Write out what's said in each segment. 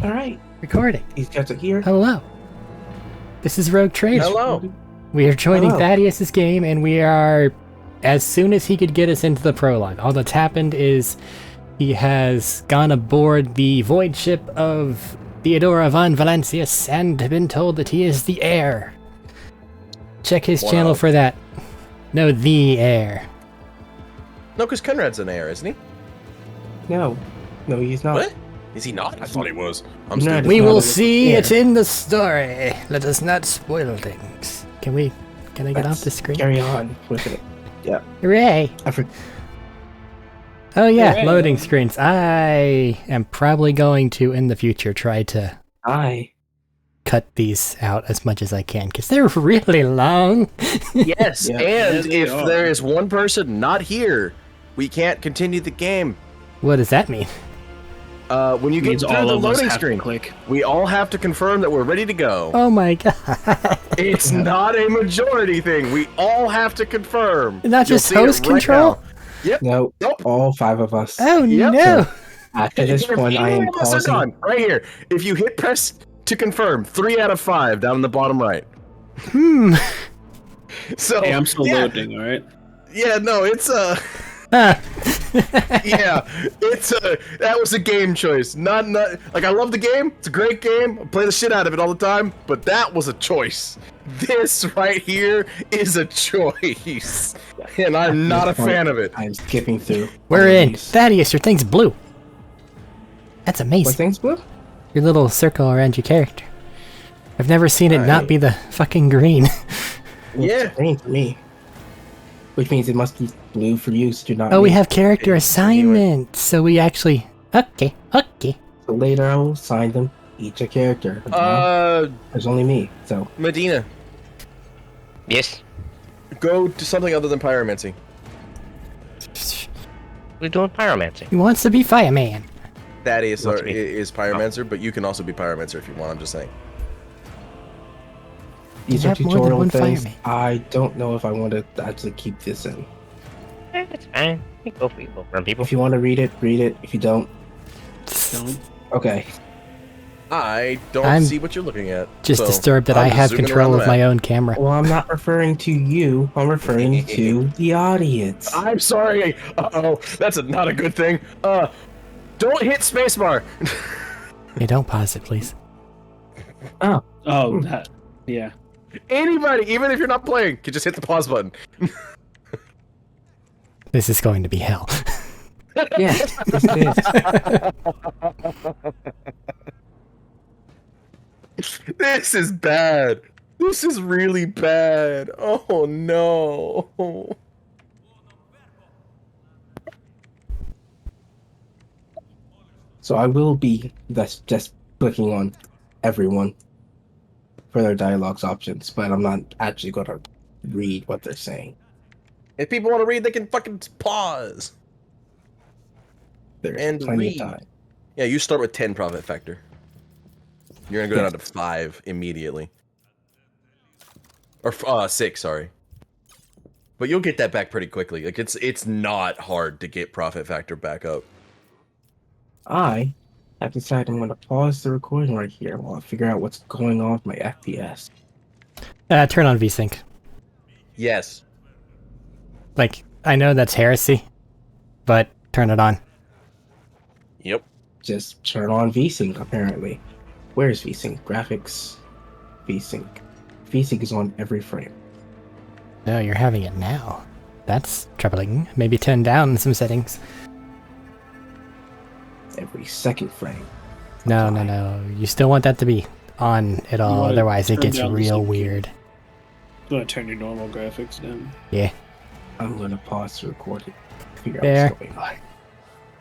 All right. Recording. These guys are here. Hello. This is Rogue Trader. Hello. We are joining Hello. Thaddeus's game, and we are, as soon as he could get us into the prologue. All that's happened is he has gone aboard the void ship of Theodora von Valancius and been told that he is the heir. Check his channel for that. No, the heir. No, because Conrad's an heir, isn't he? No, he's not. What? Is he not? I thought he was. I'm No, stupid. We not will a see heir. it in the story. Let us not spoil things. Can I get Let's off the screen? Carry on with it. Yeah. Hooray! I for- Oh yeah, Hooray. loading screens. I am probably going to, in the future, try to cut these out as much as I can, because they're really long. Yes, Yeah. and they if are. there is one person not here, we can't continue the game. What does that mean? When you get Means through all the of us loading have to screen, click. we all have to confirm that we're ready to go. Oh my god. It's not a majority thing. We all have to confirm. Not You'll just see it host control? now. No, Nope. all 5 of us. Oh Yep. no! After this If one, I any am of us are pausing. gone, right here. If you hit press to confirm, 3 out of 5 down in the bottom right. Hmm. So Hey, I'm still yeah, loading, alright? Yeah, no, it's Ah. yeah, it's that was a game choice. Not like I love the game. It's a great game. I play the shit out of it all the time. But that was a choice. This right here is a choice, and I'm not a fan of it. I'm skipping through. We're all of in. these. Thaddeus, your thing's blue. That's What amazing. thing's blue? Your little circle around your character. I've never seen it not Alright. be the fucking green. Yeah. It's green for me. Which means it must be blue for you, so you're not. Oh, we me. have character It's assignment, so we actually... Okay. So later I will assign them each a character. But now, there's only me, so. Medina, Yes, go to something other than pyromancy. we're doing pyromancy. He wants to be fireman. Thaddeus What's me? is pyromancer, but you can also be pyromancer if you want. I'm just saying. These You are have more than tutorial one things. fireman. I don't know if I want to actually keep this in. It's fine. We go for people. If you want to read it, read it. If you don't, Don't. okay. I don't I'm see what you're looking at. Just so disturbed that I'm I just have zooming control around of the my map. own camera. Well, I'm not referring to you. I'm referring to the audience. I'm sorry. Uh-oh, that's not a good thing. Don't hit spacebar. Hey, don't pause it, please. Oh, Oh, that. Yeah. Anybody, even if you're not playing, can just hit the pause button. This is going to be hell. yes, this is. This is bad. This is really bad. Oh no. So I will be just clicking on everyone for their dialogues options, but I'm not actually going to read what they're saying. If people want to read, they can fucking pause. There's And plenty read. of time. Yeah, you start with 10 profit factor. You're gonna go Yes. down to 5 immediately. Or 6, sorry. But you'll get that back pretty quickly. Like it's not hard to get profit factor back up. I have decided I'm going to pause the recording right here while I figure out what's going on with my FPS. Turn on VSync. Yes. Like, I know that's heresy, but turn it on. Yep. Just turn on VSync, apparently. Where's VSync? Graphics. VSync. VSync is on every frame. No, you're having it now. That's troubling. Maybe turn down some settings. Every second frame. No. You still want that to be on at all, wanna otherwise it turn gets down the real sync weird. You want to turn your normal graphics down. Yeah. I'm going to pause the recording. Figure There. out what's going on.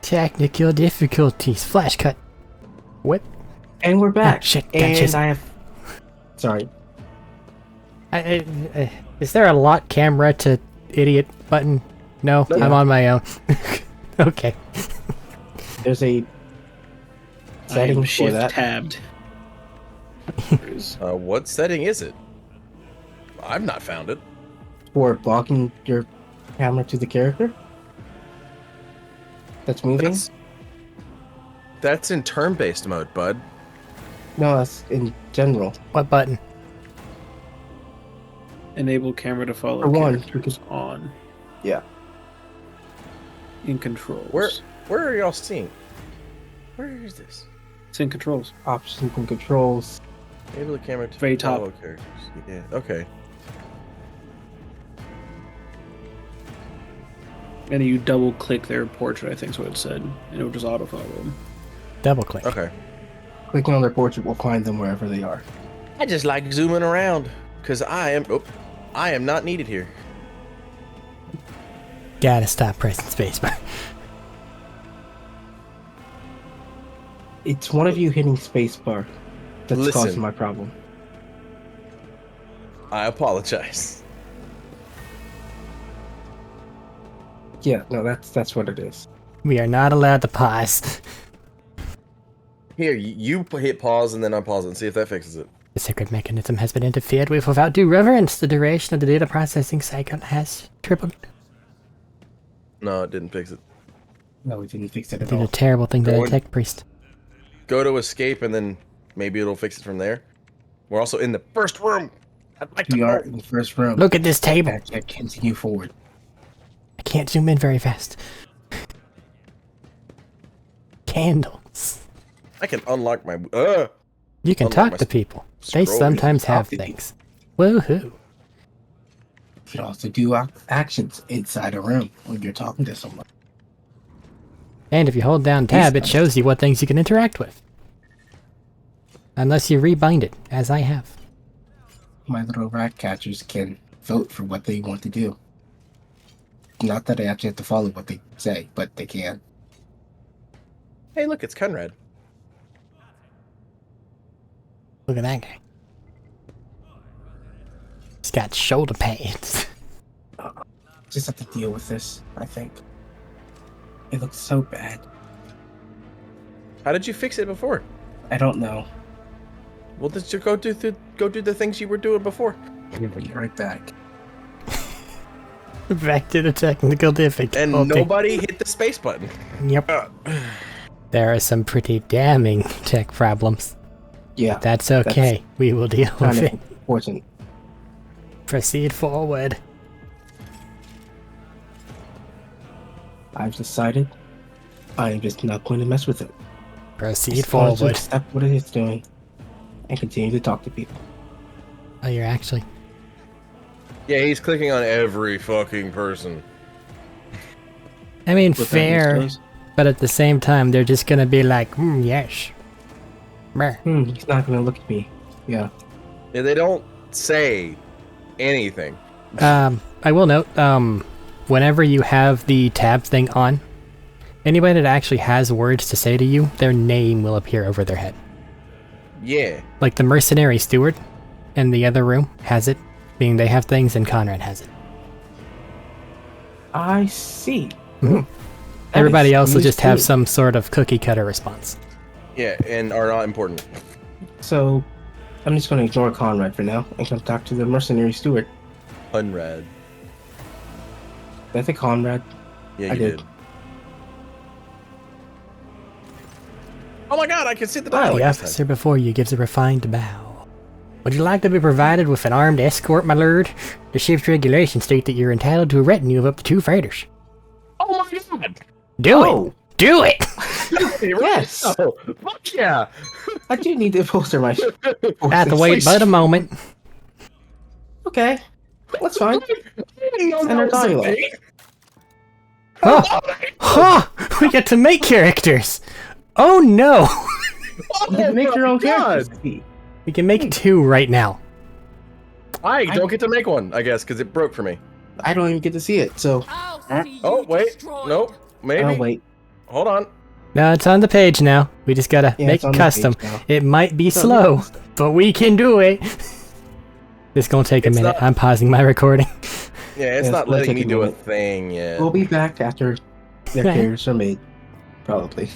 Technical difficulties. Flash cut. What? And we're back. shit, And gotcha. I have... Sorry. Is there a lock camera to idiot button? No, No. I'm on my own. Okay. There's a I setting am for shift that. tabbed. What setting is it? I've not found it. For blocking your camera to the character that's moving. That's in turn-based mode, bud. No, that's in general. What button? Enable camera to follow For one, characters on. Yeah. In controls. Where are y'all seeing? Where is this? It's in controls. Options and controls. Enable the camera to Very top. follow characters. Yeah. Okay. And you double click their portrait, I think is what it said. And it would just auto follow them. Double click. Okay. Clicking on their portrait will find them wherever they are. I just like zooming around because I am not needed here. Gotta stop pressing spacebar. It's one of you hitting spacebar that's Listen. causing my problem. I apologize. Yeah, no, that's what it is. We are not allowed to pause. Here, you hit pause and then unpause it and see if that fixes it. The sacred mechanism has been interfered with without due reverence. The duration of the data processing cycle has tripled. No, it didn't fix it. No, we didn't fix it at Did a all. terrible thing to Go the in. tech priest. Go to escape and then maybe it'll fix it from there. We're also in the first room. I'd like to We are know. in the first room. Look at this table. I continue forward. I can't zoom in very fast. Candles. I can unlock my. You can Unlock talk my to people. They scroll. sometimes have Talk to things. Woohoo. You can also do actions inside a room when you're talking to someone. And if you hold down tab, it nice. shows you what things you can interact with. Unless you rebind it, as I have. My little rat catchers can vote for what they want to do. Not that I actually have to follow what they say, but they can. Hey, look, it's Conrad. Look at that guy. He's got shoulder pads. Just have to deal with this, I think. It looks so bad. How did you fix it before? I don't know. Well, just go do the things you were doing before. I'll be right back. Back to the technical difficulty. And nobody hit the space button. Yep. There are some pretty damning tech problems. Yeah, That's okay. We will deal kind with of it. important. Proceed forward. I've decided I am just not going to mess with it. Proceed Just going to forward. accept what it is doing and continue to talk to people. Oh, you're actually... Yeah, he's clicking on every fucking person. I mean, What that fair, means but at the same time, they're just gonna be like, yes. Brr. he's not going to look at me. Yeah. Yeah, they don't say anything. I will note, whenever you have the tab thing on, anybody that actually has words to say to you, their name will appear over their head. Yeah. Like the mercenary steward in the other room has it, being they have things, and Conrad has it. I see. Everybody is else will news just have to me. some sort of cookie cutter response. Yeah, and are not important. So, I'm just going to ignore Conrad for now and come talk to the mercenary steward. Unread. Did I think Conrad? Yeah, I you did. did. Oh my god, I can see the The dialogue. this time. officer before you gives a refined bow. Would you like to be provided with an armed escort, my lord? The ship's regulations state that you're entitled to a retinue of up to 2 fighters. Oh my god! Do Oh. it! Do it! Yes! Oh, fuck yeah! I do need to bolster my... I have to wait but a moment. Okay. That's fine. And our dialogue. Oh! Huh! We get to make characters! Oh no! You can make your own characters. We can make 2 right now. I don't get to make one, I guess, because it broke for me. I don't even get to see it, so... Oh, wait. Nope. Maybe. Oh, wait. Hold on. No, it's on the page now. We just gotta Yeah, make it's it on the custom. page now. It might be It's on slow, the- but we can do it. It's gonna take a It's minute. not- I'm pausing my recording. Yeah, it's Yeah, not let's letting take me a do a moment. thing yet. We'll be back after their characters are made. Probably.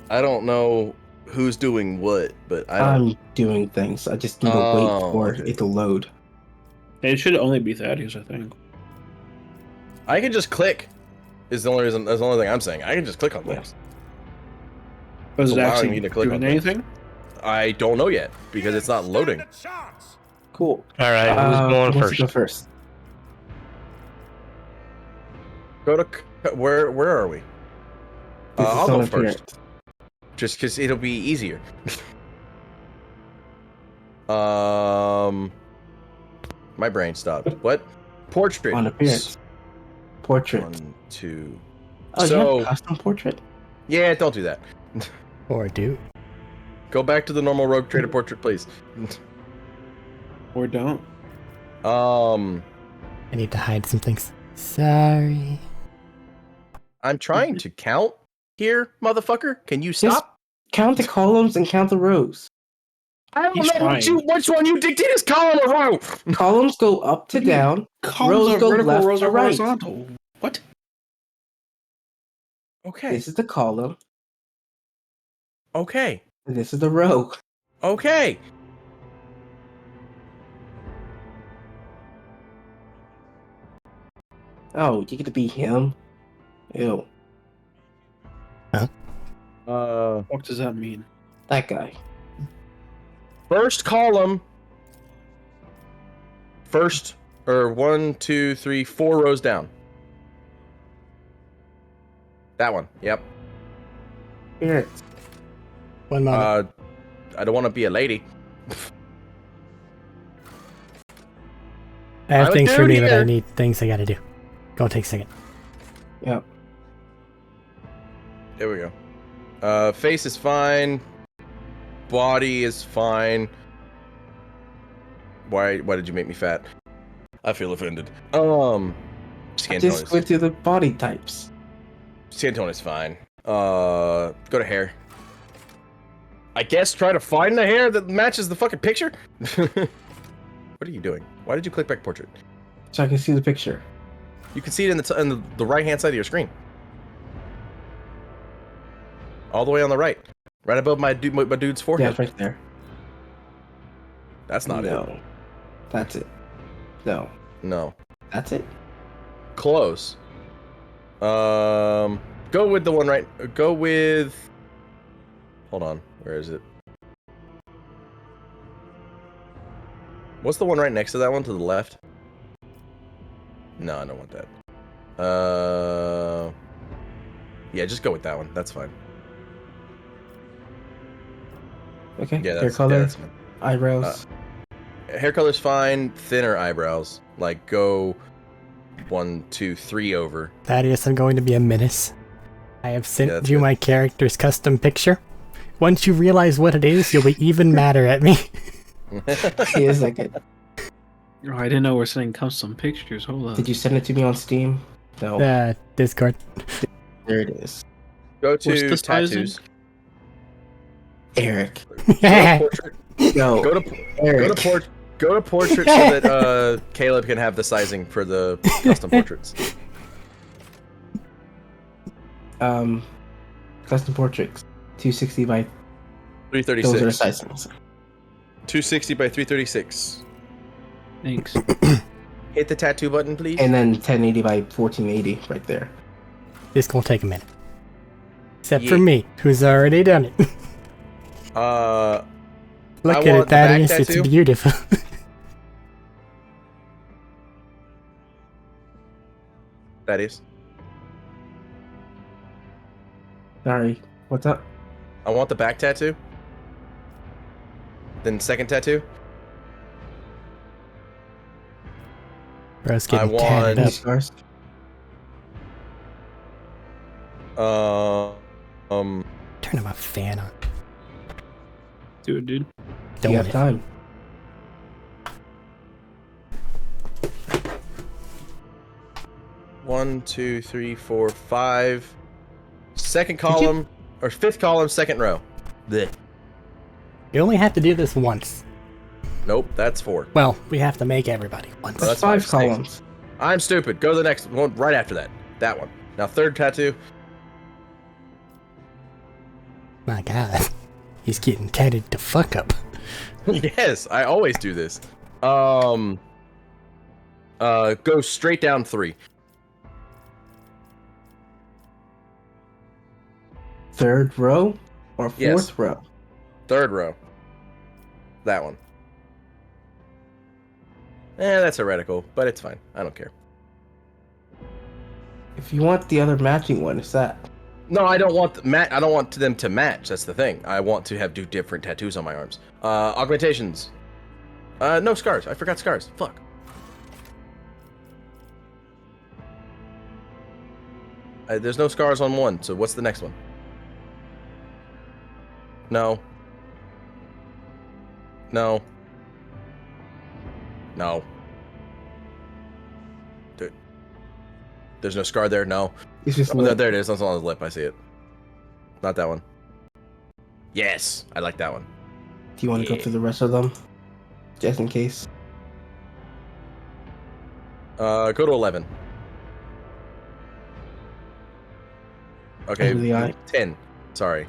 I don't know who's doing what, but I don't. I'm doing things. I just need to Oh, wait for okay. it to load. It should only be Thaddeus, I think. I can just click. Is the only reason. That's the only thing I'm saying. I can just click on things. Was It's it allowing actually me to click on doing things. anything? I don't know yet because it's not loading. Cool. All right, who's Who going wants to go first? first? Go to where are we? This is I'll go on first, appearance. just because it'll be easier. My brain stopped. What? Portrait. On appearance. Portrait. 1, 2. Oh, you So have custom portrait? yeah, don't do that. Or do. Go back to the normal Rogue Trader portrait, please. Or don't. I need to hide some things. Sorry. I'm trying to count here, motherfucker. Can you stop? Count the columns and count the rows. I don't He's know trying. which one you dictate is column or row. Columns go up to What do you mean? down. Columns Rows are go vertical, left rows to are right. horizontal. What? Okay. This is the column. Okay. And this is the row. Okay. Oh, you get to be him? Ew. What does that mean? That guy. First column. First, or 1, 2, 3, 4 rows down. That one. Yep. Appearance. One moment. I don't want to be a lady. I have I'm a things for dude me, but I here. need things I gotta do. Go take a second. Yep. There we go. Face is fine. Body is fine. Why did you make me fat? I feel offended. Skin tone Just is, went through the body types. skin tone is fine. Go to hair. I guess try to find the hair that matches the fucking picture? What are you doing? Why did you click back portrait? So I can see the picture. You can see it in the right hand side of your screen. All the way on the right. Right above my dude's Yeah, forehead. it's right there. That's not it. No. That's it. No. No. That's it. Close. Go with the one right. Go with. Hold on. Where is it? What's the one right next to that one to the left? No, I don't want that. Yeah, just go with that one. That's fine. Okay. Yeah, Hair that's color, Yeah, that's fine. eyebrows. Hair color's fine. Thinner eyebrows. Like go 1, 2, 3 over. Thaddeus, I'm going to be a menace. I have sent that's you good. my character's custom picture. Once you realize what it is, you'll be even madder at me. He is like it. Oh, I didn't know we're sending custom pictures. Hold on. Did you send it to me on Steam? No. Discord. There it is. Go What's to the sizing? tattoos. Eric. Go to portrait. No. Go to Eric. portrait so that Caleb can have the sizing for the custom portraits. Custom portraits. 260 by 336. those are the sizes. 260 by 336. Thanks. Hit the tattoo button, please. And then 1080 by 1480 right there. This gonna take a minute. Except Yeah. for me, who's already done it. Look I at want it, the back Thaddeus. It's tattoo. beautiful. That is. Sorry. What's up? I want the back tattoo. Then second tattoo. Bro's getting I tatted want- up. Stars? Turn my fan on. Do it, dude. Don't You want have it. time. One, 2, 3, 4, 5. Second column or fifth column, second row. Blech. You only have to do this once. Nope, that's 4. Well, we have to make everybody once. That's That's 5 fine. columns. I'm stupid. Go to the next one right after that. That one. Now third tattoo. My God, he's getting tatted to fuck up. Yes, I always do this. Go straight down 3. Third row. or fourth Yes. row? Third row. That one. That's heretical, but it's fine. I don't care. If you want the other matching one, it's that. No, I don't want I don't want them to match. That's the thing. I want to do different tattoos on my arms. Augmentations. No scars. I forgot scars. Fuck. There's no scars on one. So what's the next one? No. No. No. Dude. There's no scar there. No. It's just Oh, there it is. That's on his lip. I see it. Not that one. Yes, I like that one. Do you want to go through the rest of them? Just in case. Go to 11. Okay, Under the eye. 10. Sorry.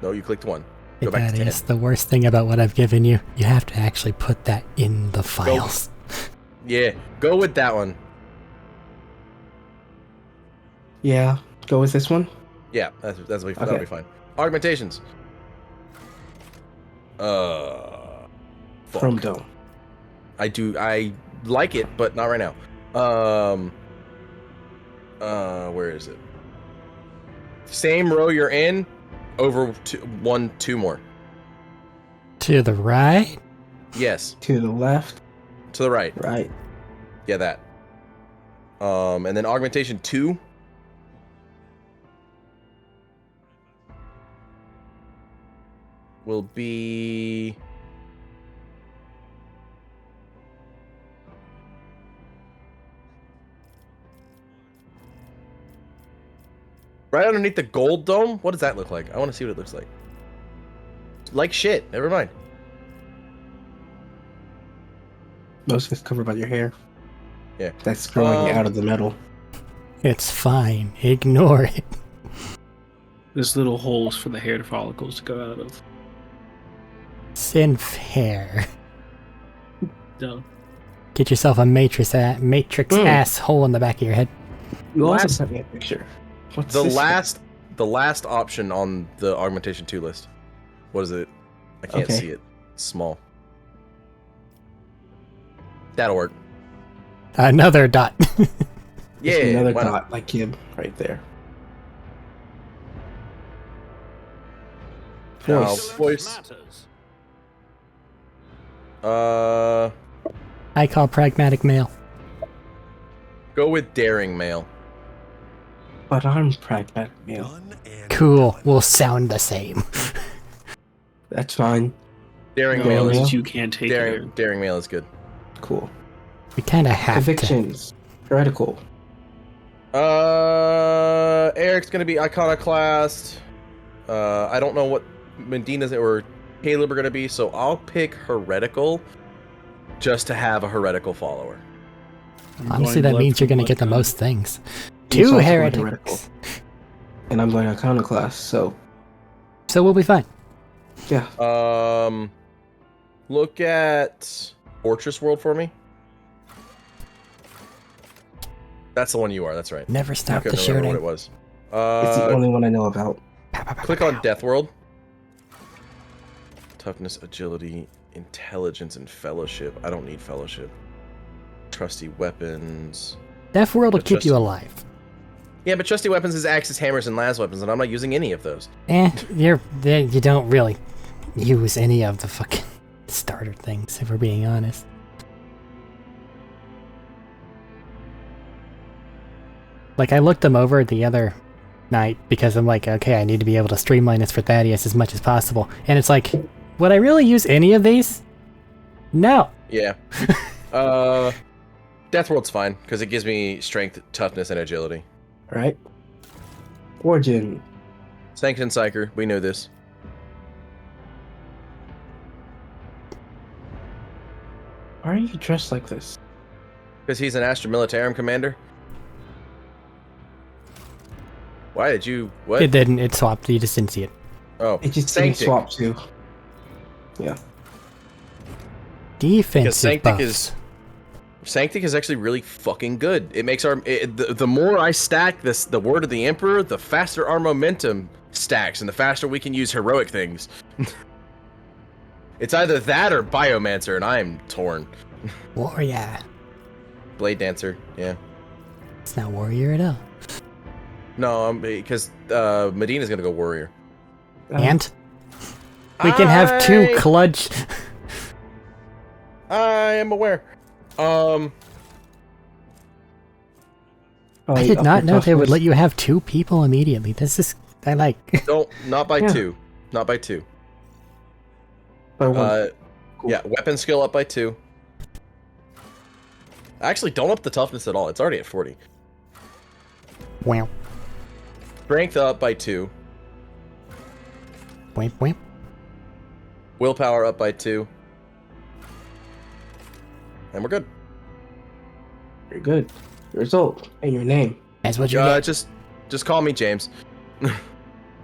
No, you clicked 1. Go back That to 10. is the worst thing about what I've given you. You have to actually put that in the files. Yeah, go with that one. Yeah. Go with this one. Yeah, that'll be Okay. fine. Augmentations. Fuck. From Dome. I like it, but not right now. Where is it? Same row you're in, over 2 more. To the right? Yes, To the left. to the right. Right. Yeah, that. And then augmentation 2. Will be right underneath the gold dome. What does that look like? I want to see what it looks like. Like shit. Never mind. Most of it's covered by your hair. Yeah. That's growing out of the metal. It's fine. Ignore it. There's little holes for the hair follicles to go out of. Synth hair. No. Get yourself a matrix ass hole in the back of your head. You also Last- sent me a picture. What's The this? last option on the augmentation 2 list. What is it? I can't Okay. see it. It's small. That'll work. Another dot. Yeah. Just another why not? dot like him right there. Now, Voice. voice. I call pragmatic male. Go with daring male. But I'm pragmatic male. Cool. We'll sound the same. That's fine. Daring No, male male? is You can't take hair. daring male is good. Cool. We kind of have to. Evictions. Heretical. Eric's gonna be iconoclast. I don't know what Medina's or Caleb are gonna be, so I'll pick heretical just to have a heretical follower. I'm Honestly, going that blood means for you're going to blood get the kind. most things. He's Two also going heretics. heretical. And I'm going iconoclast, so So we'll be fine. yeah. Look at Fortress World for me. That's the one you are. That's right. Never I stop the couldn't remember what shooting. it was. It's the only one I know about. Pow, pow, pow, Click pow, on pow. Death World. Toughness, agility, intelligence, and fellowship. I don't need fellowship. Trusty weapons. Death World will But keep just- you alive. Yeah, but trusty weapons is axes, hammers, and las weapons, and I'm not using any of those. You don't really use any of the fucking starter things, if we're being honest. Like, I looked them over the other night because I'm like, okay, I need to be able to streamline this for Thaddeus as much as possible. And it's like, would I really use any of these? No. Yeah. Death World's fine, because it gives me strength, toughness, and agility. Right? Origin. Sanctum Psyker, we know this. Why are you dressed like this? Because he's an Astra Militarum commander. Why did you... What? It didn't. It swapped. You just didn't see it. Oh, It just didn't Sanctic. swap to. Yeah. Because Defensive Sanctic buffs. is... Sanctic is actually really fucking good. It makes our... the more I stack this, the Word of the Emperor, the faster our momentum stacks, and the faster we can use heroic things. It's either that or Biomancer, and I'm torn. Warrior. Blade Dancer, yeah. It's not warrior at all. No, because Medina's gonna go Warrior. And we can have 2 clutch. I am aware. I did not know they would let you have 2 people immediately. This is I like. Don't not by Yeah. 2. Not by 2. By one. Cool. Yeah, weapon skill up by 2. Actually, don't up the toughness at all. It's already at 40. Wow. Strength up by 2. Wimp wimp. Willpower up by 2. And we're good. You're good. Your result and your name. That's what you get. Just call me James.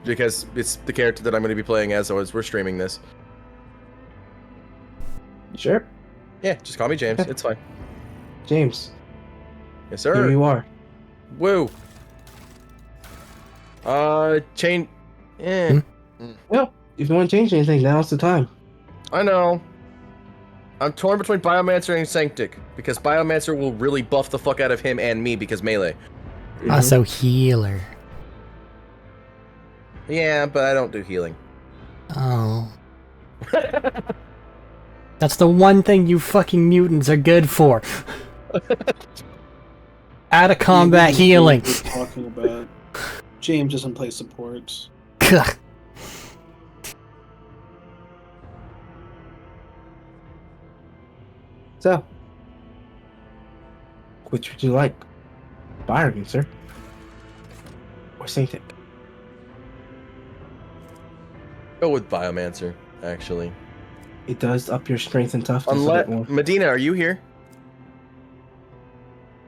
Because it's the character that I'm going to be playing as we're streaming this. Sure. Yeah, just call me James. It's fine. James. Yes, Here sir. you are. Woo. Chain. Eh. Well, if you want to change anything, now's the time. I know. I'm torn between Biomancer and Sanctic, because Biomancer will really buff the fuck out of him and me because melee. Also healer. Yeah, but I don't do healing. Oh. That's the one thing you fucking mutants are good for. Out of combat Yeah, healing. we're talking about. James doesn't play supports. Gah. So, which would you like? Byron, sir? Or Saintic? Go with Biomancer, actually. It does up your strength and toughness a Unless bit more. Medina, are you here?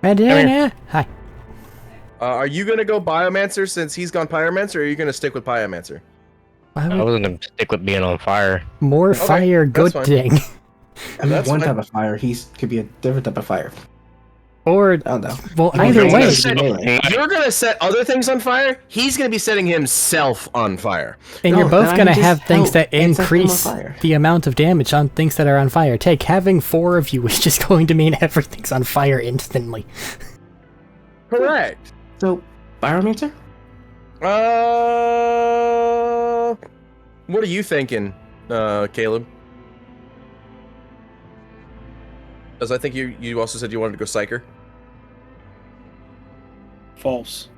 Medina. Hi. Are you gonna go Biomancer since he's gone Pyromancer, or are you gonna stick with Biomancer? Why I would was gonna stick with being on fire. more Okay, fire that's good fine. thing? I mean, That's one fine. type of fire. Could be a different type of fire. Or I don't know. well, I mean, either you're way. gonna set- melee. You're gonna set other things on fire. He's gonna be setting himself on fire. And No, you're both then gonna I just have things help that and set them on increase fire. the amount of damage on things that are on fire. Take having 4 of you is just going to mean everything's on fire instantly. Correct. So, Pyromancer? What are you thinking, Caleb? Because I think you also said you wanted to go Psyker. False.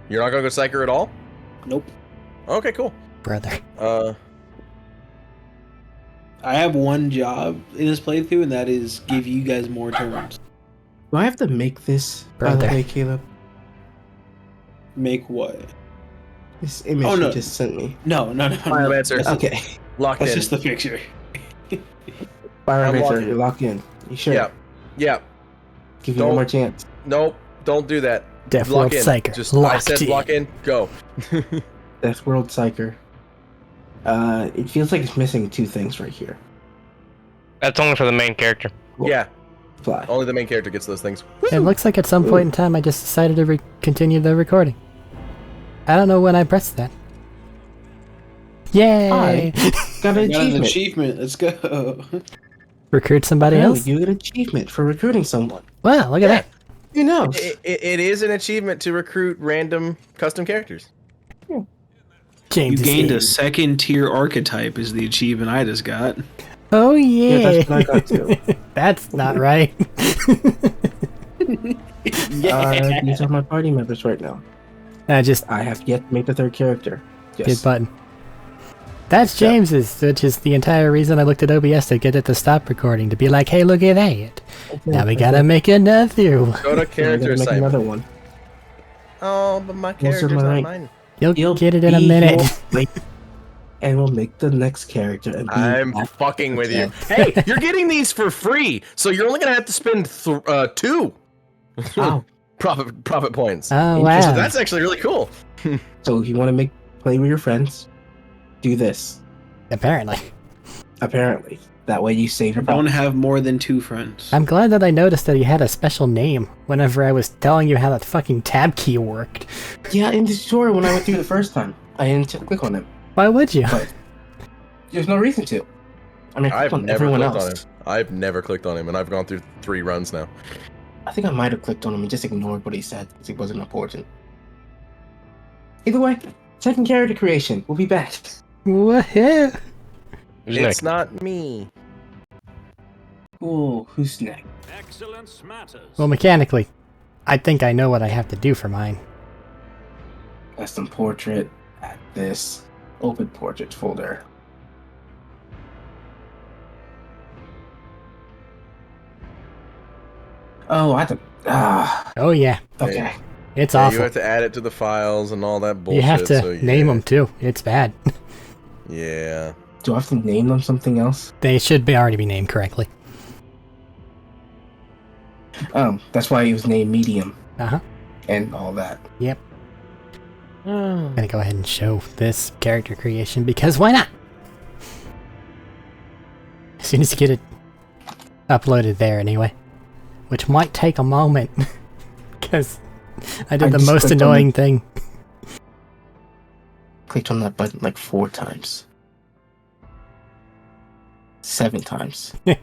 You're not gonna go Psyker at all? Nope. Okay, cool. Brother. I have one job in this playthrough, and that is give you guys more turns. Do I have to make this, by the Brother. way, Caleb? Make what? This image Oh, no. you just sent me. No. Biomancer. That's, Okay. Locked that's in. just the picture. Pyromancer, locked in. you're locked in. You sure? Yeah. Yeah. Give you one Don't- more chance. Nope. Don't do that. Death Lock World in. Psyker. Just I Locked said in. lock in. Go. Death World Psyker. It feels like it's missing 2 things right here. That's only for the main character. Yeah. Fly. Only the main character gets those things. It looks like at some point in time I just decided to continue the recording. I don't know when I pressed that. Yay! Got an Got an achievement. achievement. Let's go. Recruit somebody Oh, else? you get an achievement for recruiting someone. Wow, look at that. You know. It is an achievement to recruit random custom characters. You James is gained a in. second tier archetype is the achievement I just got. Oh Yeah, yeah. that's what I got too. That's not right. These are my party members right now. I just I have yet to make the 3rd character. hit Yes. button. That's James's, which is the entire reason I looked at OBS to get it to stop recording, to be like, hey, look at that. Now we gotta make another one. Go to Yeah, I character gotta make assignment. another one. Oh, but my Those are character's not mine. mine. You'll get it in a be minute. your- wait, and we'll make the next character. And be I'm that fucking with you. again. Hey, you're getting these for free, so you're only gonna have to spend 2 Wow. Oh profit points. wow. So that's actually really cool. So if you want to play with your friends, do this. Apparently. Apparently, that way you save your Don't profit. have more than 2 friends. I'm glad that I noticed that he had a special name whenever I was telling you how that fucking tab key worked. Yeah, in the tutorial when I went through the first time. I didn't click on him, Why would you? but there's no reason to. I mean, I I've clicked on never everyone clicked else. on him. I've never clicked on him, and I've gone through 3 runs now. I think I might have clicked on him and just ignored what he said because it wasn't important. Either way, second character creation. We'll be back. What? Who's It's next? not me. Cool. Who's next? Excellence matters. Well, mechanically, I think I know what I have to do for mine. Custom portrait. Add this. Open portrait folder. Oh, I have to. Oh yeah, Okay. it's Yeah, awful. you have to add it to the files and all that bullshit. You have to so yeah. name them too. It's bad. Yeah. Do I have to name them something else? They should be already be named correctly. Oh, that's why he was named Medium Uh-huh. and all that. Yep. I'm gonna go ahead and show this character creation because why not? As soon as you get it uploaded there anyway. Which might take a moment. Because I did I the just most clicked on annoying thing. Clicked on that button like 4 times. 7 times. I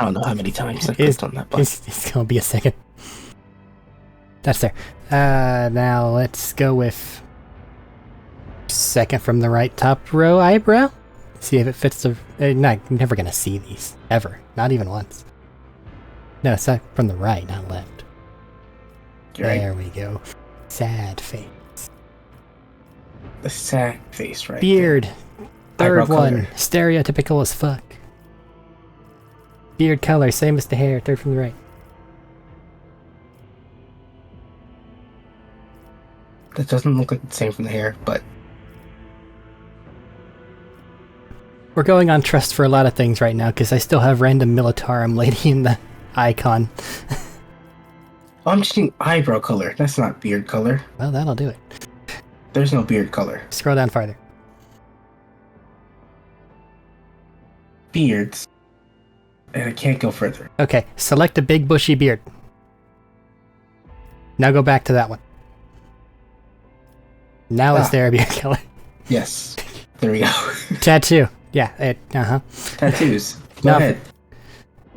don't know how many times I It's- clicked on that button. It's gonna be a second. That's there. Now let's go with second from the right top row eyebrow. See if it fits the. No, I'm never gonna see these ever. Not even once. No, it's from the right, not left. Right? There we go. Sad face. The sad face right Beard. Eyebrow Third one. color. Stereotypical as fuck. Beard color, same as the hair. Third from the right. there. That doesn't look like the same from the hair, but We're going on trust for a lot of things right now because I still have random Militarum lady in the icon. oh, I'm just using eyebrow color. That's not beard color. Well, that'll do it. There's no beard color. Scroll down farther. Beards. And I can't go further. Okay, select a big bushy beard. Now go back to that one. Now is Ah. there a beard color? Yes. There we go. Tattoo. Yeah, uh-huh. Tattoos. Go No. ahead.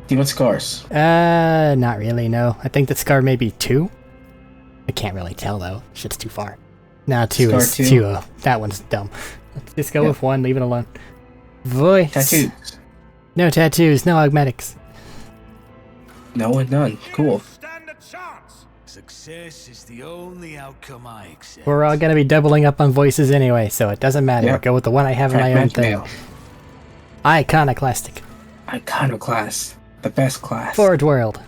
Do you want scars? Not really, no. I think that scar may be 2. I can't really tell, though. Shit's too far. Now 2 Scar is 2. 2. That one's dumb. Let's just go Yeah. with 1, leave it alone. Voice. Tattoos. No tattoos, no augmetics. No and none. Cool. Stand a chance. Success is the only outcome I accept. We're all gonna be doubling up on voices anyway, so it doesn't matter. Yep. Go with the one I have in my own Fragment thing. mail. Iconoclastic. Iconoclast. The best class. Forge World.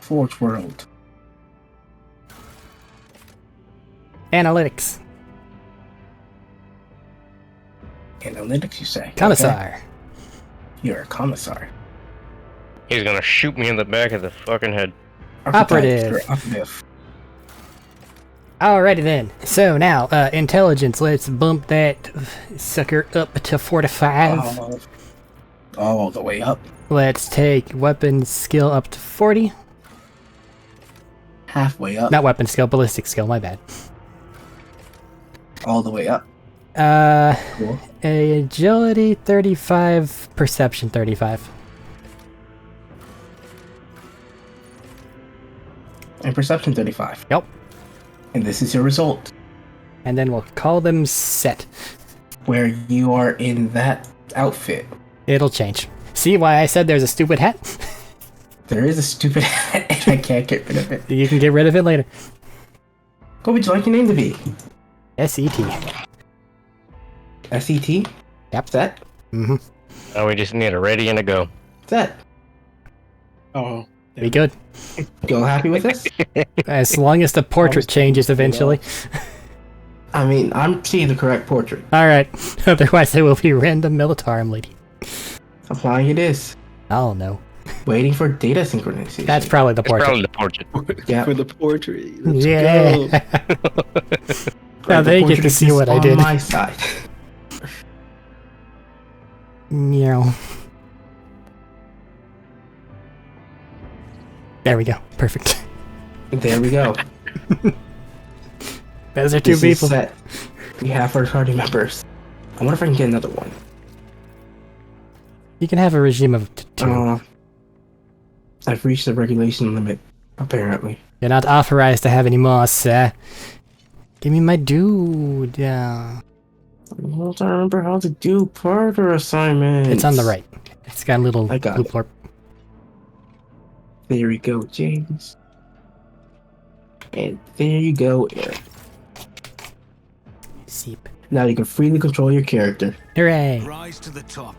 Forge World. Analytics. Analytics, you say? Commissar. Okay. You're a commissar. He's gonna shoot me in the back of the fucking head. Operative. Or operative. Alrighty then. So now, intelligence. Let's bump that sucker up to 4 to 5. All the way up. Let's take weapon skill up to 40. Halfway up. Not weapon skill, ballistic skill, my bad. All the way up. Cool. Agility 35, perception 35. And perception 35. Yep. And this is your result. And then we'll call them set. Where you are in that outfit. It'll change. See why I said there's a stupid hat? There is a stupid hat and I can't get rid of it. You can get rid of it later. What would you like your name to be? S-E-T. S-E-T? Yep. Set? Mm-hmm. Now we just need a ready and a go. Set. Oh, Be good. You all happy with this? As long as the portrait changes eventually. I mean, I'm seeing the correct portrait. Alright. Otherwise it will be random Militarum lady. Applying it is. Oh no. Waiting for data synchronization. That's probably the It's portrait. probably the portrait. Yeah. for the portrait. Let's Yeah. go. Now The they get portrait to see is what I on did. my side. Meow. There we go. Perfect. There we go. Those are 2 This is people. set. We have first party members. I wonder if I can get another one. You can have a regime of two. I've reached the regulation limit, apparently. You're not authorized to have any more, sir. Give me my dude. I don't remember how to do further assignments. It's on the right. It's got a little I got blue it. plorp. There you go, James. And there you go, Eric. Seep. Now you can freely control your character. Hooray! Rise to the top.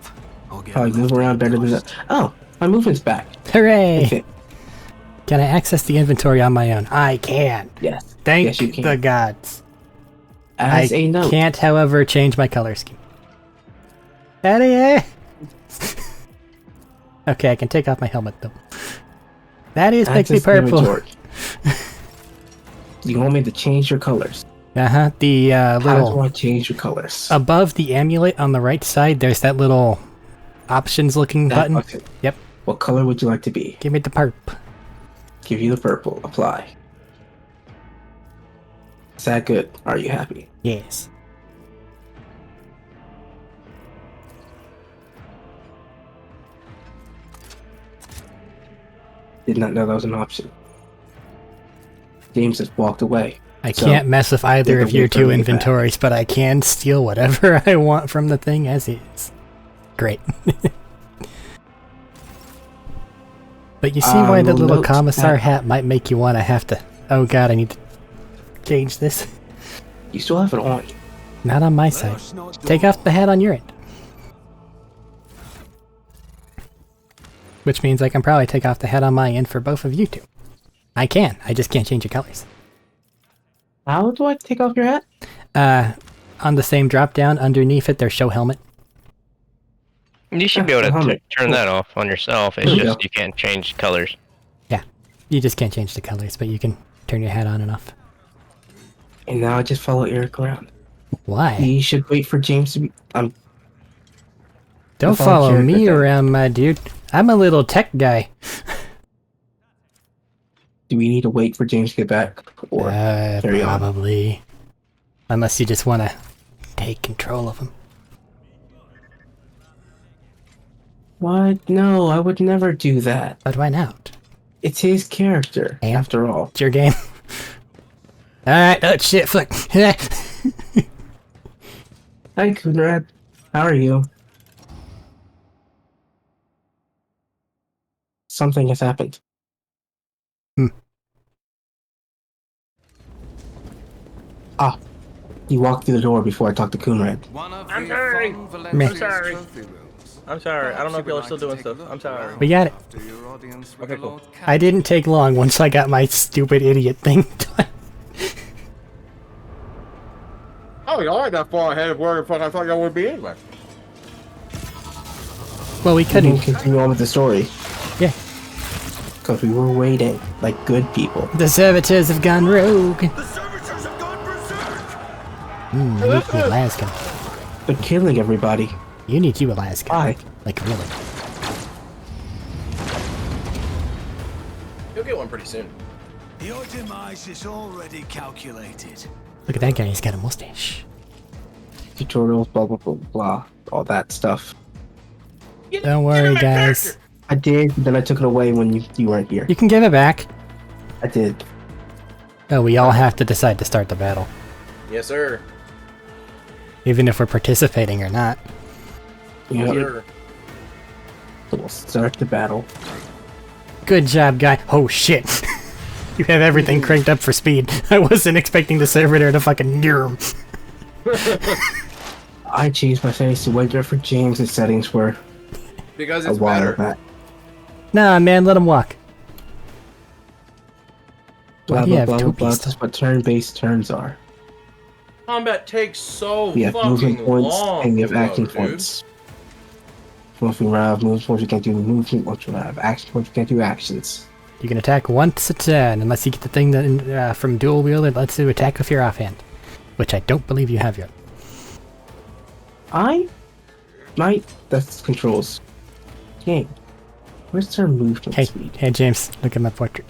Or get Probably move left around better than dust. that. Oh, my movement's back. Hooray! Okay. Can I access the inventory on my own? I can. Yes. Thank Yes, you can. the gods. As a note. Can't, however, change my color scheme. Eddie! Okay, I can take off my helmet though. That is makes me Access the purple. inventory. You want me to change your colors? Uh-huh. The How do little I change your colors? above the amulet on the right side, there's that little options looking button. Okay. Yep. What color would you like to be? Give me the perp. Give you the purple. Apply. Is that good? Are you happy? Yes. Did not know that was an option. James just walked away. I So, can't mess with either you of can your wait for two me back. inventories, but I can steal whatever I want from the thing as is. Great. But you see I why the will little note commissar that- hat might make you want to have to... Oh god, I need to change this. You still have it on. Not on my Let side. us not Take do- off the hat on your end. Which means I can probably take off the hat on my end for both of you two. I can, I just can't change your colors. How do I take off your hat? On the same drop down, underneath it, there's show helmet. You should be able to Helmet. turn that off on yourself. It's There you just go. you can't change colors. Yeah, you just can't change the colors, but you can turn your hat on and off. And now I just follow Eric around. Why? You should wait for James to be. Don't follow follow character me then. around, my dude. I'm a little tech guy. Do we need to wait for James to get back, or carry on? Probably. Unless you just want to take control of him. What? No, I would never do that. But why not? It's his character, And? after all. It's your game. Alright, oh shit, fuck. Hi, Kunrad. How are you? Something has happened. Ah, you walked through the door before I talked to Kunrad. I'm sorry. I'm sorry. I'm sorry. I don't know if y'all are still doing stuff. I'm sorry. We got it. Okay, cool. I didn't take long once I got my stupid idiot thing done. Oh, y'all ain't that far ahead of where the fuck I thought y'all would be anyway. Well, we We can couldn't. continue on with the story, Yeah. because we were waiting like good people. The servitors have gone rogue. The servitors have gone berserk! I need the Alaskan. But killing everybody. You need you Alaskan. Why? Like, really. You'll get one pretty soon. Your demise is already calculated. Look at that guy, he's got a mustache. Tutorials, blah, blah, blah, blah. All that stuff. Don't worry, guys. I did, then I took it away when you weren't here. You can give it back. I did. Oh, we all have to decide to start the battle. Yes, sir. Even if we're participating or not. You know, Sir. we'll start the battle. Good job, guy. Oh, shit. You have everything cranked up for speed. I wasn't expecting the servitor to fucking near him. I changed my settings to way different. James' settings were Because a it's while better. back. Nah, man, let him walk. Blah, Why do you blah, have blah, two blah, blah. pieces? That's what turn-based turns are. Combat takes so We have fucking movement points long. and we have to action load, dude. points. Once we run out of moves points, we can't do movement. Once we run out of action points, we can't do actions. You can attack once a turn, unless you get the thing that from dual wield that lets you attack with your offhand. Which I don't believe you have yet. I might. That's controls. Game. Where's their movement Hey, speed? hey James, look at my portrait.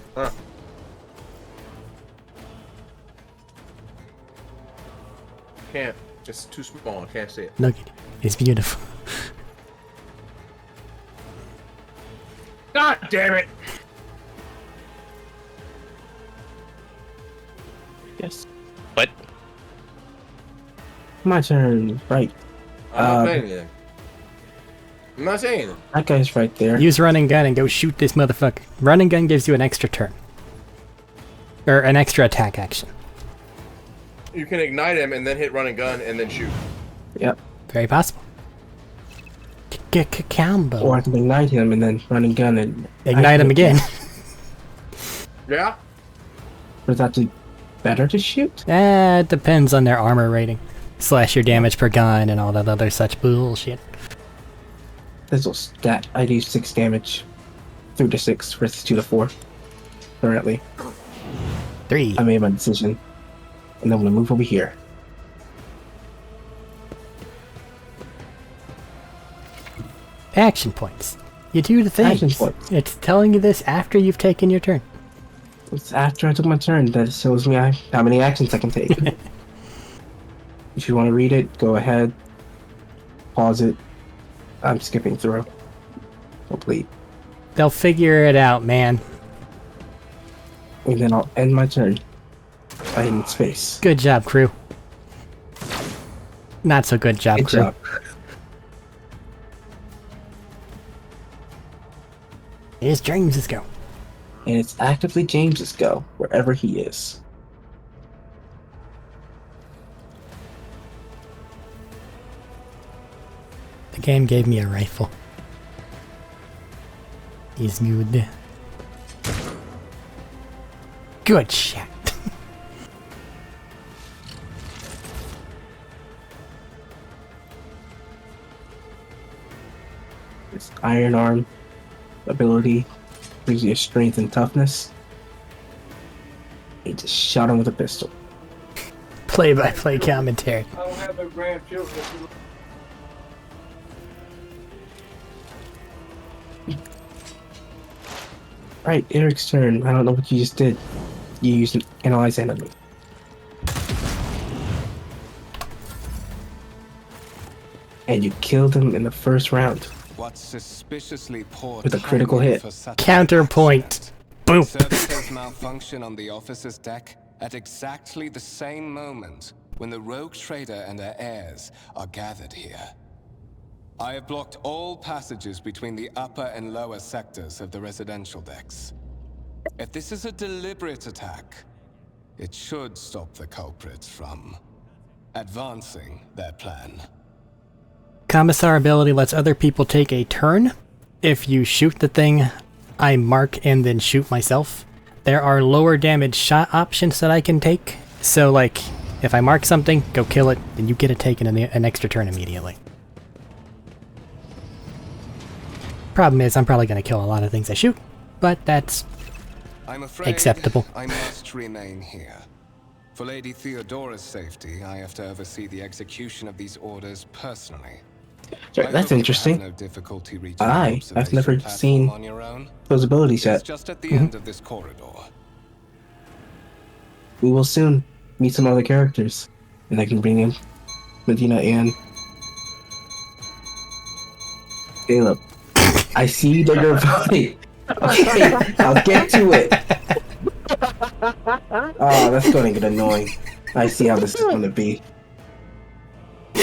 Can't. It's too small. I can't see it. Look at it. It's beautiful. God damn it! Yes. What? My turn. Right. I'm not saying anything. I'm not saying anything. That guy's right there. Use run and gun and go shoot this motherfucker. Run and gun gives you an extra turn. Or an extra attack action. You can ignite him and then hit run and gun and then shoot. Yep. Very possible. Combo. Or I can ignite him and then run and gun and Ignite him again. Yeah? But is that better to shoot? It depends on their armor rating. Slash your damage per gun and all that other such bullshit. This will stat. I do 6 damage. 3 to 6 versus 2 to 4. Currently. 3. I made my decision. And then I'm gonna move over here. Action points. You do the Action things. points. It's telling you this after you've taken your turn. It's after I took my turn that shows me how many actions I can take. If you want to read it, go ahead. Pause it. I'm skipping through. Complete. They'll figure it out, man. And then I'll end my turn by hitting space. Good job, crew. Not so good job, Good crew. job. Here's James's go. And it's actively James's go, wherever he is. The game gave me a rifle. He's good. Good shot. His iron arm ability gives you strength and toughness. He just shot him with a pistol. Play-by-play commentary. I don't have no grandchildren. Right, Eric's turn. I don't know what you just did. You used an analyze enemy. And you killed him in the first round. What's suspiciously poor With a critical timing hit. for such Counterpoint. Boom. Services malfunction on the officer's deck at exactly the same moment when the rogue trader and her heirs are gathered here. I have blocked all passages between the upper and lower sectors of the residential decks. If this is a deliberate attack, it should stop the culprits from advancing their plan. Commissar ability lets other people take a turn. If you shoot the thing, I mark and then shoot myself. There are lower damage shot options that I can take. So, like, if I mark something, go kill it, then you get it taken in an extra turn immediately. Problem is, I'm probably going to kill a lot of things I shoot, but that's I'm afraid acceptable. I must remain here. For Lady Theodora's safety, I have to oversee the execution of these orders personally. Sure, I that's hope you interesting. have no difficulty reaching I've the observation never platform seen on your own. those abilities It's yet. just at the end of this corridor. We will soon meet some other characters. And I can bring in Medina and Caleb. I see that you're voting. Okay, I'll get to it. Oh, that's going to get annoying. I see how this is going to be.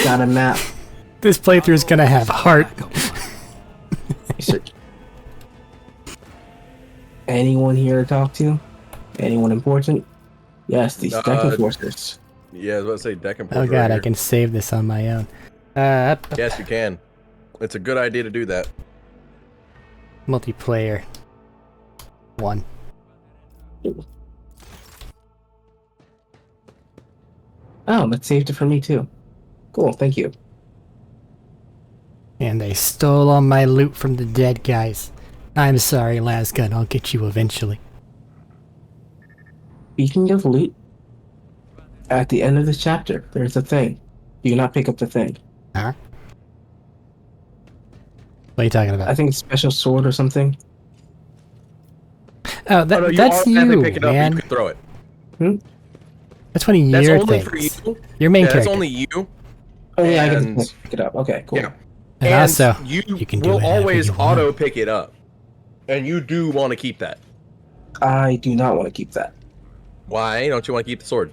Got a map. This playthrough is going to have heart. Anyone here to talk to? Anyone important? Yes, these deck enforcers. Yeah, I was about to say deck and Oh god, I can save this on my own. Yes, you can. It's a good idea to do that. Multiplayer. 1. Oh, that saved it for me too. Cool, thank you. And they stole all my loot from the dead guys. I'm sorry, Lasgun, I'll get you eventually. Speaking of loot, at the end of this chapter, there's a thing. Do not pick up the thing. Huh? What are you talking about? I think it's special sword or something. Oh, no, that's you, automatically pick it up, man. you can throw it. Hmm? That's one of That's your only things. for you. Your main Yeah, that's character. only you. Oh yeah, I And- can just pick it up. Okay, cool. Yeah. And also, you can do will whatever always you want. auto pick it up. And you do want to keep that. I do not want to keep that Why don't you want to keep the sword?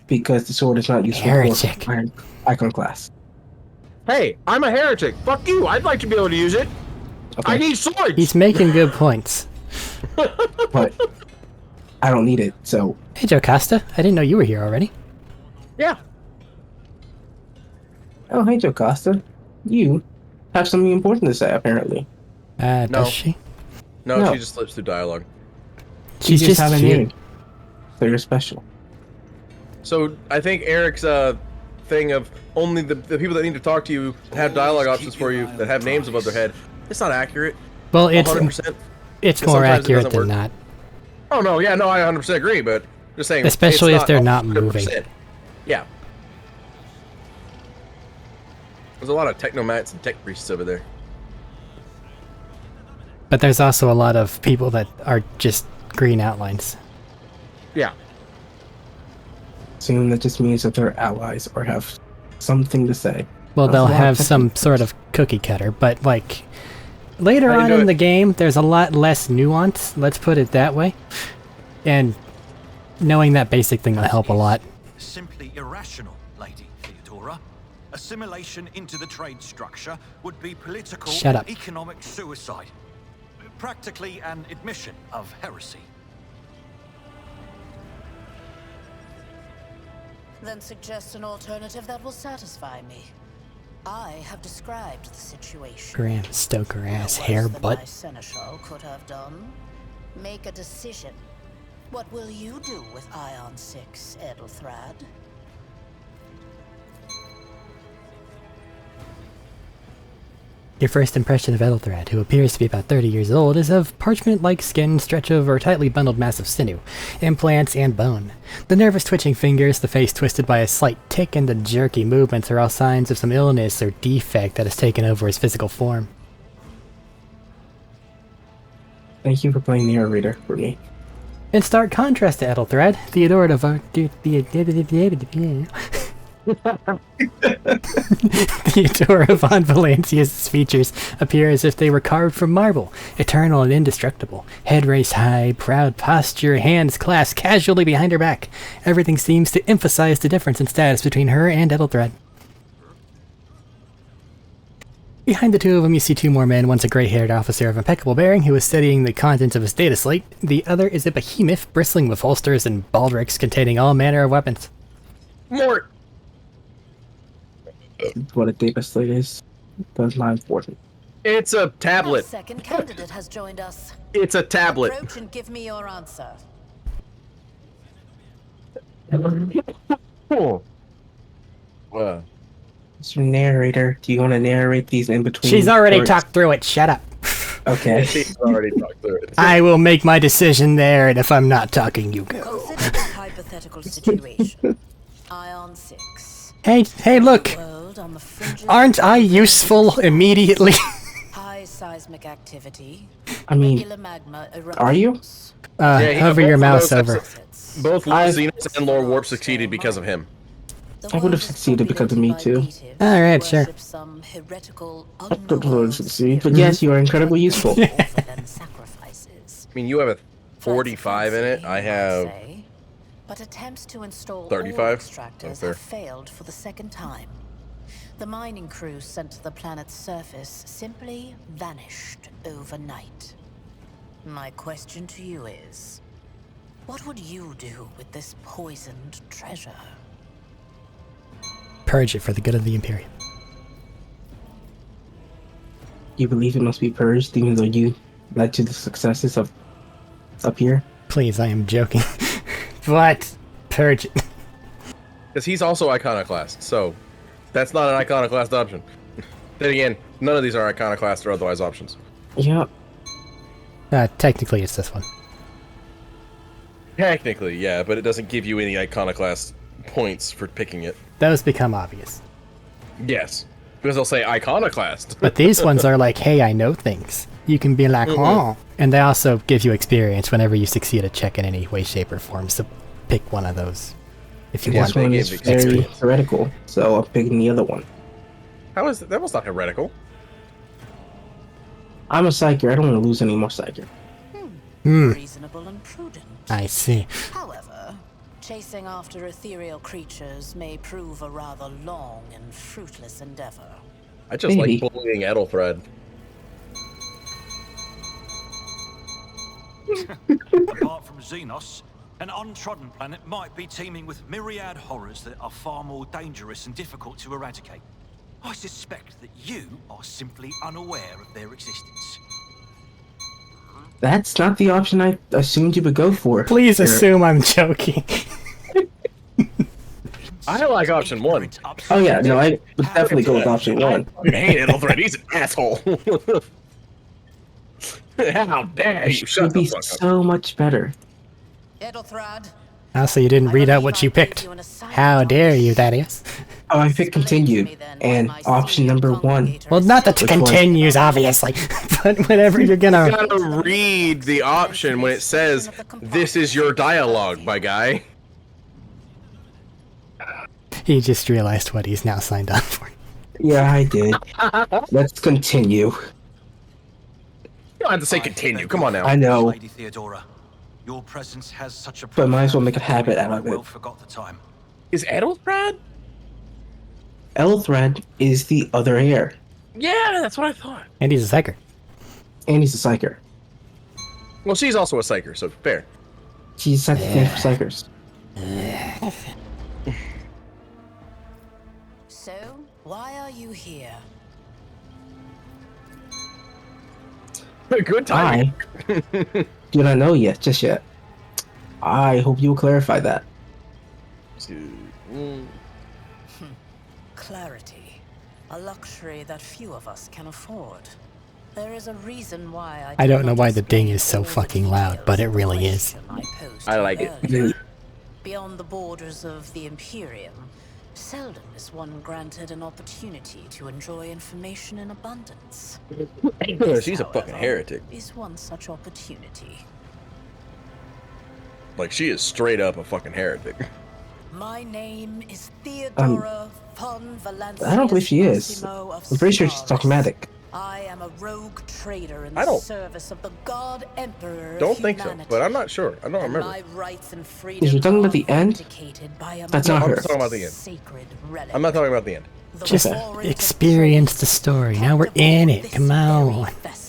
because the sword is not useful Heretic. for icon class. Hey, I'm a heretic. Fuck you. I'd like to be able to use it. Okay, I need swords. He's making good points. but I don't need it. So Hey, Joe Costa. I didn't know you were here already. Yeah. oh hey Joe Costa, you have something important to say apparently. No. Does she? No, No. she just slips through dialogue. She's you just have a cute. name. So you're special. So I think Eric's thing of only the people that need to talk to you have dialogue options for you that have names above their head. It's not accurate. Well, it's 100%. it's Yeah, more sometimes it accurate doesn't than work. not. Oh no, yeah, no, I 100% agree, but just saying. Especially it's if they're not 100%. moving. Yeah. There's a lot of technomats and tech priests over there. But there's also a lot of people that are just green outlines. Yeah. Soon that just means that they're allies or have something to say. Well, That's they'll a lot of have tech some people. sort of cookie cutter, but like later How do you on do in it? the game, there's a lot less nuance. Let's put it that way. And knowing that basic thing will help a lot. Simply irrational, Lady Theodora. Assimilation into the trade structure would be political Shut and up. economic suicide. Practically an admission of heresy. Then suggest an alternative that will satisfy me. I have described the situation. Graham Stoker ass No hair worse than my butt. seneschal could have done. Make a decision. What will you do with Ion 6, Edelthrad? Your first impression of Edelthrad, who appears to be about 30 years old, is of parchment-like skin, stretch over tightly bundled mass of sinew, implants, and bone. The nervous twitching fingers, the face twisted by a slight tic, and the jerky movements are all signs of some illness or defect that has taken over his physical form. Thank you for playing the narrator for me. In stark contrast to Edelthrad, Theodora Theodora von Valencia's features appear as if they were carved from marble, eternal and indestructible. Head raised high, proud posture, hands clasped casually behind her back. Everything seems to emphasize the difference in status between her and Edelthrad. Behind the two of them, you see two more men. One's a gray-haired officer of impeccable bearing who is studying the contents of his data slate. The other is a behemoth bristling with holsters and baldricks containing all manner of weapons. Mort! What a data slate is. That's not important. It's a Our tablet. second candidate has joined us. It's a tablet. Approach and give me your answer. Cool. Mr. Narrator, do you want to narrate these in between? She's already or- talked through it, shut up. Okay. She's already talked through it. I will make my decision there, and if I'm not talking, you go. Consider this hypothetical situation. Ion 6. Hey, look! World on the fringes Aren't of I the useful immediately? high seismic activity. I mean, Regular magma are you? eruptions. Yeah, Hover both your of mouse those over. episodes- Both Lord Xenos and Lord Warp succeeded because of him. The I would world have is succeeded because of me, populated by too. natives Alright, who sure. worship some heretical But underworld yes, you are incredibly useful. spirit offered them sacrifices. I mean, you have a 45 in it. I have. But attempts to install 35? ore extractors That's fair. have failed for the second time. The mining crews sent to the planet's surface simply vanished overnight. My question to you is, what would you do with this poisoned treasure? Purge it for the good of the Imperium. You believe it must be purged, even though you led to the successes of up here? Please, I am joking. But, purge it. Because he's also iconoclast, so that's not an iconoclast option. Then again, none of these are iconoclast or otherwise options. Yeah. Technically, it's this one. Technically, yeah, but it doesn't give you any iconoclast points for picking it. Those become obvious. Yes, because they'll say iconoclast. But these ones are like, hey, I know things. You can be like, oh. And they also give you experience whenever you succeed a check in any way, shape, or form, so pick one of those. If you Yeah, want This one they is gave very experience. heretical, so I'm picking the other one. How is that? That was not heretical. I'm a psyker. I don't want to lose any more psyker. Reasonable and prudent. I see. However, chasing after ethereal creatures may prove a rather long and fruitless endeavor. I just Maybe. like bullying Edelthred. Apart from Xenos, an untrodden planet might be teeming with myriad horrors that are far more dangerous and difficult to eradicate. I suspect that you are simply unaware of their existence. That's not the option I assumed you would go for. Please Eric. assume I'm joking. I like option 1. Oh yeah, no, I would definitely go with option 1. I hate Edelthred. He's an asshole. How dare you? It Shut would the be fuck up. so much better. Edelthrad, Also, you didn't read out what you picked. How dare you, Thaddeus? Oh, I picked continued, and option number 1. Well, not that Which one? continues, obviously, but whatever you're gonna. You gotta read the option when it says, "This is your dialogue," my guy. He just realized what he's now signed up for. Yeah, I did. Let's continue. You don't have to say continue. Come on now. I know, Lady Theodora, your presence has such a but might as well profound make a habit effect out of I it. well forgot the time. Is Edelthred? Edelthred is the other heir, Yeah, that's what I thought. And he's a psyker. and he's a psyker. Well, she's also a psyker, so fair. She's set the thing for psychers. So, why are you here? Good timing. I do not know yet, just yet. I hope you will clarify that. Clarity. A luxury that few of us can afford. There is a reason why I don't know not why the ding explain is so all the fucking loud, details but it of the really is. question I posed I to like you it. earlier. Beyond the borders of the Imperium, seldom is one granted an opportunity to enjoy information in abundance. This, She's a fucking however, heretic. is one such opportunity. Like, she is straight up a fucking heretic. My name is Theodora von Valancius. I don't believe she is. Massimo of I'm pretty sure she's Solaris. dogmatic. I am a rogue trader in I the don't- service of the God Emperor. Don't of think so, humanity. but I'm not sure. I don't And remember. my rights and freedoms Is we talking about are the end? vindicated by a That's not I'm her. talking about the end. Sacred relic. I'm not talking about the end. The Just warrant of experience the praise story. kept Now we're in aboard it. this Come very on. vessel.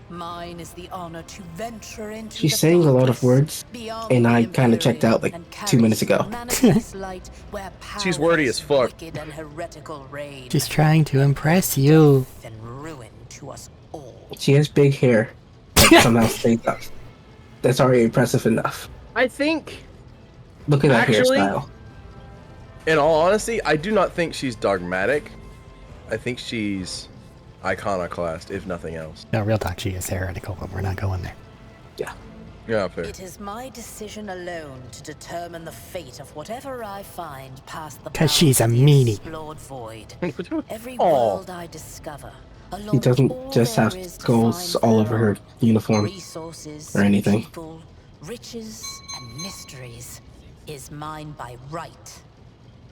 Mine is the honor to venture into She's the saying a lot of darkness words, beyond and the I kinda checked out, Imperium like, and 2 minutes carry ago. humanity's light where She's wordy powers as fuck. wicked and heretical reign. Just trying to impress you. And ruin to us all. She has big hair that somehow stays up. That's already impressive enough. I think, Look at that Actually- hairstyle. in all honesty, I do not think she's dogmatic. I think she's iconoclast, if nothing else. No, real talk, she is heretical, but we're not going there. Yeah, fair. It is my decision alone to determine the fate of whatever I find past the 'Cause she's a bounds of the meanie. explored void. Every Aw. world I discover, She along doesn't all just have there is to skulls find all over her thereon, uniform. resources, or anything. people, riches, and mysteries, is mine by right.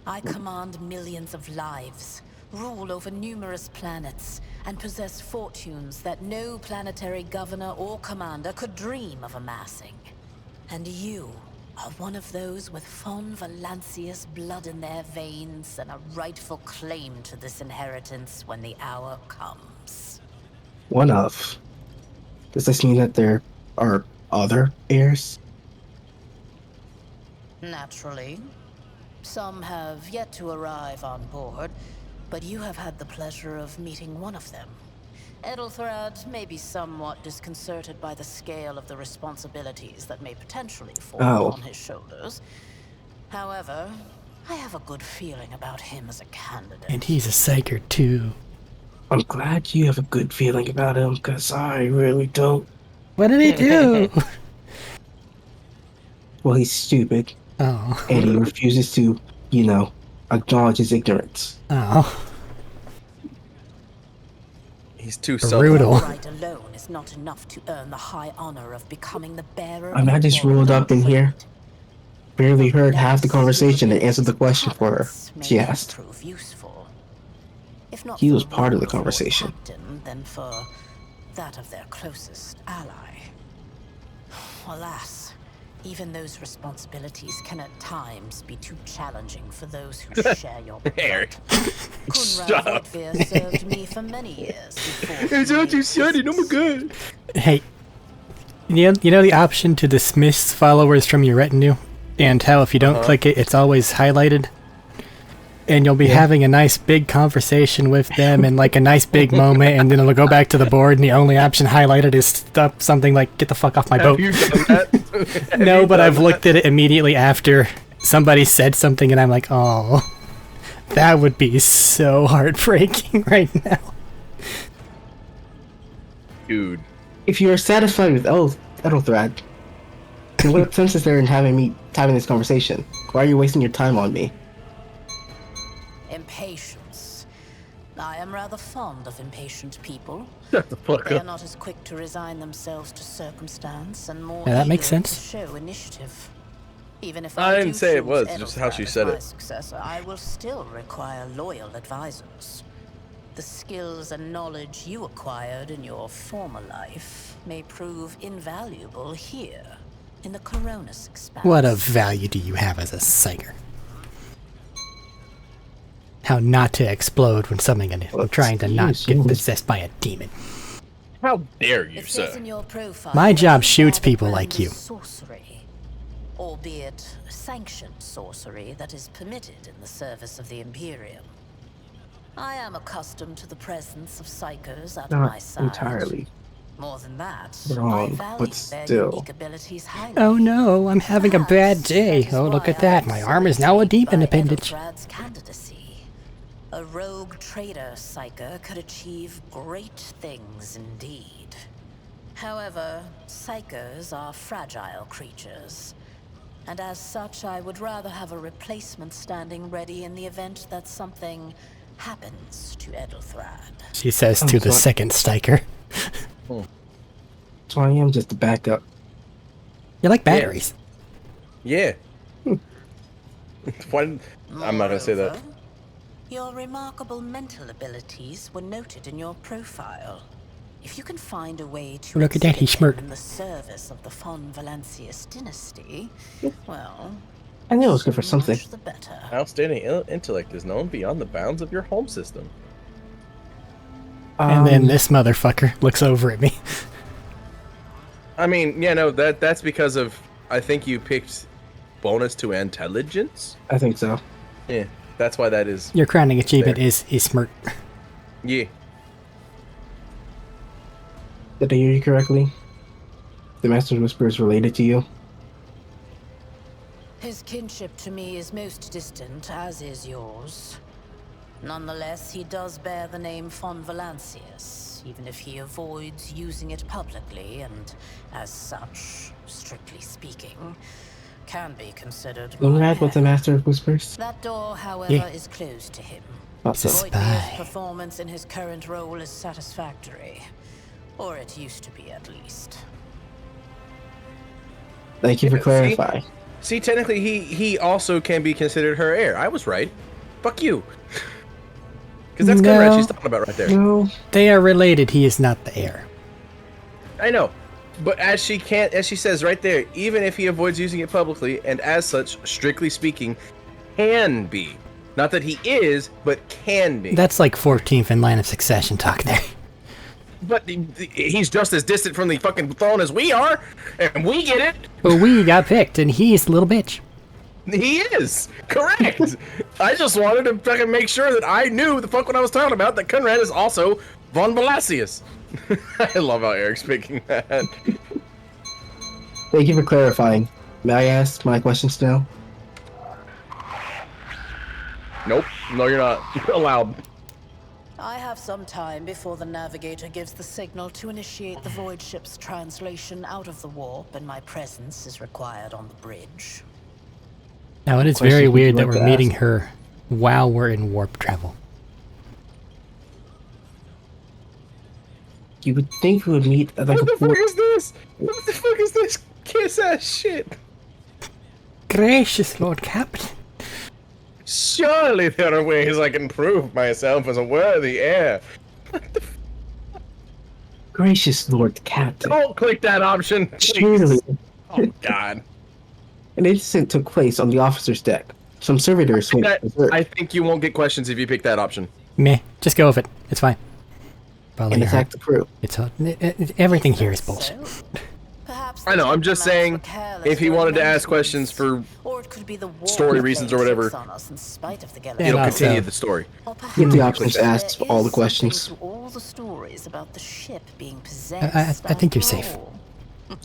I command millions of lives, rule over numerous planets, and possess fortunes that no planetary governor or commander could dream of amassing. And you are one of those with von Valancius blood in their veins and a rightful claim to this inheritance when the hour comes. One of. Does this mean that there are other heirs? Naturally. Some have yet to arrive on board, but you have had the pleasure of meeting one of them. Edelthrad may be somewhat disconcerted by the scale of the responsibilities that may potentially fall Oh. on his shoulders. However, I have a good feeling about him as a candidate. And he's a psyker too. I'm glad you have a good feeling about him, because I really don't. What did he do? Well, he's stupid, Oh. and he refuses to, acknowledge his ignorance. Oh. He's too Brutal. Right alone is not enough to earn the high honor of becoming the bearer I'm of not just the rolled royal up in here. fate. barely heard half the conversation and answered the question for her. She asked. Prove useful. If not He for was the part of the role Lord conversation. Captain, then for that of their closest ally. Alas, even those responsibilities can at times be too challenging for those who share your blood. Eric. Kunrad Voidveer served me for many years before. It's not too shiny, no more good. Hey, you know the option to dismiss followers from your retinue? And how if you don't click it, it's always highlighted? And you'll be having a nice big conversation with them and like a nice big moment, and then it'll go back to the board, and the only option highlighted is stuff, something like, get the fuck off my boat. Have you done that? No, but I've looked at it immediately after somebody said something, and I'm like, oh, that would be so heartbreaking right now. Dude. If you are satisfied with Ethelthrad, then what sense is there in having this conversation? Why are you wasting your time on me? Impatience. I am rather fond of impatient people. Shut the fuck They are up. not as quick to resign themselves to circumstance and more Yeah, that makes eager sense. to show initiative. Even if I I didn't do say it choose was, just how she Ethelfrad said as my it. successor, I will still require loyal advisors. The skills and knowledge you acquired in your former life may prove invaluable here, in the Coronis expanse. What of value do you have as a psyker? How not to explode when something is trying to not get possessed by a demon. How dare you, It says sir? in your profile My that job you shoots gather people ground like you. Sorcery, albeit sanctioned sorcery that is permitted in the service of the Imperium. I am accustomed to the presence of psychers at my Not side. entirely. More than that, Wrong, I value but their still. unique abilities highly. Oh no, I'm having a bad Perhaps day. that is Oh, look why at that. I My am arm is so now a intrigued demon by appendage. Ethelfrad's candidacy. A rogue trader psyker could achieve great things indeed. However, psykers are fragile creatures. And as such, I would rather have a replacement standing ready in the event that something happens to Ethelfrad. She says to the sorry. second stiker. So I am just a backup. You're like batteries. Yeah. Why didn't- I'm not gonna say that. Moreover, your remarkable mental abilities were noted in your profile. If you can find a way to Look at that, he exhibit smirked. them in the service of the von Valancius dynasty, well, I knew it was good for so something. much the better. Outstanding intellect is known beyond the bounds of your home system. And then this motherfucker looks over at me. I mean, yeah, no, that's because of, I think you picked bonus to intelligence. I think so. Yeah, that's why that is. Your crowning achievement There. is smirk. Yeah. Did I hear you correctly? The Master's Whisper is related to you? His kinship to me is most distant, as is yours. Nonetheless, he does bear the name von Valancius, even if he avoids using it publicly, and as such, strictly speaking, can be considered Conrad my with the heir. Master of Whispers? That door, however, Yeah. is closed to him. Not so. Spy. Voidbeer's performance in his current role is satisfactory. Or it used to be, at least. Thank you for Yeah, see? clarifying. See, technically, he also can be considered her heir. I was right. Fuck you. Because that's No. Conrad she's talking about right there. No. They are related. He is not the heir. I know. But as she says right there, even if he avoids using it publicly, and as such, strictly speaking, can be. Not that he is, but can be. That's like 14th in line of succession talk there. But he's just as distant from the fucking throne as we are, and we get it. But we got picked, and he's a little bitch. He is correct. I just wanted to fucking make sure that I knew the fuck what I was talking about. That Conrad is also von Valancius. I love how Eric's picking that. Thank you for clarifying. May I ask my questions now? Nope. No, you're not allowed. I have some time before the navigator gives the signal to initiate the void ship's translation out of the warp, and my presence is required on the bridge. Now, it is Question very would weird you that like we're to meeting ask? her while we're in warp travel. You would think we would meet at like What a the fuck port. is this? What the fuck is this kiss ass shit? Gracious Lord Captain. Surely there are ways I can prove myself as a worthy heir. Gracious Lord Captain. Don't click that option, please. Surely, Oh, God. an incident took place on the officer's deck. Some servitors went berserk I think you won't get questions if you pick that option. Meh. Just go with it. It's fine. Follow and your heart. attacked the crew. It's everything here is bullshit. Perhaps I know, I'm just saying, diplomats were careless if he during wanted to ask maintenance, questions for or it could be the war story that reasons or played whatever, tricks on us in spite of the Yeah, it'll also- continue the story. Or perhaps Get the options to there ask all the is questions. something to all the stories about the ship being possessed. I think you're after safe. all.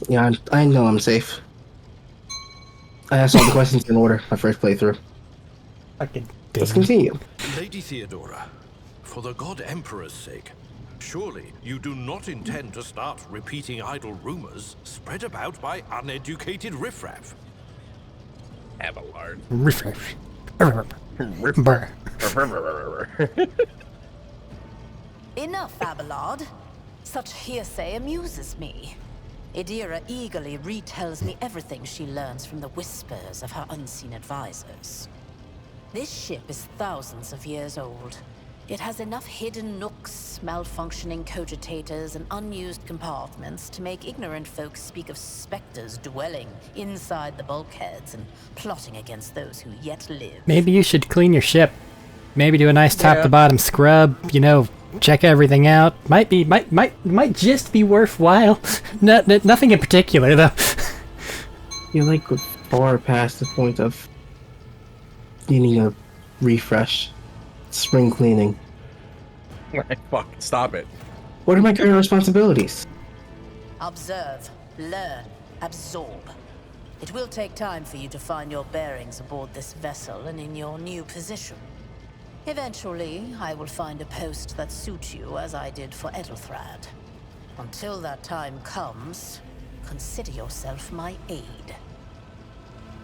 Yeah, I know I'm safe. I asked all the questions in order, my first playthrough. Fucking Let's continue. Lady Theodora, for the God Emperor's sake, surely you do not intend to start repeating idle rumors spread about by uneducated riffraff. Abelard. Refresh. Brr. Enough, Abelard. Such hearsay amuses me. Idira eagerly retells me everything she learns from the whispers of her unseen advisors. This ship is thousands of years old. It has enough hidden nooks, malfunctioning cogitators, and unused compartments to make ignorant folks speak of specters dwelling inside the bulkheads and plotting against those who yet live. Maybe you should clean your ship. Maybe do a nice top-to-bottom scrub. You know, check everything out. Might just be worthwhile. Nothing in particular, though. You're like far past the point of needing a refresh. Spring cleaning. Fuck, stop it. What are my current responsibilities? Observe, learn, absorb. It will take time for you to find your bearings aboard this vessel and in your new position. Eventually, I will find a post that suits you as I did for Ethelthrad. Until that time comes, consider yourself my aide.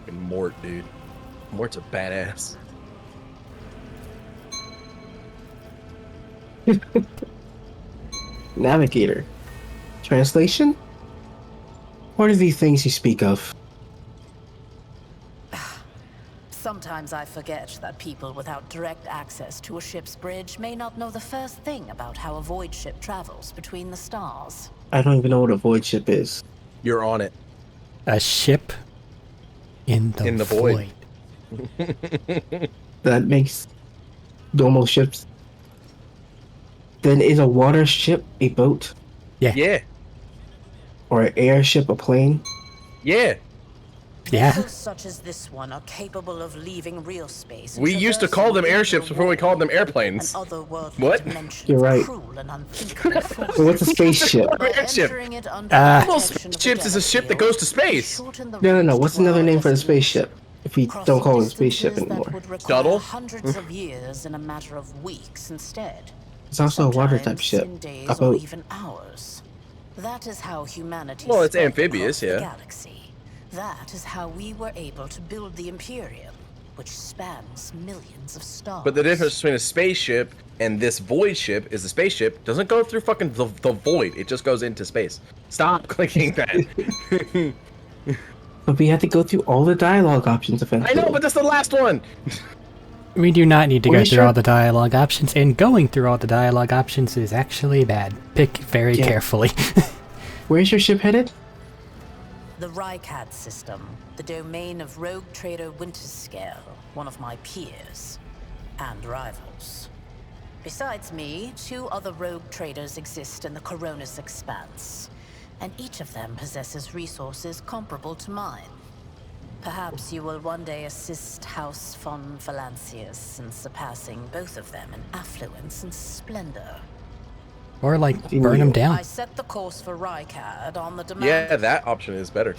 Fucking Mort, dude. Mort's a badass. Navigator. Translation? What are these things you speak of? Sometimes I forget that people without direct access to a ship's bridge may not know the first thing about how a void ship travels between the stars. I don't even know what a void ship is. You're on it. A ship in the void. That makes normal ships. Then is a water ship a boat? Yeah. Or an airship a plane? Yeah. Yeah. Vessels such as this one are capable of leaving real space. and We used to call them traversing airships before we called them airplanes. an otherworldly What? dimension You're of right. cruel and unthinkable forces. So what's a spaceship? By Airship. entering it under Ah. the Well, protection of the spaceships is a ship that Galaxy, goes to space. shorten the No. range What's to another our name for the destination. spaceship? If we Crossing don't call it a spaceship distances that anymore. would require Shuttle? hundreds of years in a matter of weeks instead. It's also a water type Sometimes ship. in days A or boat. even hours. That is how humanity Well, it's spread amphibious, across the yeah. galaxy. That is how we were able to build the Imperium, which spans millions of stars. But the difference between a spaceship and this void ship is the spaceship doesn't go through fucking the void. It just goes into space. Stop clicking that. But we had to go through all the dialogue options I eventually. know, but that's the last one. We do not need to Are go you through sure? all the dialogue options, and going through all the dialogue options is actually bad. Pick very Yeah. carefully. Where's your ship headed? The Rykad system, the domain of rogue trader Winterscale, one of my peers and rivals. Besides me, 2 other rogue traders exist in the Coronis Expanse, and each of them possesses resources comparable to mine. Perhaps you will one day assist House von Valancius in surpassing both of them in affluence and splendor. Or, like, burn them down. I set the course for Rykad on the demand Yeah, that option is better.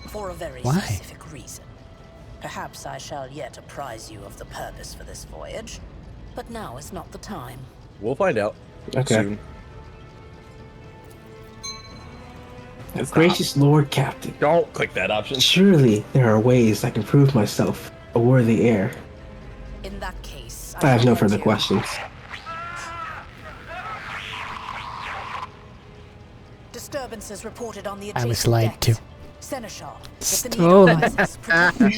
for a very Why? specific reason. Perhaps I shall yet apprise you of the purpose for this voyage, but now is not the time. We'll find out Okay. soon. Gracious Lord Captain. Don't click that option. Surely there are ways I can prove myself a worthy heir. In that case, I have no shall further let you- questions. Disturbances reported on the I was adjacent lied deck. to. Seneschal, if the need Stolen. arises, protect me.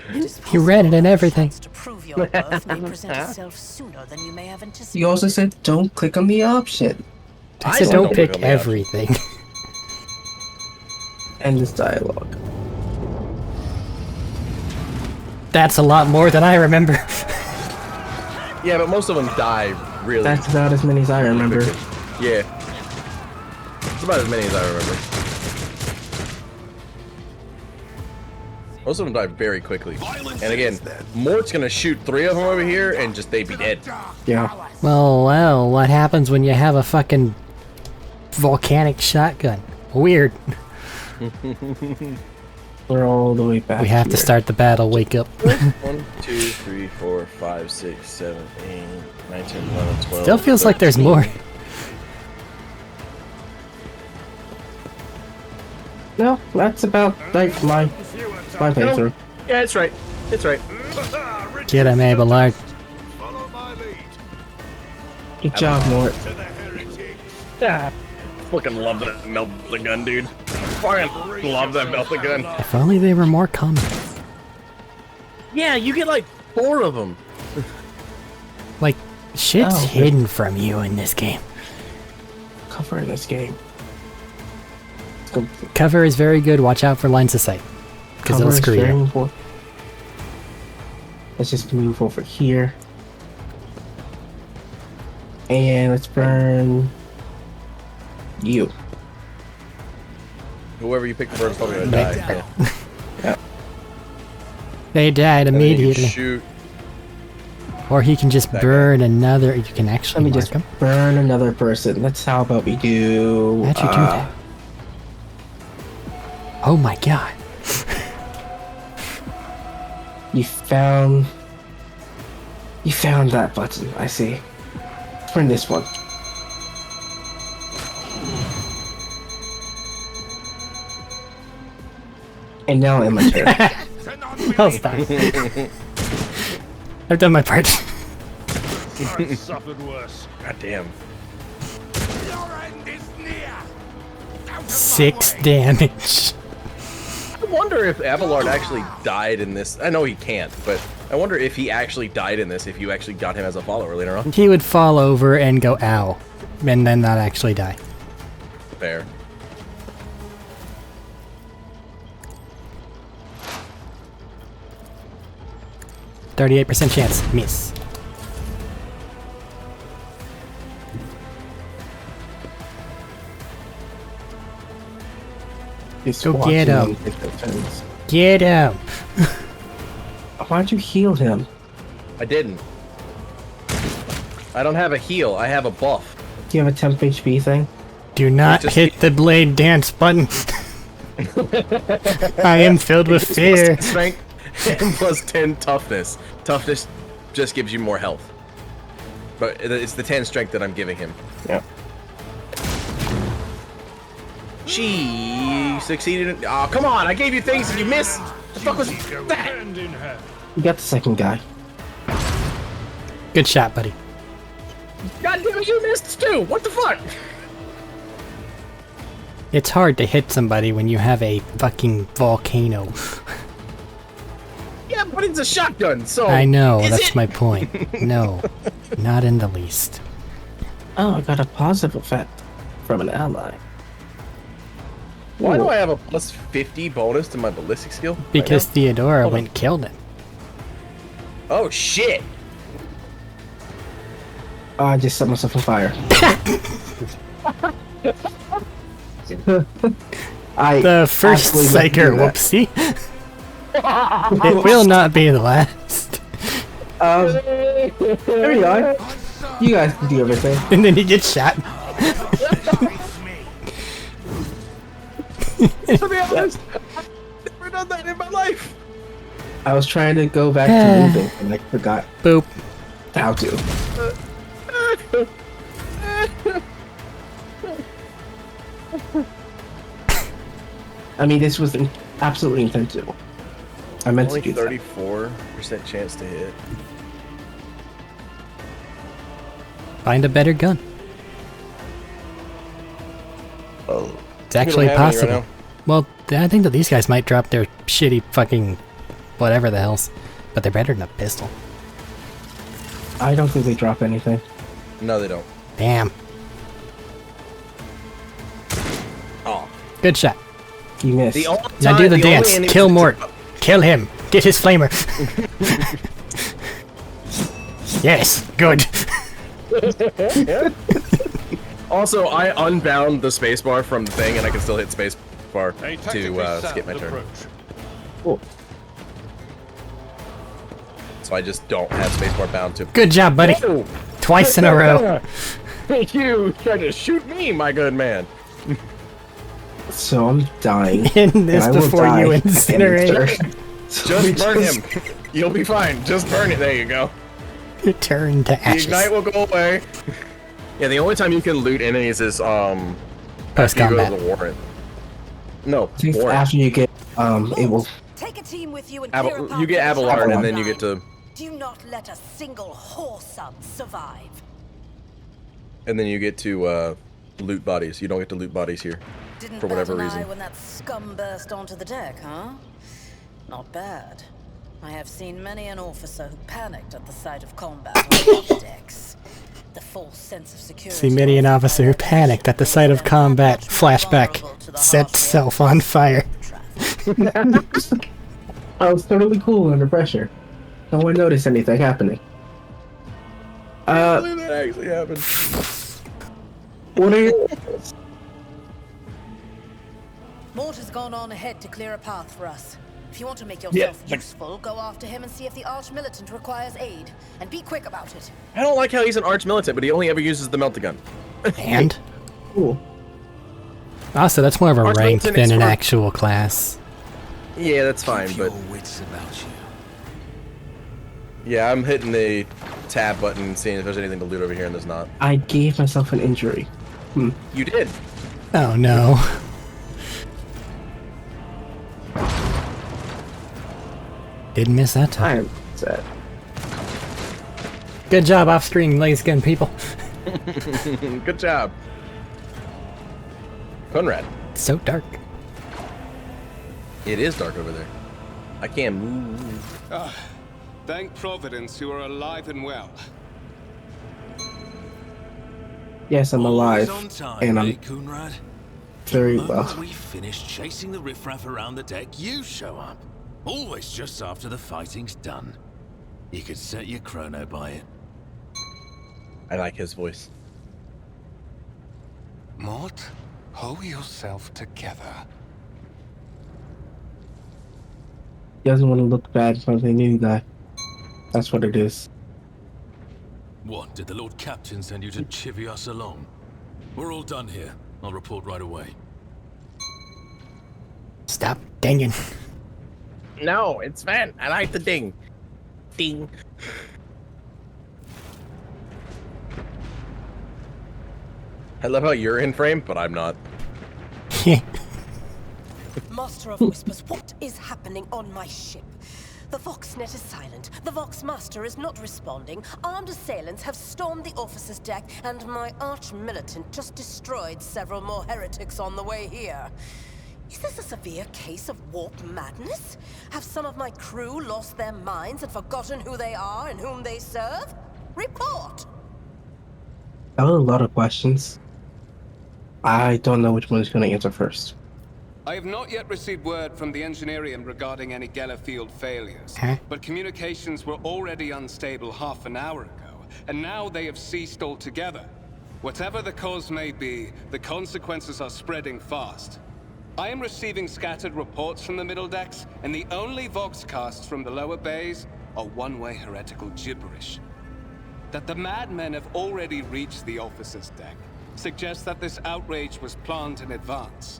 It is He read it and possible everything. the chance to prove your worth may present itself sooner than you may have anticipated. You also said don't click on the option. I said said don't don't click pick on the option. everything. End this dialogue. That's a lot more than I remember. Yeah, but most of them die really. That's about as many as I remember. Yeah. It's about as many as I remember. Most of them die very quickly. And again, Mort's gonna shoot 3 of them over here and just they'd be dead. Yeah. Well, what happens when you have a fucking volcanic shotgun? Weird. We're all the way back. We have to here. start the battle. Wake up. 1, 2, 3, 4, 5, 6, 7, 8, 9, 10, 11, 12. Still feels like there's 13. more. No, that's about like my playthrough. Yeah, it's right. It's right. Get him, Abelard. Good job, Mort. Yeah. Fucking love that melting gun, dude. Fucking love that melting gun. If only they were more common. Yeah, you get like 4 of them. Like, shit's Oh, hidden from you in this game. Cover in this game. Let's go. Cover is very good. Watch out for lines of sight. Because it'll Cover is screw very you. important. Let's just move over here. And let's burn you. Whoever you pick first is probably gonna die. Yeah. They died And then you immediately. shoot. Or he can just That burn another. You can Let actually me mark just him. burn another person. That's how about we do. How'd you do that? Oh my god. You found that button. I see. Turn this one. And now in my turn. I'll stop. I've done my part. God damn. 6 damage. I wonder if Abelard actually died in this. I know he can't, but I wonder if he actually died in this if you actually got him as a follower later on. He would fall over and go ow. And then not actually die. Fair. %38 chance. Miss. Just Go watching get him. them take their turns. Get him. Why'd you heal him? I didn't. I don't have a heal. I have a buff. Do you have a temp HP thing? Do not Just- hit the blade dance button. I am filled with Plus fear. 10 strength and plus 10 toughness. Toughness just gives you more health. But it's the 10 strength that I'm giving him. Yeah. She succeeded in. Oh, come on! I gave you things and you missed! The fuck was that? You got the second guy. Good shot, buddy. God damn it, you missed too! What the fuck? It's hard to hit somebody when you have a fucking volcano. Yeah, but it's a shotgun, so. I know, is that's it? my point. No, not in the least. Oh, I got a positive effect from an ally. Why do Ooh. I have a plus 50 bonus to my ballistic skill? right Because now? Theodora Hold on. went and killed him. Oh shit! Oh, I just set myself on fire. The first absolutely meant to Psyker do that. whoopsie. It will not be the last. There you are. You guys can do everything. And then he gets shot. To be honest, I've never done that in my life. I was trying to go back to moving and I forgot Boop. how to. I mean, this was absolutely intentional. I meant Only to do that. 34% chance to hit. Find a better gun. Oh. It's actually We don't have any possible. right Well, I think that these guys might drop their shitty fucking whatever the hell's, but they're better than a pistol. I don't think they drop anything. No, they don't. Damn. Oh. Good shot. You missed. The only Now do time- the the dance. only enemy- Kill Mort. Kill him. Get his flamer. Yes. Good. Also, I unbound the spacebar from the thing, and I can still hit spacebar to skip my turn. Cool. So I just don't have spacebar bound to. Good job, buddy. Whoa. Twice in a row. You tried to shoot me, my good man. So I'm dying. In this and I will before die you at the end of the incinerate. turn. So Just burn him. You'll be fine. Just burn it. There you go. Turn to The ashes. ignite will go away. Yeah, the only time you can loot enemies is Post you go combat. to the warrant. No, I think warrant. after you get it will. Take a team with you and clear a path You get to the Abelard, and front then you line. get to, Do not let a single whoreson survive. loot bodies. You don't get to loot bodies here, Didn't for whatever bat an eye reason. when that scum burst onto the deck, huh? Not bad. I have seen many an officer who panicked at the sight of combat on the decks. The false sense of security. See many an officer who panicked at the sight of combat. Flashback. Set self on fire. I was totally cool under pressure. No one noticed anything happening. I believe that actually happened. What are you? Mort has gone on ahead to clear a path for us. If you want to make yourself useful, go after him and see if the Arch-Militant requires aid. And be quick about it. I don't like how he's an arch-militant, but he only ever uses the melt-a-gun. And? Cool. Also, that's more of a rank Arch-Militant is than an for- actual class. Yeah, that's fine, but wits about you. yeah, I'm hitting the tab button and seeing if there's anything to loot over here, and there's not. I gave myself an injury. You did. Oh no. Didn't miss that I time. am sad. Good job off screen, laser gun people. Good job. Conrad. It's so dark. It is dark over there. I can't move. Thank Providence you are alive and well. Yes, I'm alive, Always on time, and I'm Conrad. very The moment well. we finish chasing the riffraff around the deck, you show up. Always just after the fighting's done. You could set your chrono by it. I like his voice. Mort, hold yourself together. He doesn't want to look bad in front of the new guy. That's what it is. What, did the Lord Captain send you to chivvy us along? We're all done here. I'll report right away. Stop dinging. No, it's fine. I like the ding. Ding. I love how you're in frame, but I'm not. Master of Whispers, what is happening on my ship? The Voxnet is silent. The Vox Master is not responding. Armed assailants have stormed the officer's deck, and my arch-militant just destroyed several more heretics on the way here. Is this a severe case of warp madness? Have some of my crew lost their minds and forgotten who they are and whom they serve? Report! That was a lot of questions. I don't know which one is going to answer first. I have not yet received word from the Engineerium regarding any Gellerfield failures, but communications were already unstable half an hour ago, and now they have ceased altogether. Whatever the cause may be, the consequences are spreading fast. I am receiving scattered reports from the middle decks, and the only Voxcasts from the lower bays are one-way heretical gibberish. That the madmen have already reached the officer's deck suggests that this outrage was planned in advance.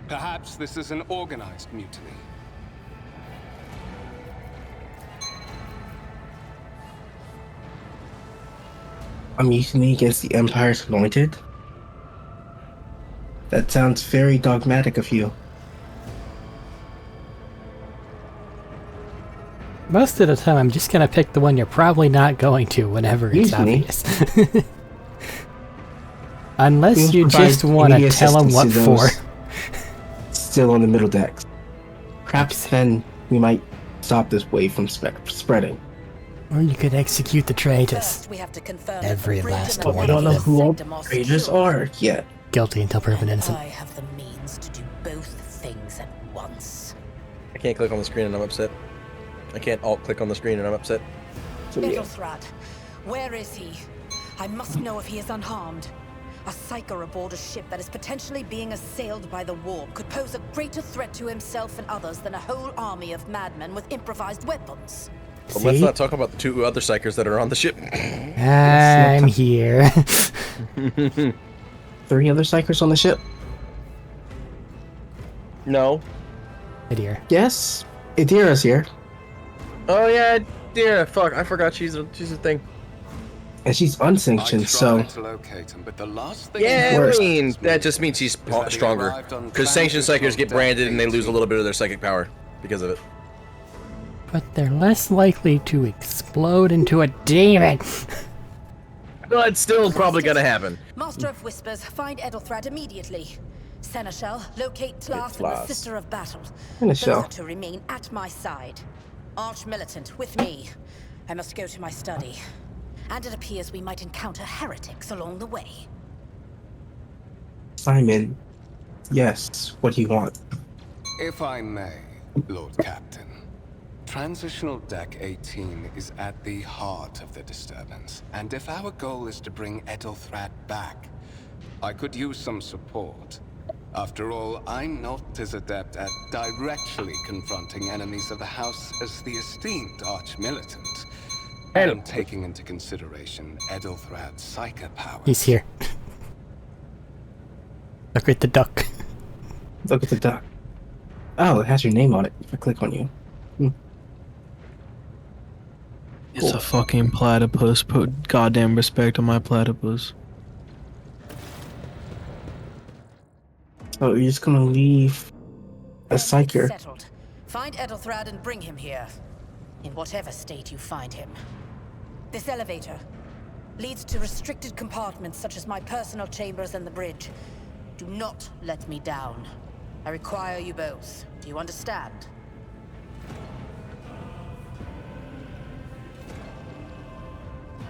Perhaps this is an organized mutiny. A mutiny against the Empire's Anointed? That sounds very dogmatic of you. Most of the time, I'm just gonna pick the one you're probably not going to whenever it's Usually. obvious. Unless Seems you provide just want to immediate tell them what assistance for. to still on the middle decks. Perhaps then we might stop this wave from spreading. Or you could execute the traitors. First, we have to confirm Every that the bridge last and the But we don't know navigator who all sector are traitors secure. are yet. Guilty until proven innocent. I have the means to do both things at once. I can't click on the screen and I'm upset. I can't alt-click on the screen and I'm upset. So, yeah. Ethelthrat, where is he? I must know if he is unharmed. A psyker aboard a ship that is potentially being assailed by the warp could pose a greater threat to himself and others than a whole army of madmen with improvised weapons. But let's not talk about the 2 other psychers that are on the ship. I'm here. 3 other psychers on the ship? No. Dear. Yes. Idira's here. Oh yeah, dear. Fuck, I forgot she's a thing. And she's unsanctioned, so... To locate him, but the last thing Yeah, I Worst. mean, that just means she's stronger. Because sanctioned psychers get branded and they lose a little bit of their psychic power because of it. But they're less likely to explode into a demon. But it's still probably gonna happen. Master of Whispers, find Ethelthrat immediately. Seneschal, locate Tlas and the Tlas. Sister of Battle. Seneschal. Those are to remain at my side. Arch-militant, with me. I must go to my study. And it appears we might encounter heretics along the way. Simon. Yes, what do you want? If I may, Lord Captain. Transitional Deck 18 is at the heart of the disturbance, and if our goal is to bring Ethelthrat back, I could use some support. After all, I'm not as adept at directly confronting enemies of the House as the esteemed Arch-Militant. And taking into consideration Ethelthrat's psychic power. He's here. Look at the duck. Look at the duck. Oh, it has your name on it. If I click on you. It's a fucking platypus. Put goddamn respect on my platypus. So you're just gonna leave a psyker. Settled. Find Ethelthrat and bring him here. In whatever state you find him. This elevator leads to restricted compartments such as my personal chambers and the bridge. Do not let me down. I require you both. Do you understand?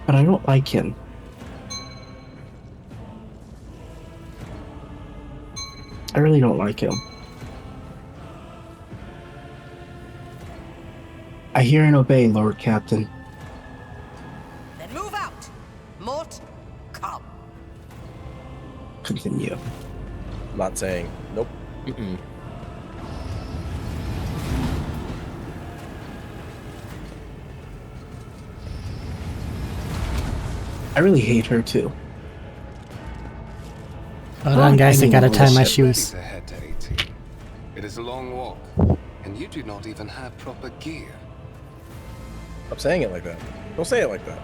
But I don't like him. I really don't like him. I hear and obey, Lord Captain. Then move out! Mort, come. Continue. I'm not saying. Nope. Mm-mm. I really hate her too. Hold on, guys, I gotta tie my ship. shoes. Ready to head to 18. It is a long walk, and you do not even have proper gear. Stop saying it like that. Don't say it like that.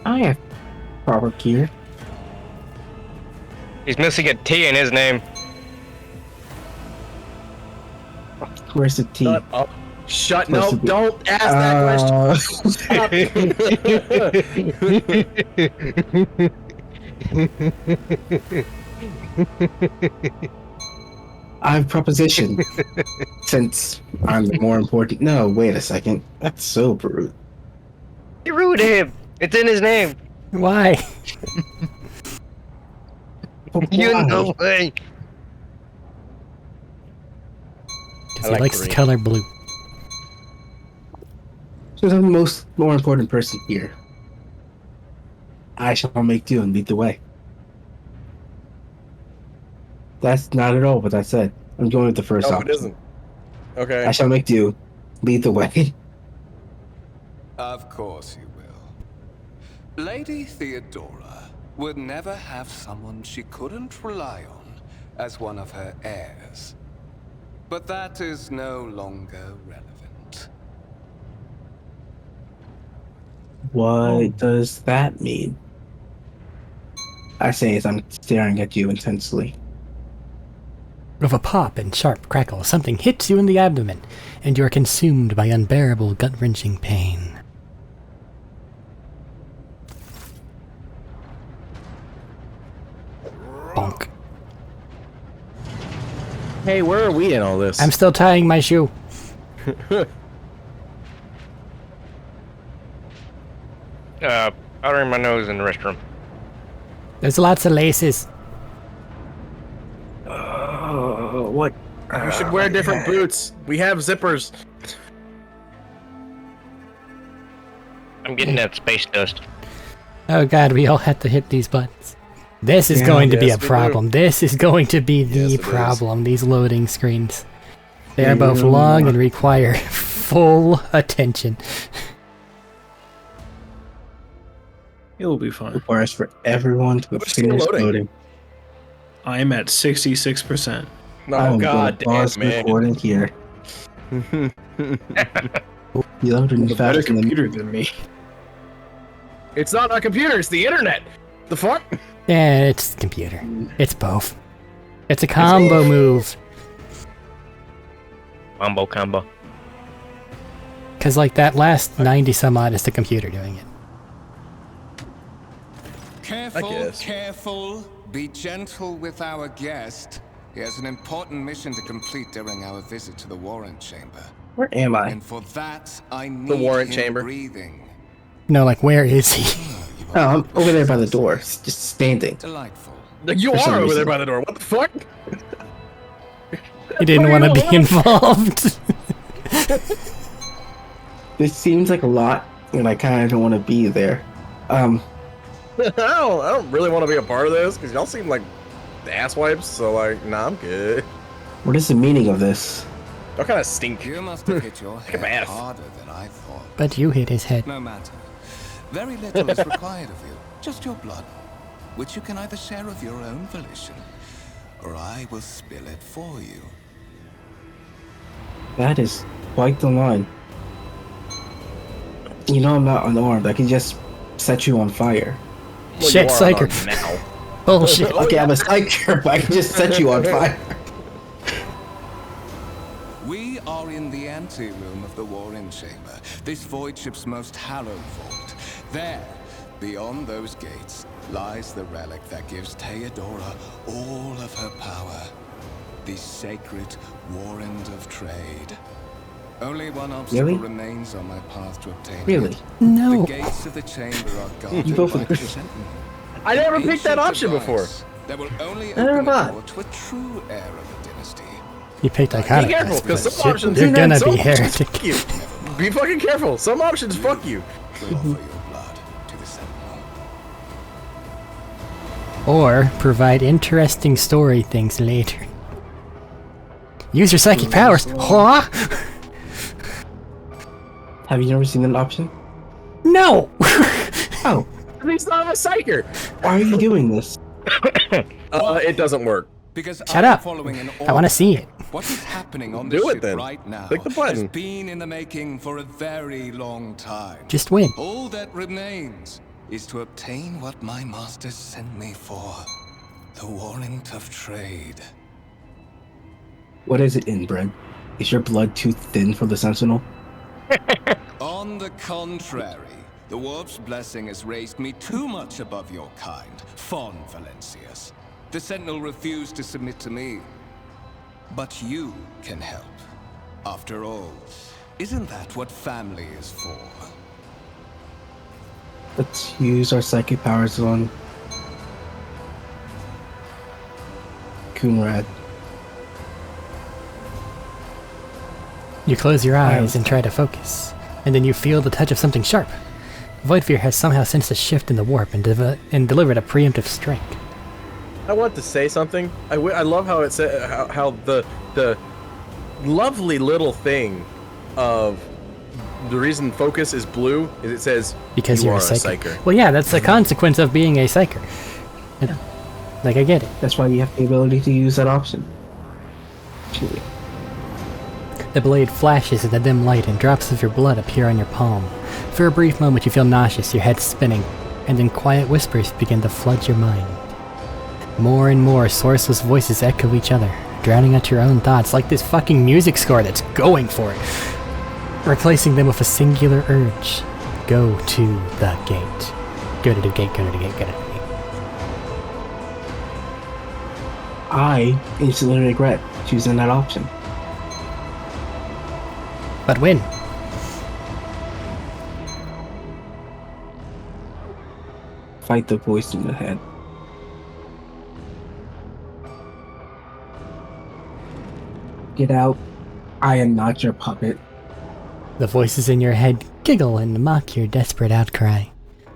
I have proper gear. He's missing a T in his name. Where's the T? Shut up. Shut. Supposed No, to be- don't ask that question. I have proposition. Since I'm the more important. No, wait a second. That's so rude. You ruined him. It's in his name. Why? You Why? know way. Because I he like likes green. the color blue. Since I'm the more important person here, I shall make do and lead the way. That's not at all what I said. I'm going with the first No, option. it isn't. Okay. I shall make do, lead the way. Of course you will. Lady Theodora would never have someone she couldn't rely on as one of her heirs. But that is no longer relevant. What does that mean? I say as I'm staring at you intensely. With a pop and sharp crackle, something hits you in the abdomen, and you are consumed by unbearable gut-wrenching pain. Bonk. Hey, where are we in all this? I'm still tying my shoe. Powdering my nose in the restroom. There's lots of laces. What? You should wear different boots. We have zippers. I'm getting that space dust. Oh god, we all have to hit these buttons. This is going to be a problem. This is going to be the problem, these loading screens. They are both long and require full attention. It'll be fine. Requires for everyone to finish loading. I'm at 66%. Oh god, damn, man. Recording here. You loaded a better computer than me. It's not a computer, it's the internet. The fuck? Yeah, it's computer. It's both. It's a combo move. Combo. Cause like that last 90 some odd is the computer doing it. Careful, careful. Be gentle with our guest. He has an important mission to complete during our visit to the warrant chamber. Where am I? And for that, I need the warrant him chamber. breathing. No, like where is he? Oh, I'm over there by the door, just standing. Delightful. You are over there by the door. What the fuck? He didn't want to be involved. This seems like a lot, and I kind of don't want to be there. I don't really want to be a part of this because y'all seem like asswipes. So like, nah, I'm good. What is the meaning of this? Y'all kind of stink. You must have hit your head harder than I thought. But you hit his head. No matter. Very little is required of you. Just your blood, which you can either share of your own volition, or I will spill it for you. That is quite the line. You know I'm not unarmed. I can just set you on fire. Well, shit, psyker. Now. Bullshit. Okay, I'm a psyker, but I can just set you on fire. We are in the anteroom of the warring chamber, this void ship's most hallowed vault. There, beyond those gates, lies the relic that gives Theodora all of her power. The sacred warrant of trade. Only one obstacle remains on my path to obtain it. No. The gates of the chamber are guarded You both by agree. sentinel. I never picked that option before. That will only open the door to a true heir of the dynasty. You picked Be iconic. careful, because some Shit, options you're gonna some be options heretic. fuck you. Be fucking careful. Some options fuck you. Will offer your blood to the sentinel. Or provide interesting story things later. Use your psychic powers. Huh? Have you never seen that option? No. Oh, He's not a psyker. why are you doing this? It doesn't work. Because Shut I'm up. following an I want to see it. What is happening on Do this it ship then. right now Click the button. has been in the making for a very long time. Just win. All that remains is to obtain what my masters sent me for. The warrant of trade. What is it, inbred? Is your blood too thin for the Sentinel? On the contrary, the warp's blessing has raised me too much above your kind, Fon Valencius. The Sentinel refused to submit to me. But you can help. After all, isn't that what family is for? Let's use our psychic powers on Kunrad. You close your eyes and try to focus, and then you feel the touch of something sharp. Voidfear has somehow sensed a shift in the warp and delivered a preemptive strike. I want to say something. I love how it said how the lovely little thing of the reason focus is blue is it says Because you you're are a psyker. psyker. Well, yeah, that's the consequence of being a psyker. Like, I get it. That's why you have the ability to use that option. Actually. The blade flashes in the dim light and drops of your blood appear on your palm. For a brief moment you feel nauseous, your head spinning, and then quiet whispers begin to flood your mind. More and more sourceless voices echo each other, drowning out your own thoughts like this fucking music score that's going for it, replacing them with a singular urge. Go to the gate. Go to the gate, go to the gate, go to the gate. I instantly regret choosing that option. But when? Fight the voice in the head. Get out. I am not your puppet. The voices in your head giggle and mock your desperate outcry.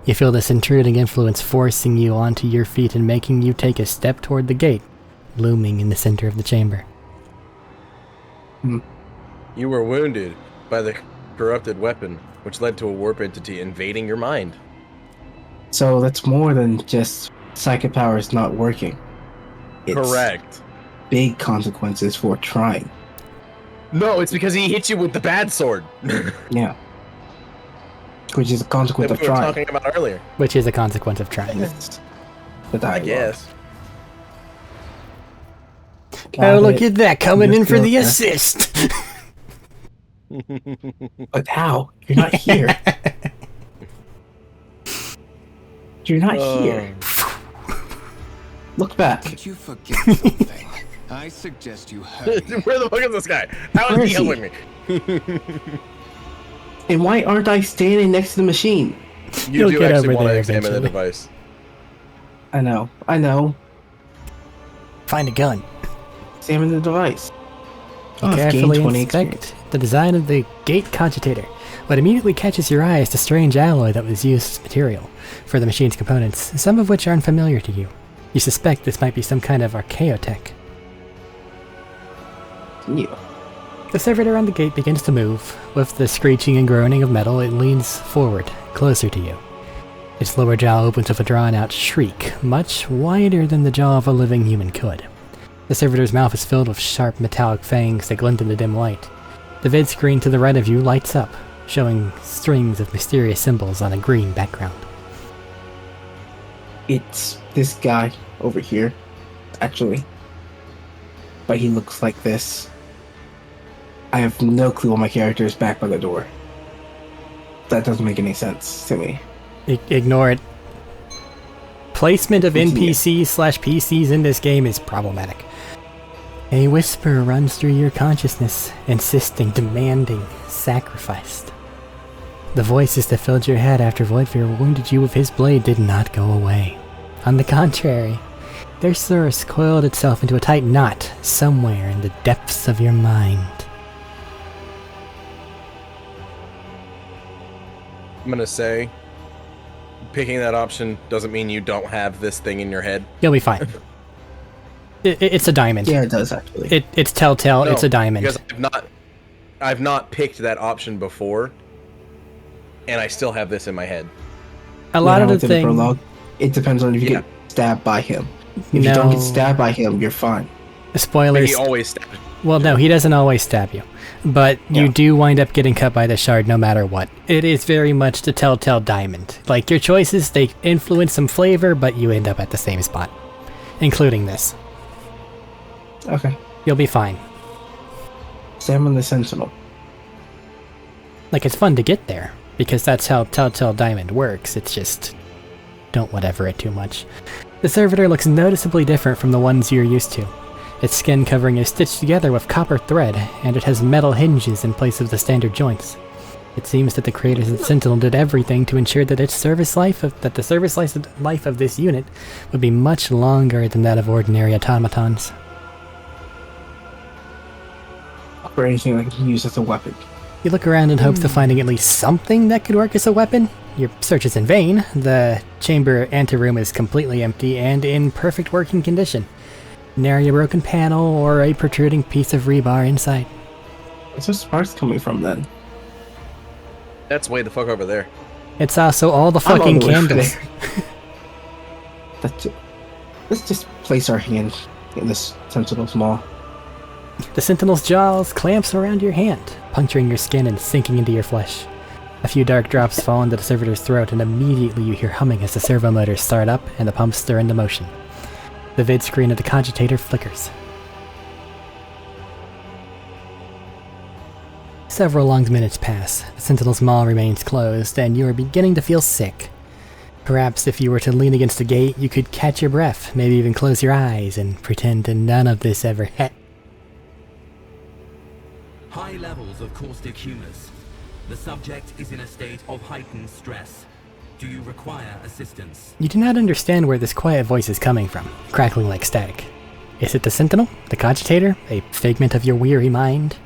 You feel this intruding influence forcing you onto your feet and making you take a step toward the gate, looming in the center of the chamber. You were wounded by the corrupted weapon, which led to a warp entity invading your mind. So that's more than just psychic powers not working. It's Correct. big consequences for trying. No, it's because he hit you with the bad sword. Yeah. Which is a consequence that of we were trying. talking about earlier. Which is a consequence of trying. That's the I dialogue. guess. Got Oh, look it. at that, coming in for the Okay. assist! But how? You're not here. You're not here. Look back. Did you forget something? I suggest you hurry. Where the fuck is this guy? How Where is he is he? helping me? And why aren't I standing next to the machine? You You'll do get actually over want to there examine the eventually. device. I know. Find a gun. Examine the device. You I've gained carefully 20 inspect experience. the design of the gate cogitator. What immediately catches your eye is the strange alloy that was used as material for the machine's components, some of which are unfamiliar to you. You suspect this might be some kind of archaeotech. Yeah. The servitor on the gate begins to move. With the screeching and groaning of metal, it leans forward, closer to you. Its lower jaw opens with a drawn-out shriek, much wider than the jaw of a living human could. The servitor's mouth is filled with sharp metallic fangs that glint in the dim light. The vid screen to the right of you lights up, showing strings of mysterious symbols on a green background. It's this guy over here, actually. But he looks like this. I have no clue why my character is back by the door. That doesn't make any sense to me. Ignore it. Placement of Continue. NPCs/PCs in this game is problematic. A whisper runs through your consciousness, insisting, demanding, sacrificed. The voices that filled your head after Voidfear wounded you with his blade did not go away. On the contrary, their source coiled itself into a tight knot somewhere in the depths of your mind. I'm gonna say, picking that option doesn't mean you don't have this thing in your head. You'll be fine. It's a diamond. Yeah, it does actually. It's Telltale. No, It's a diamond. Because I've not picked that option before, and I still have this in my head. A lot of the within things. Prologue, it depends on if you Yeah. get stabbed by him. If you don't get stabbed by him, you're fine. But Spoilers. he always stabs. Well, no, he doesn't always stab you. But you do wind up getting cut by the shard no matter what. It is very much the Telltale diamond. Like, your choices, they influence some flavor, but you end up at the same spot. Including this. Okay. You'll be fine. Examine the Sentinel. Like, it's fun to get there, because that's how Telltale diamond works. It's just, don't whatever it too much. The servitor looks noticeably different from the ones you're used to. Its skin covering is stitched together with copper thread, and it has metal hinges in place of the standard joints. It seems that the creators of the Sentinel did everything to ensure that the service life of this unit would be much longer than that of ordinary automatons. Or anything I can use as a weapon. You look around in hopes of finding at least something that could work as a weapon. Your search is in vain. The chamber anteroom is completely empty and in perfect working condition. Nary a broken panel or a protruding piece of rebar inside. Where's the sparks coming from then? That's way the fuck over there. It's also all the I'm all fucking the way over candles. That's it. Let's just place our hand in this Sentinel's maw. The Sentinel's jaws clamps around your hand, puncturing your skin and sinking into your flesh. A few dark drops fall into the servitor's throat, and immediately you hear humming as the servo motors start up and the pumps stir into motion. The vid screen of the cogitator flickers. Several long minutes pass. The Sentinel's maw remains closed, and you are beginning to feel sick. Perhaps if you were to lean against the gate, you could catch your breath, maybe even close your eyes and pretend that none of this ever happened. High levels of caustic humus. The subject is in a state of heightened stress. Do you require assistance? You do not understand where this quiet voice is coming from, crackling like static. Is it the Sentinel? The Cogitator? A figment of your weary mind?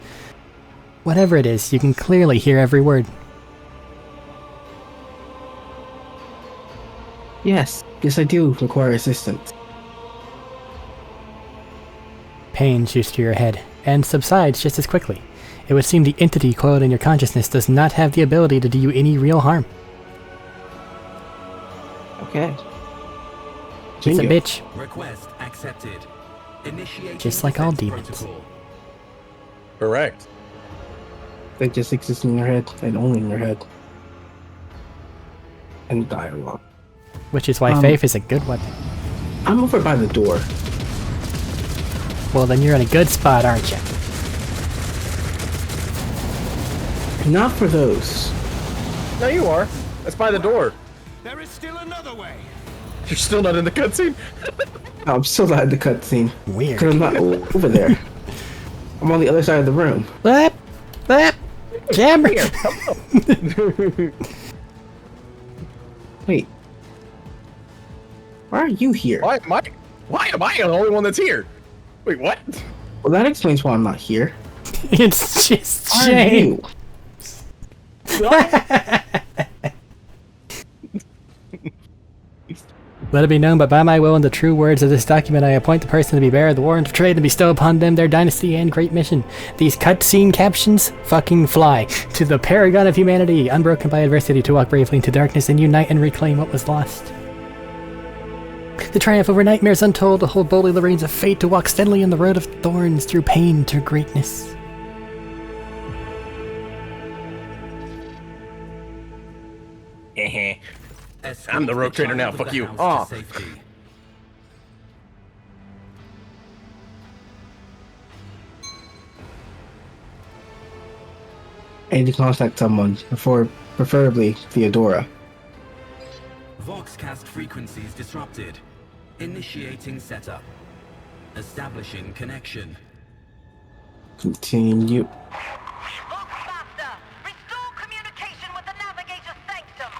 Whatever it is, you can clearly hear every word. Yes, I do require assistance. Pain shoots to your head, and subsides just as quickly. It would seem the entity coiled in your consciousness does not have the ability to do you any real harm. Okay. It's a bitch. Request accepted. Initiating Just like all defense demons. protocol. Correct. They just exist in your head, and only in your head. And dialogue. Which is why faith is a good weapon. I'm over by the door. Well, then you're in a good spot, aren't you? Not for those. No, you are. That's by the door. There is still another way. You're still not in the cutscene? No, I'm still not in the cutscene. Weird. Because I'm not over there. I'm on the other side of the room. What? Camera! Wait. Why are you here? Why am I the only one that's here? Wait, what? Well, that explains why I'm not here. It's just Why are shame. you? Let it be known, but by my will and the true words of this document, I appoint the person to be bearer of the warrant of trade and bestow upon them their dynasty and great mission. These cutscene captions fucking fly. To the paragon of humanity, unbroken by adversity, to walk bravely into darkness and unite and reclaim what was lost. To triumph over nightmares untold, to hold boldly the reins of fate, to walk steadily in the road of thorns, through pain to greatness. I'm the rogue trader now, fuck you. Oh. I need to contact someone, preferably Theodora. Voxcast frequencies disrupted. Initiating setup. Establishing connection. Continue. Faster! Restore communication with the navigator's sanctum.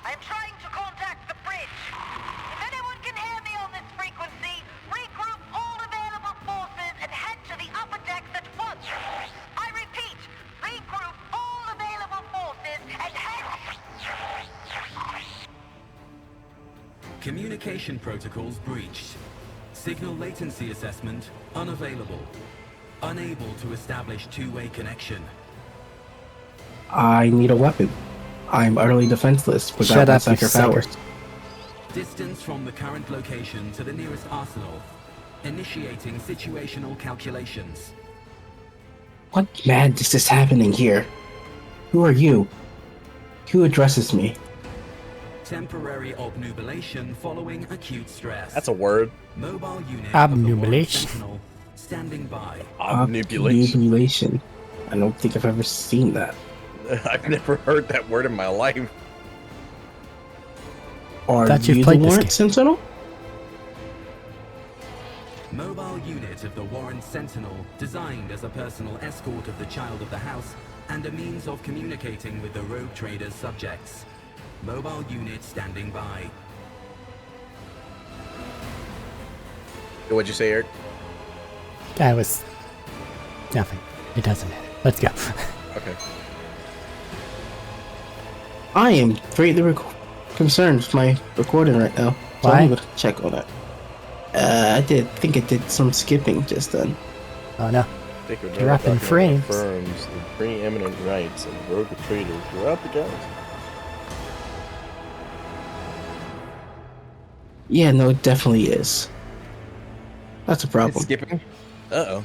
I am trying to contact the bridge. If anyone can hear me on this frequency, regroup all available forces and head to the upper decks at once. I repeat, regroup all available forces and head... Communication protocols breached. Signal latency assessment unavailable. Unable to establish two-way connection. I need a weapon. I'm utterly defenseless without Shut my up, you psychic sucker. powers. Distance from the current location to the nearest arsenal. Initiating situational calculations. What madness is happening here? Who are you? Who addresses me? Temporary obnubilation following acute stress. That's a word. Mobile unit Obnubilation. of the Warren Sentinel standing by. Obnubulation. Obnubulation. I don't think I've ever seen that. I've never heard that word in my life. Are Thought you've you the played this Warrant game. Sentinel? Mobile unit of the Warren Sentinel, designed as a personal escort of the child of the house and a means of communicating with the rogue trader's subjects. Mobile unit standing by. What'd you say, Eric? That was... nothing. It doesn't matter. Let's go. Okay. I am greatly concerned with my recording right now. So Why? I'm gonna check on that. I think I did some skipping just then. Oh no. Dropping frames. Affirms the preeminent rights of rogue traders throughout the galaxy. Yeah, no, it definitely is. That's a problem. Skipping? Uh-oh.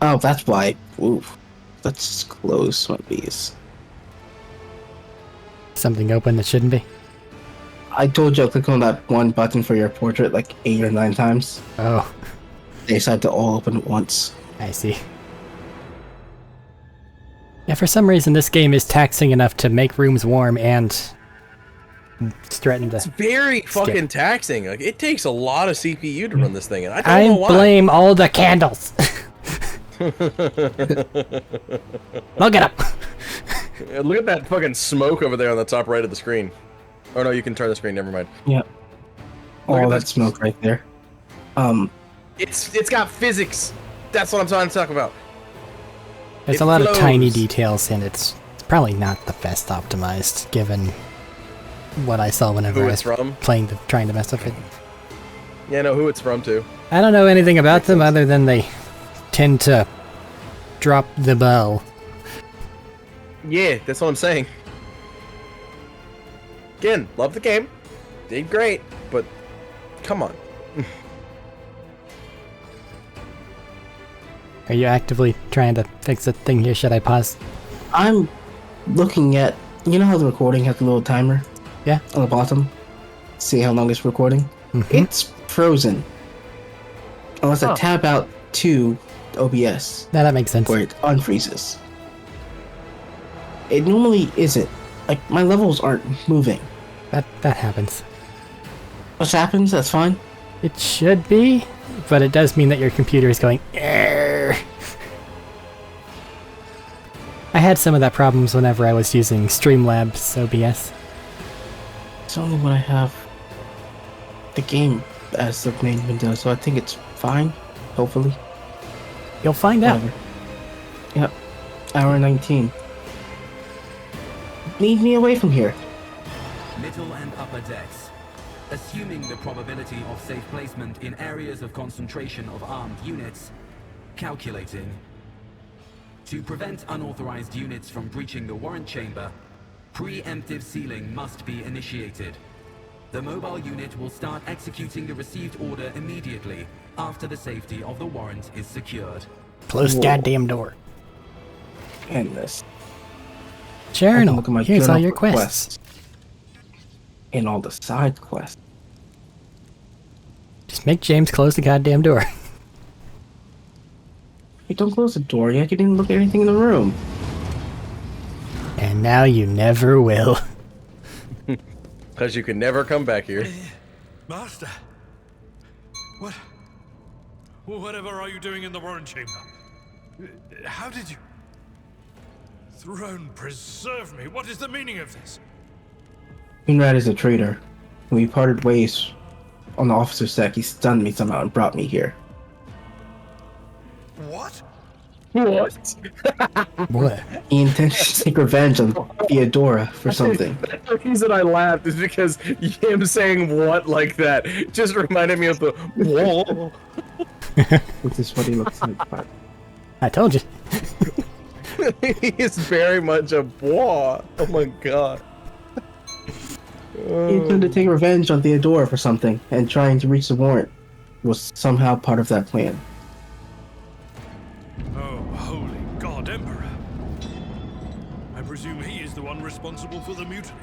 Oh, that's why. Oof. Let's close one of these. Something open that shouldn't be. I told you I'll click on that one button for your portrait like 8 or 9 times. Oh, They decided to all open at once. I see. Yeah, for some reason this game is taxing enough to make rooms warm and threaten to. It's very fucking taxing. Like, it takes a lot of CPU to run this thing, and I don't I know why. blame all the candles. Look it up. Look at that fucking smoke over there on the top right of the screen. Oh no, you can turn the screen. Never mind. Yep. All that smoke right there. It's got physics. That's what I'm trying to talk about. There's a lot of tiny details, and it's probably not the best optimized, given what I saw whenever I was trying to mess with it. Yeah, know who it's from too. I don't know anything about them other than they tend to drop the ball. Yeah, that's what I'm saying. Again, love the game. Did great, but come on. Are you actively trying to fix a thing here? Should I pause? I'm looking at, you know how the recording has a little timer? Yeah. On the bottom? See how long it's recording? It's frozen. Unless I tab out to OBS. No, that makes sense. Where it unfreezes. It normally isn't. Like, my levels aren't moving. That happens. What happens? That's fine. It should be, but it does mean that your computer is going err. I had some of that problems whenever I was using Streamlabs OBS. It's only when I have the game as the main window, so I think it's fine. Hopefully. You'll find out. Yep. Hour 19. Lead me away from here. Middle and upper decks. Assuming the probability of safe placement in areas of concentration of armed units. Calculating. To prevent unauthorized units from breaching the warrant chamber, preemptive sealing must be initiated. The mobile unit will start executing the received order immediately after the safety of the warrant is secured. Close goddamn door. And this. Journal. Here's all your quests. And all the side quests. Just make James close the goddamn door. Hey, don't close the door yet. You didn't look at anything in the room. And now you never will. Because you can never come back here. Master. Whatever are you doing in the warrant chamber? How did you... Throne preserve me. What is the meaning of this? Conrad is a traitor. When we parted ways on the officer's deck, he stunned me somehow and brought me here. What? What? What? He intends to take revenge on Theodora for something. The reason I laughed is because him saying "what" like that just reminded me of the wall. Which is what he looks like. I told you. He is very much a boy. Oh my god. He intended to take revenge on Theodora for something, and trying to reach the warrant was somehow part of that plan. Oh, holy God, Emperor. I presume he is the one responsible for the mutiny.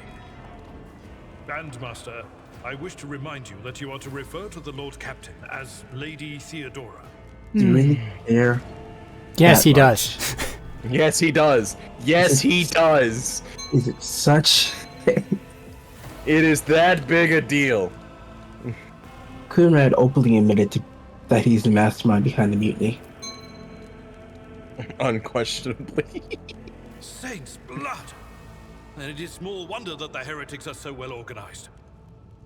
And, Master, I wish to remind you that you are to refer to the Lord Captain as Lady Theodora. Do you really care? Yes, he does. Yes, he does. Yes, he does. Is it such? It is that big a deal. Conrad openly admitted that he's the mastermind behind the mutiny. Unquestionably. Saint's blood! And it is small wonder that the heretics are so well organized.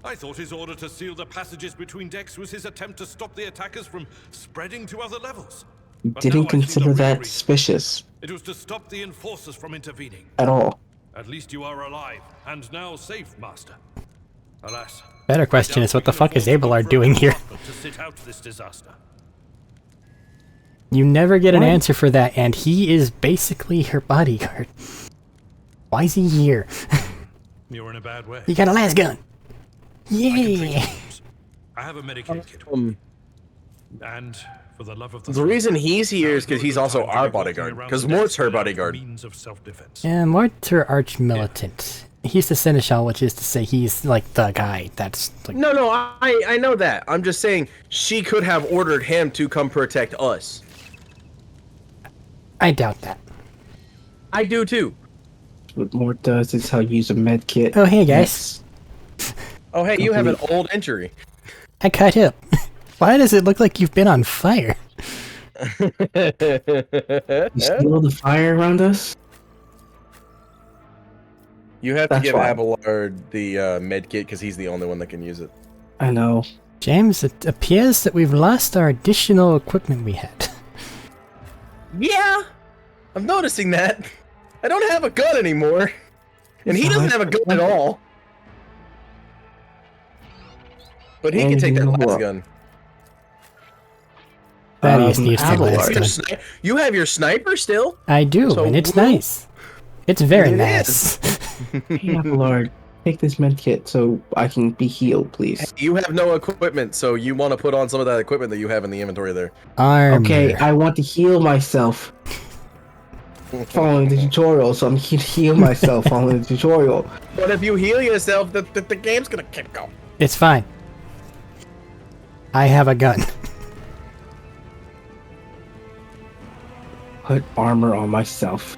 I thought his order to seal the passages between decks was his attempt to stop the attackers from spreading to other levels. But Didn't now I see the consider real that reason. suspicious It was to stop the enforcers from intervening. at all. At least you are alive, and now safe, Master. Alas. Better question is, what the fuck is Abelard doing here? To sit out this disaster. You never get an answer for that, and he is basically her bodyguard. Why is he here? You're in a bad way. You got a las gun. Yeah. I have a Medicaid kit. And for the love of The reason he's here is because he's also our bodyguard. Because Mort's her bodyguard. means of self-defense. Yeah, Mort's her arch militant. He's the Seneschal, which is to say he's like the guy that's like... No, I know that. I'm just saying she could have ordered him to come protect us. I doubt that. I do too. What Mort does is how you use a med kit. Oh, hey guys. Oh, hey, you have an old injury. I cut up. Why does it look like you've been on fire? You feel the fire around us? You have to That's give why. Abelard the med kit because he's the only one that can use it. I know. James, it appears that we've lost our additional equipment we had. Yeah, I'm noticing that. I don't have a gun anymore. And he doesn't have a gun at all. But he can take that last gun. Thaddeus needs the last gun. You have your sniper still? I do, So and it's we'll- nice. It's very It nice. Hey, Lord, take this med kit so I can be healed, please. You have no equipment, so you want to put on some of that equipment that you have in the inventory there. Armor. Okay, I want to heal myself. Following the tutorial, so I'm here to heal myself following the tutorial. But if you heal yourself, the game's gonna keep going. It's fine. I have a gun. Put armor on myself.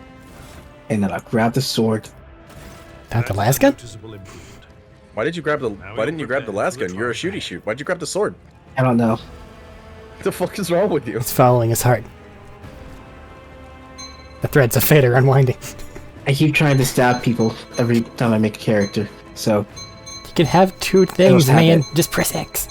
And then I grab the sword. Not the last gun? Why did you grab the? Why didn't you grab the last gun? You're a shooty shoot. Why'd you grab the sword? I don't know. What the fuck is wrong with you? It's following his heart. The threads of fate are unwinding. I keep trying to stab people every time I make a character, so... You can have two things, have man. it. Just press X.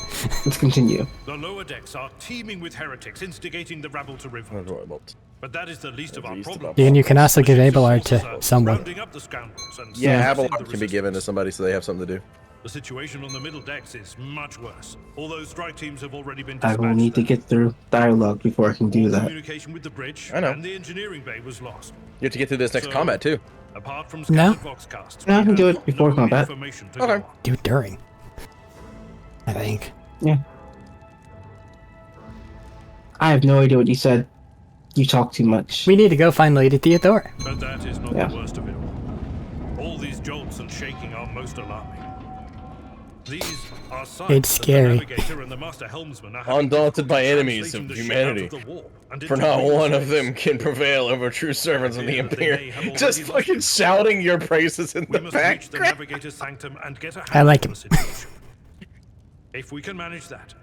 Let's continue. The lower decks are teeming with heretics instigating the rabble to revolt. But that is the least of our problems. And you can also give Abelard to someone. Rounding up the scoundrels and Yeah, silencing Abelard the can be given to somebody so they have something to do. The situation on the middle decks is much worse. Although strike teams have already been I dispatched. will need to get through dialogue before I can do that. Communication with the bridge I know. and the engineering bay was lost. You have to get through this next combat too. Apart from No. scattered voxcasts, No, I we can do have it before no combat. information to Okay. go on. Do it during. I think. Yeah. I have no idea what you said. You talk too much. We need to go find Lady Theodora. But that is not Yeah. the worst of it all. All these jolts and shaking are most alarming. These are signs It's that scary. the navigator and the master helmsman are having Undaunted by trouble enemies translating of the ship out humanity. of the warp and For into not real one of space. them can prevail over true servants of the They Empire. may have Just already fucking shouting your praises in We the must reach the background. navigator's sanctum and get a I handle like on him. the situation. If we can manage that,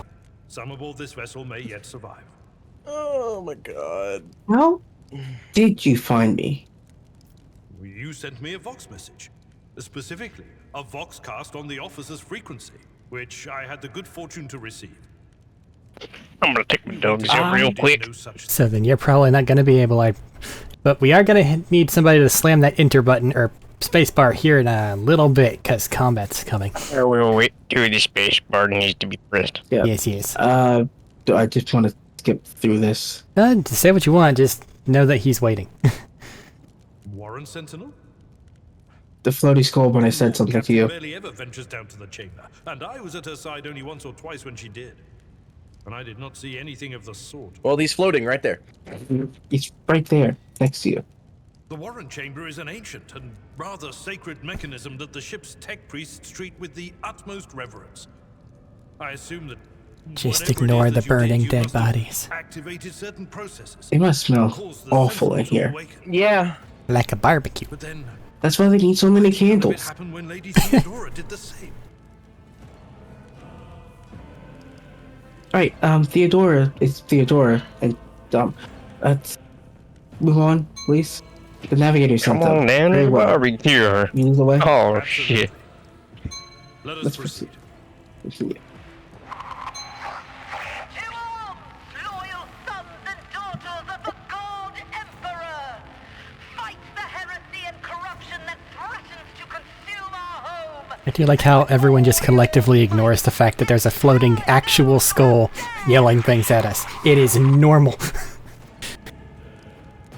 some aboard this vessel may yet survive. Oh my god. How did you find me? You sent me a Vox message. Specifically, a Vox cast on the officer's frequency, which I had the good fortune to receive. I'm gonna take my dogs out real quick. No such So then you're probably not going to be able to... But we are going to need somebody to slam that enter button or spacebar here in a little bit, because combat's coming. We'll wait till the space bar needs to be pressed. Yeah. Yes, yes. Do I just want to skip through this? Say what you want, just know that he's waiting. Warren Sentinel? The floaty skull when I said something to Captain you. barely ever ventures down to the chamber, and I was at her side only once or twice when she did. And I did not see anything of the sort. Well, he's floating right there. It's right there, next to you. The Warren Chamber is an ancient and rather sacred mechanism that the ship's tech priests treat with the utmost reverence. I assume that Just whatever it ignore is the that you did, burning you dead must have bodies. activated certain processes. It must smell that caused the awful in Sentinel to here. awaken. Yeah. Like a barbecue. But then That's why they need so many it candles. happened when Lady Theodora did the same. Right, Theodora is Theodora, and, let's move on, please. The navigator's Come something. on down Very and well. barbecue. You need the way? Oh shit. Let us Let's proceed. Continue. To arms, loyal sons and daughters of the God Emperor! Fight the heresy and corruption that threatens to consume our home! I do like how everyone just collectively ignores the fact that there's a floating actual skull yelling things at us. It is normal.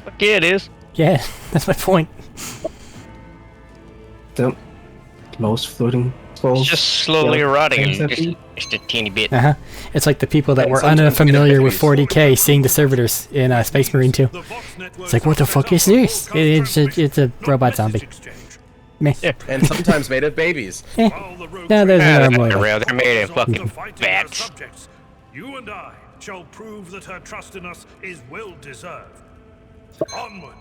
Fuck yeah, it is. Yeah, that's my point. The most floating skulls. It's just slowly Yeah, rotting. things that Just, be- just a teeny bit. Uh-huh. It's like the people that And were sometimes unfamiliar with we get 40k seeing the servitors in Space Marine 2. It's like, what the fuck is this? It's a robot zombie. Meh. And sometimes made of babies. Eh. No, there's Ah, no they're more. real. They're made of To fucking fight in her bats. subjects. You and I shall prove that her trust in us is well deserved. Onward.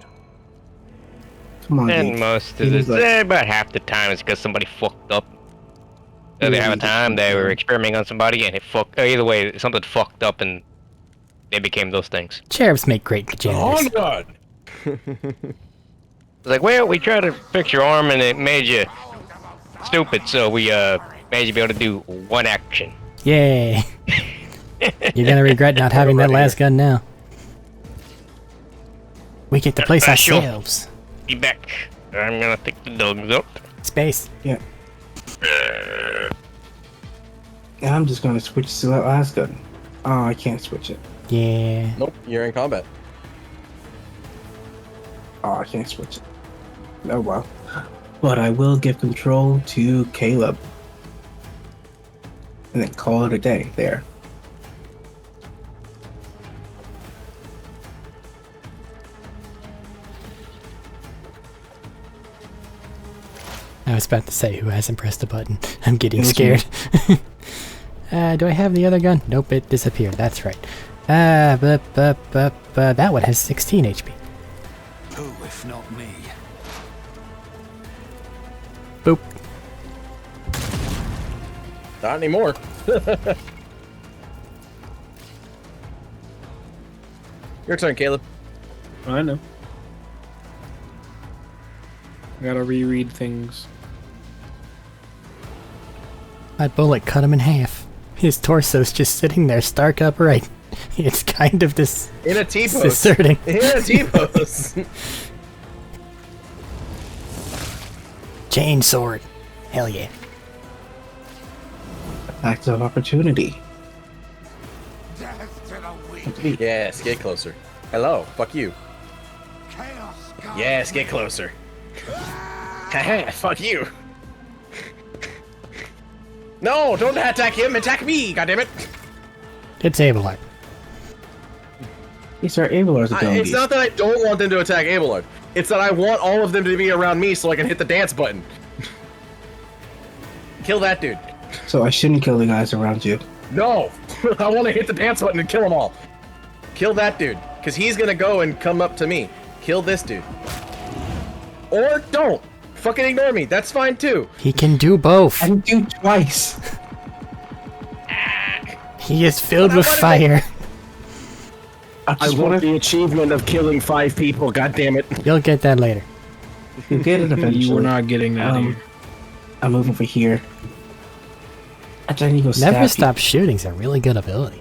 Come on, And dude. most of Seems the like- about half the time it's because somebody fucked up. They have a time they were experimenting on somebody and it fucked. Either way, something fucked up and they became those things. Sheriffs make great janitors. Oh god. It's like, well, we tried to fix your arm and it made you stupid, so we made you be able to do one action. Yay! You're gonna regret not having that last gun now. We get to place ourselves. Be back. I'm gonna take the dogs up. Space. Yeah. I'm just gonna switch to that last gun. Oh, I can't switch it. Yeah. Nope, you're in combat. Oh, I can't switch it. Oh well. But I will give control to Caleb. And then call it a day there. I was about to say, who hasn't pressed the button? I'm getting scared. Do I have the other gun? Nope, it disappeared. That's right. That one has 16 HP. Who, if not me? Boop. Not anymore. Your turn, Caleb. I know. I gotta reread things. My bullet cut him in half. His torso's just sitting there stark upright. It's kind of in a T-pose. disconcerting. In a T-pose. Chain sword. Hell yeah. Act of opportunity. Yes, get closer. Hello, fuck you. Yes, get closer. Fuck you. No, don't attack him, attack me, goddammit. It's Abelard. These are Abelard's abilities. It's not that I don't want them to attack Abelard. It's that I want all of them to be around me so I can hit the dance button. Kill that dude. So I shouldn't kill the guys around you. No, I want to hit the dance button and kill them all. Kill that dude, because he's going to go and come up to me. Kill this dude. Or don't. Fucking ignore me. That's fine too. He can do both. I can do twice. He is filled with fire. I want the achievement of killing 5 people, goddammit. You'll get that later. You get it eventually. You were not getting that here. I'm moving over here. Actually, I need to go Never stab stop shooting's a really good ability.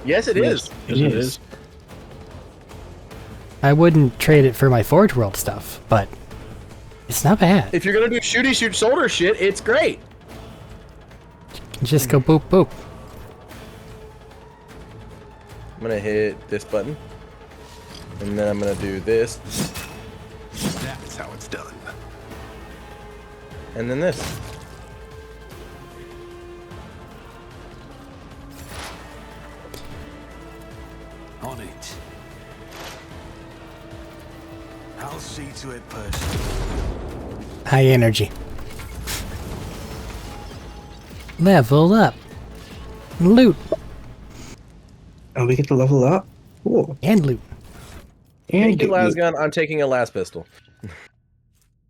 Yes, it is. It is. I wouldn't trade it for my Forge World stuff, but it's not bad. If you're going to do shooty shoot shoulder shit, it's great. Just go boop boop. I'm going to hit this button. And then I'm going to do this. That's how it's done. And then this. On it. I'll see to it personally. High energy. Level up. Loot. And we get to level up. Cool. And loot. And Take get your last loot. gun. I'm taking a last pistol.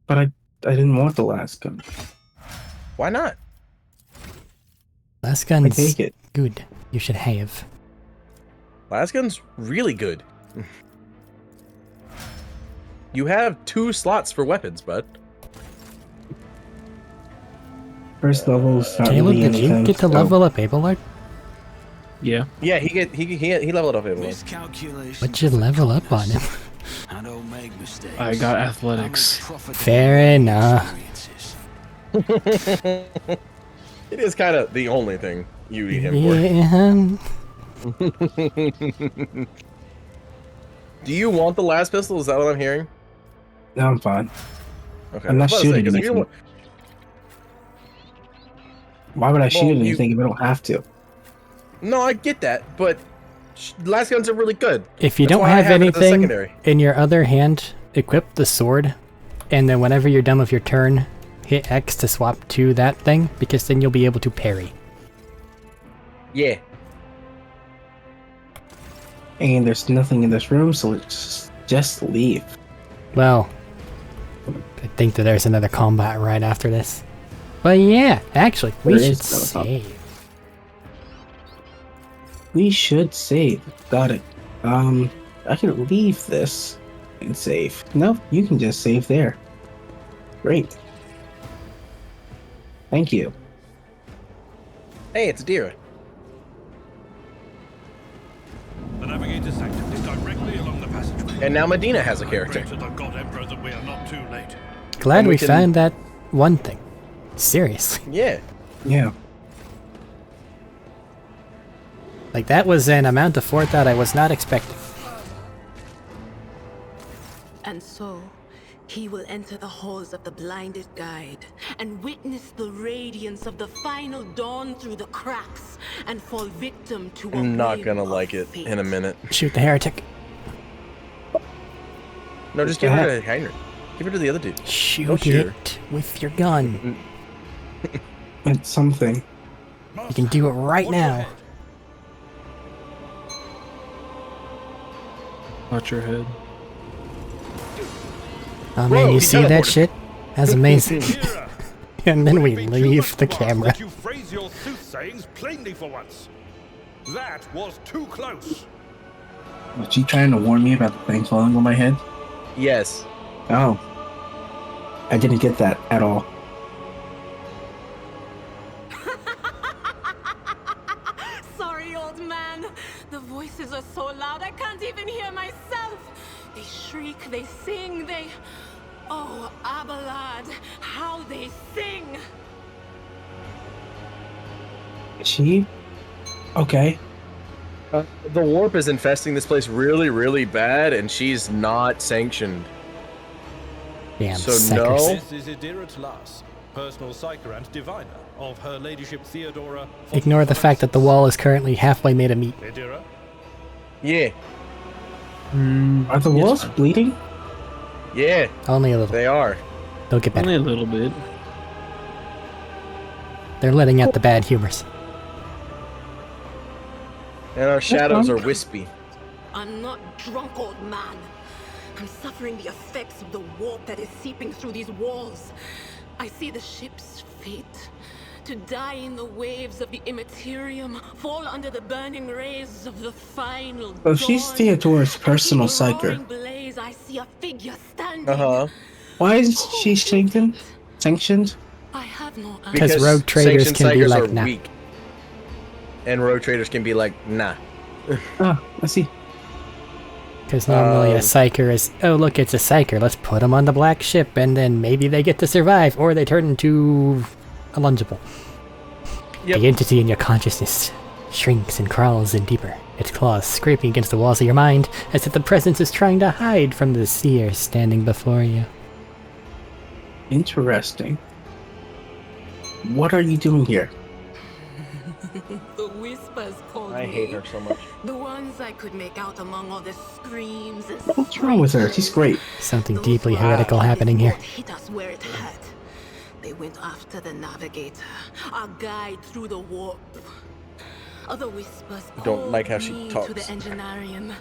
But I didn't want the last gun. Why not? Last gun's take it. good. You should have. Last gun's really good. You have 2 slots for weapons, bud. First level's not Caleb, really did you anything, get to so- level up Abelard? Yeah. Yeah, he leveled up everyone. What'd you level up on him? I don't make mistakes. I got athletics. Fair enough. It is kind of the only thing you need him for. Yeah. Do you want the last pistol? Is that what I'm hearing? No, I'm fine. Okay. I'm not I was about to say, shooting 'cause if you anything. Why would I shoot Well, anything if I don't have to? No, I get that, but last guns are really good. If you That's don't why I have it as a anything secondary. in your other hand, equip the sword, and then whenever you're done with your turn, hit X to swap to that thing, because then you'll be able to parry. Yeah. And there's nothing in this room, so let's just leave. Well, I think that there's another combat right after this. But yeah, actually, we There should is no top. save. We should save. Got it. I can leave this and save. No, you can just save there. Great. Thank you. Hey, it's Adira. The Navigator's sanctum is directly along the passageway. And now Medina has a I character. pray to the God Emperor that we are not too late. Glad And we we can- found that one thing. Seriously. Yeah. Yeah. Like, that was an amount of forethought I was not expecting. And so, he will enter the halls of the blinded guide and witness the radiance of the final dawn through the cracks and fall victim to a I'm not whim gonna of like it fate. in a minute. Shoot the heretic. No, just give it to Heinrich. Give it to the other dude. Shoot Don't shoot her. it with your gun. It's something. You can do it right now. Watch your head. Oh man, Whoa, you he see that teleported. shit? That's amazing. And then we Too leave much the power camera. that You phrase your soothsayings plainly for once. That was too close. Was she trying to warn me about the thing falling on my head? Yes. Oh. I didn't get that at all. Sorry, old man. The voices are so loud I can't even hear myself. They shriek, they sing, they... Oh, Abelard, how they sing! She? Okay. The warp is infesting this place really, really bad, and she's not sanctioned. Damn, So suckers. no. This is Idira Tlas, personal psyker and diviner of Her Ladyship Theodora. Ignore the fact that the wall is currently halfway made of meat. Idira? Yeah. Are the walls bleeding? Yeah, Only a little. they are. They'll get Only better. a little bit. They're letting out the bad humors. And our shadows are wispy. I'm not drunk, old man. I'm suffering the effects of the warp that is seeping through these walls. I see the ship's fate. To die in the waves of the immaterium, fall under the burning rays of the final So she's dawn. Theodora's personal In the roaring psyker. blaze, I see a figure standing. Uh-huh. Why is she sanctioned? Sanctioned? I have no answer. Because rogue traders sanctioned can be psychers like, are nah. weak. And rogue traders can be like, nah. Ah, I see. Because normally a psyker is, oh look, it's a psyker, let's put them on the black ship, and then maybe they get to survive, or they turn into a lungible. Yep. The entity in your consciousness shrinks and crawls in deeper, its claws scraping against the walls of your mind, as if the presence is trying to hide from the seer standing before you. Interesting. What are you doing here? The whispers called I me. hate her so much. The ones I could make out among all the screams and What's wrong with her? She's great. Something deeply heretical happening here. hit us where it hurt. They went after the navigator, our guide through the warp. Other whispers Don't like how called she me talks. to the engineering,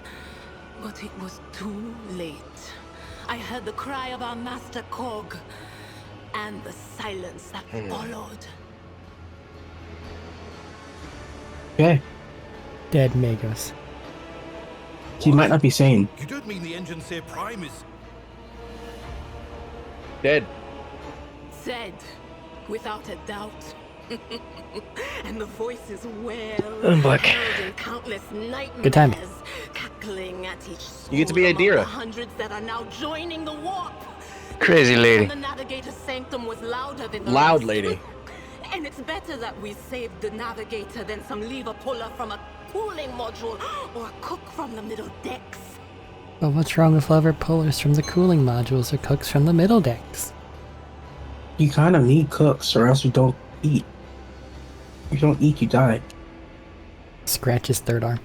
but it was too late. I heard the cry of our master Cog, and the silence that followed. Okay. Dead Magos. She might not be sane. You don't mean the engine seer prime is... Dead. Said, without a doubt. And the voices wail, Look. held in countless nightmares, Good timing. cackling at each You get to be soul among Adira. the hundreds that are now joining the warp. Crazy lady. And the navigator's sanctum was louder than the Loud rest. lady. And it's better that we saved the navigator than some lever puller from a cooling module or a cook from the middle decks. Well, what's wrong with lever pullers from the cooling modules or cooks from the middle decks? You kind of need cooks, or else you don't eat. If you don't eat, you die. Scratch his third arm.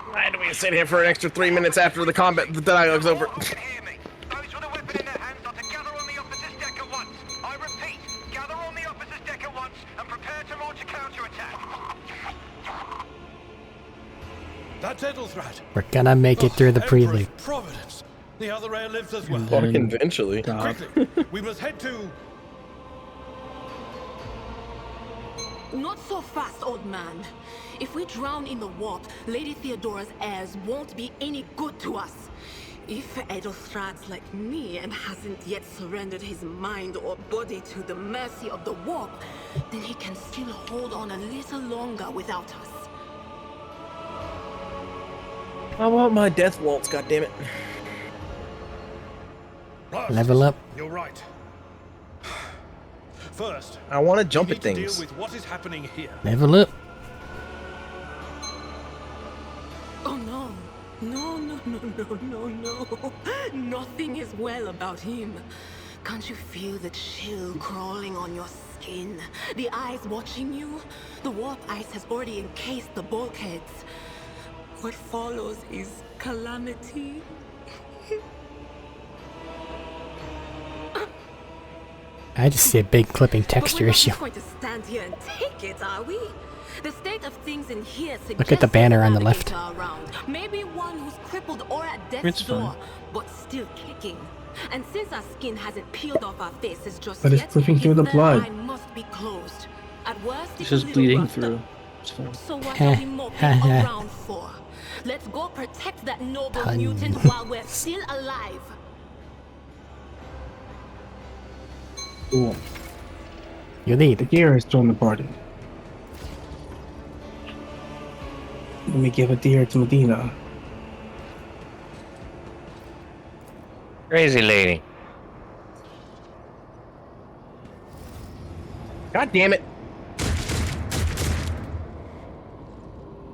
Why do we sit here for an extra 3 minutes after the combat, the dialogue's over? Hear me. Those with a weapon in their hands are to gather on the officer's deck at once. I repeat, gather on the officer's deck at once and prepare to launch a counterattack. That's Edelthrat. We're gonna make it through the Emperor's prelude. Providence. The other air lives as well. Fucking eventually. Quickly, we must head to... not so fast, old man. If we drown in the warp, Lady Theodora's heirs won't be any good to us. If Edelstrad's like me and hasn't yet surrendered his mind or body to the mercy of the warp, then he can still hold on a little longer without us. I want my death waltz, goddammit. Level up. You're right. First, I want to jump we at need to things. deal with what is happening here. Level up. Oh no. No. Nothing is well about him. Can't you feel the chill crawling on your skin? The eyes watching you? The warp ice has already encased the bulkheads. What follows is calamity. I just see a big clipping texture issue. We're not going to stand here and take it, are we? The state of things in here suggests Look at the banner on the left. around. Maybe one who's crippled or at death's It's fine. door, but still kicking. And since our skin hasn't peeled off our faces just But it's yet, flipping through his the third blood. eye must be closed. At worst, It's it's a just little bleeding rougher. through. It's fine. So what are we moping around for? Let's go protect that noble mutant while we're still alive. Cool. You lead. The deer has joined the party. Let me give a deer to Medina. Crazy lady. God damn it.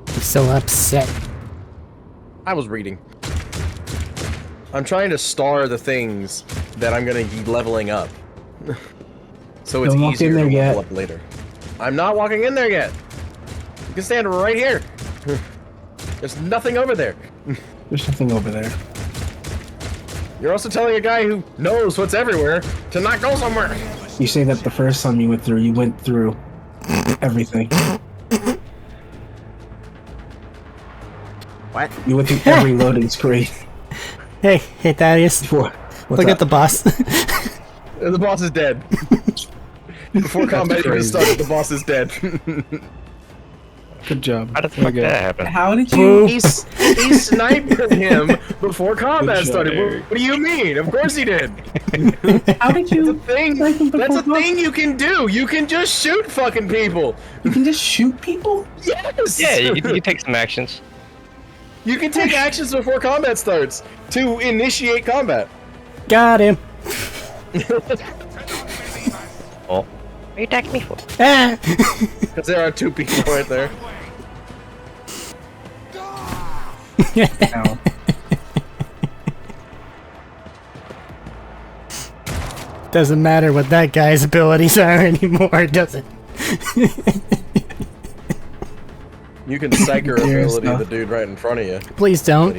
He's so upset. I was reading. I'm trying to star the things that I'm gonna be leveling up. So it's Don't walk easier in there to yet. level up later. I'm not walking in there yet. You can stand right here. There's nothing over there. There's nothing over there. You're also telling a guy who knows what's everywhere to not go somewhere. You say that the first time you went through everything. What? You went through every loading screen. Hey, Thaddeus. What's Look up? at the boss. The boss is dead. Before combat even crazy. started, the boss is dead. Good job. How the fuck did that happen? How did you? He sniped him before combat Good job, started. Arik. What do you mean? Of course he did. How did you? That's a thing you can do. You can just shoot fucking people. You can just shoot people? Yes. Yeah, you can take some actions. You can take actions before combat starts to initiate combat. Got him. Oh. What are you attacking me for? Ah. Because there are two people right there. Ow. Doesn't matter what that guy's abilities are anymore, does it? You can psycho There's ability no- the dude right in front of you. Please don't.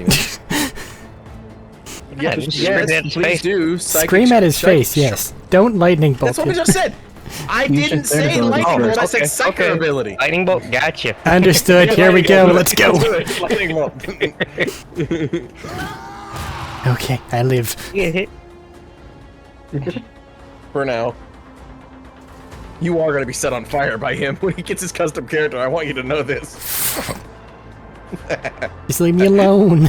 Yeah, just scream at his please face. do. Psychic Scream at his psychic- face, yes. Don't lightning bolt That's what we him. just said. I You didn't said say ability lightning bolt. I first. said psycho ability. Lightning bolt, gotcha. Understood. Yeah, Here we lightning go. bolt. Let's go. Lightning bolt. Okay, I live. For now. You are going to be set on fire by him when he gets his custom character. I want you to know this. Just leave me alone.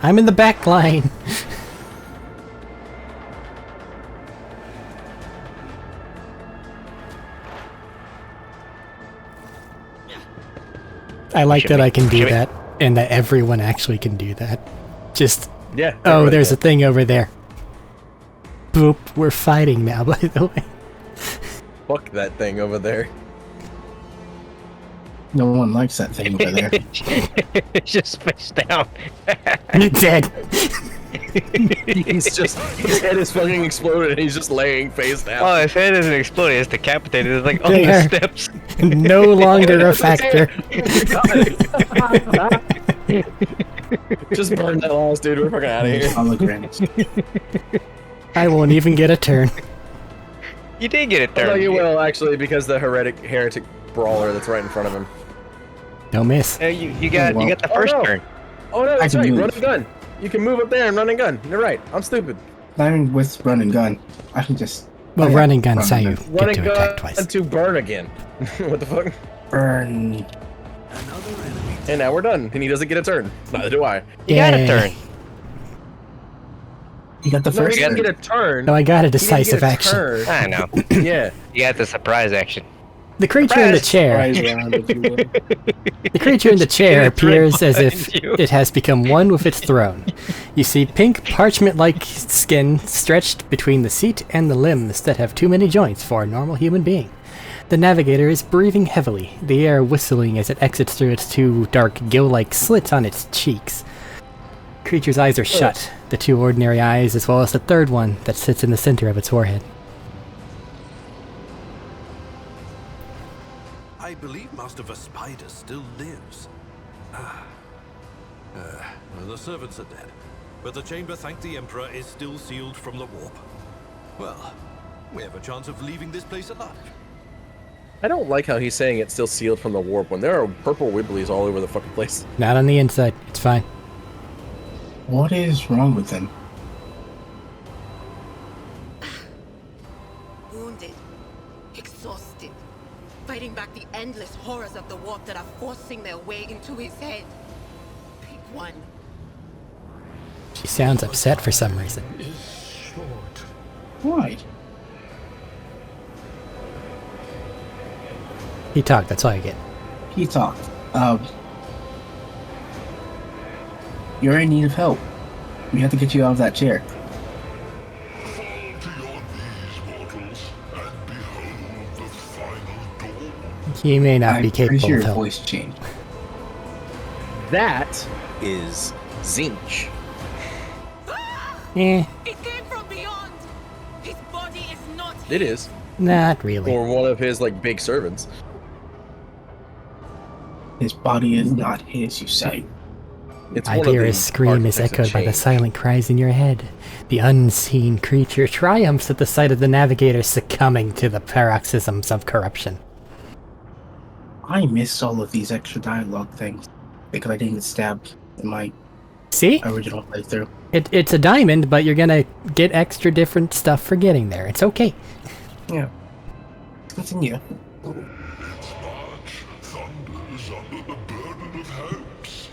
I'm in the back line. I like that I can do that, and that everyone actually can do that. Just, Yeah. oh, there's a thing over there. Boop, we're fighting now, by the way. Fuck that thing over there. No one likes that thing over there. It's just face down. Dead. He's just, his head is fucking exploded and he's just laying face down. Oh, his head isn't exploding, it's decapitated. It's like on They the are steps. no longer a factor. Just burn that last dude. We're fucking out of here. Holograms. I won't even get a turn. You did get it there. No, you will actually, because the heretic brawler that's right in front of him. Don't miss. You got the first turn. Oh no, that's I right. can Run move. and gun. You can move up there and run and gun. You're right. I'm stupid. Not even with run and gun. I can just Well, yeah. running gun's how you Run get and to gun attack twice. to burn again. What the fuck? Burn. And now we're done, and he doesn't get a turn. Neither do I. You got a turn. You got the No, he first didn't turn. get a turn. No, I got a He didn't get decisive a action. turn. I know. Yeah. You got the surprise action. The creature in the chair. Rise round, if you will. The creature in the chair It's right appears as if behind you. it has become one with its throne. You see pink parchment-like skin stretched between the seat and the limbs that have too many joints for a normal human being. The navigator is breathing heavily, the air whistling as it exits through its two dark gill-like slits on its cheeks. Creature's eyes are shut, the two ordinary eyes as well as the third one that sits in the center of its forehead. I believe Master Vespider still lives. The servants are dead, but the chamber, thank the Emperor, is still sealed from the warp. Well, we have a chance of leaving this place alive. I don't like how he's saying it's still sealed from the warp when there are purple wibblies all over the fucking place. Not on the inside, it's fine. What is wrong with them? Wounded, exhausted, fighting back the endless horrors of the warp that are forcing their way into his head. Pick one. She sounds upset for some reason. Why? He talked, that's all I get. He talked. You're in need of help. We have to get you out of that chair. He may not be I'm pretty capable sure of his help. voice changed. That is Zinch. Eh, It came from beyond. His body is not It is. not really. Or one of his, like, big servants. His body is not his, you say. It's I one of hear the his scream is architects of echoed by the change. silent cries in your head. The unseen creature triumphs at the sight of the navigator succumbing to the paroxysms of corruption. I missed all of these extra dialogue things because I didn't get stabbed in my See? original playthrough. It's a diamond, but you're gonna get extra different stuff for getting there. It's okay. Yeah. Continue. Thunders under the burden of hopes.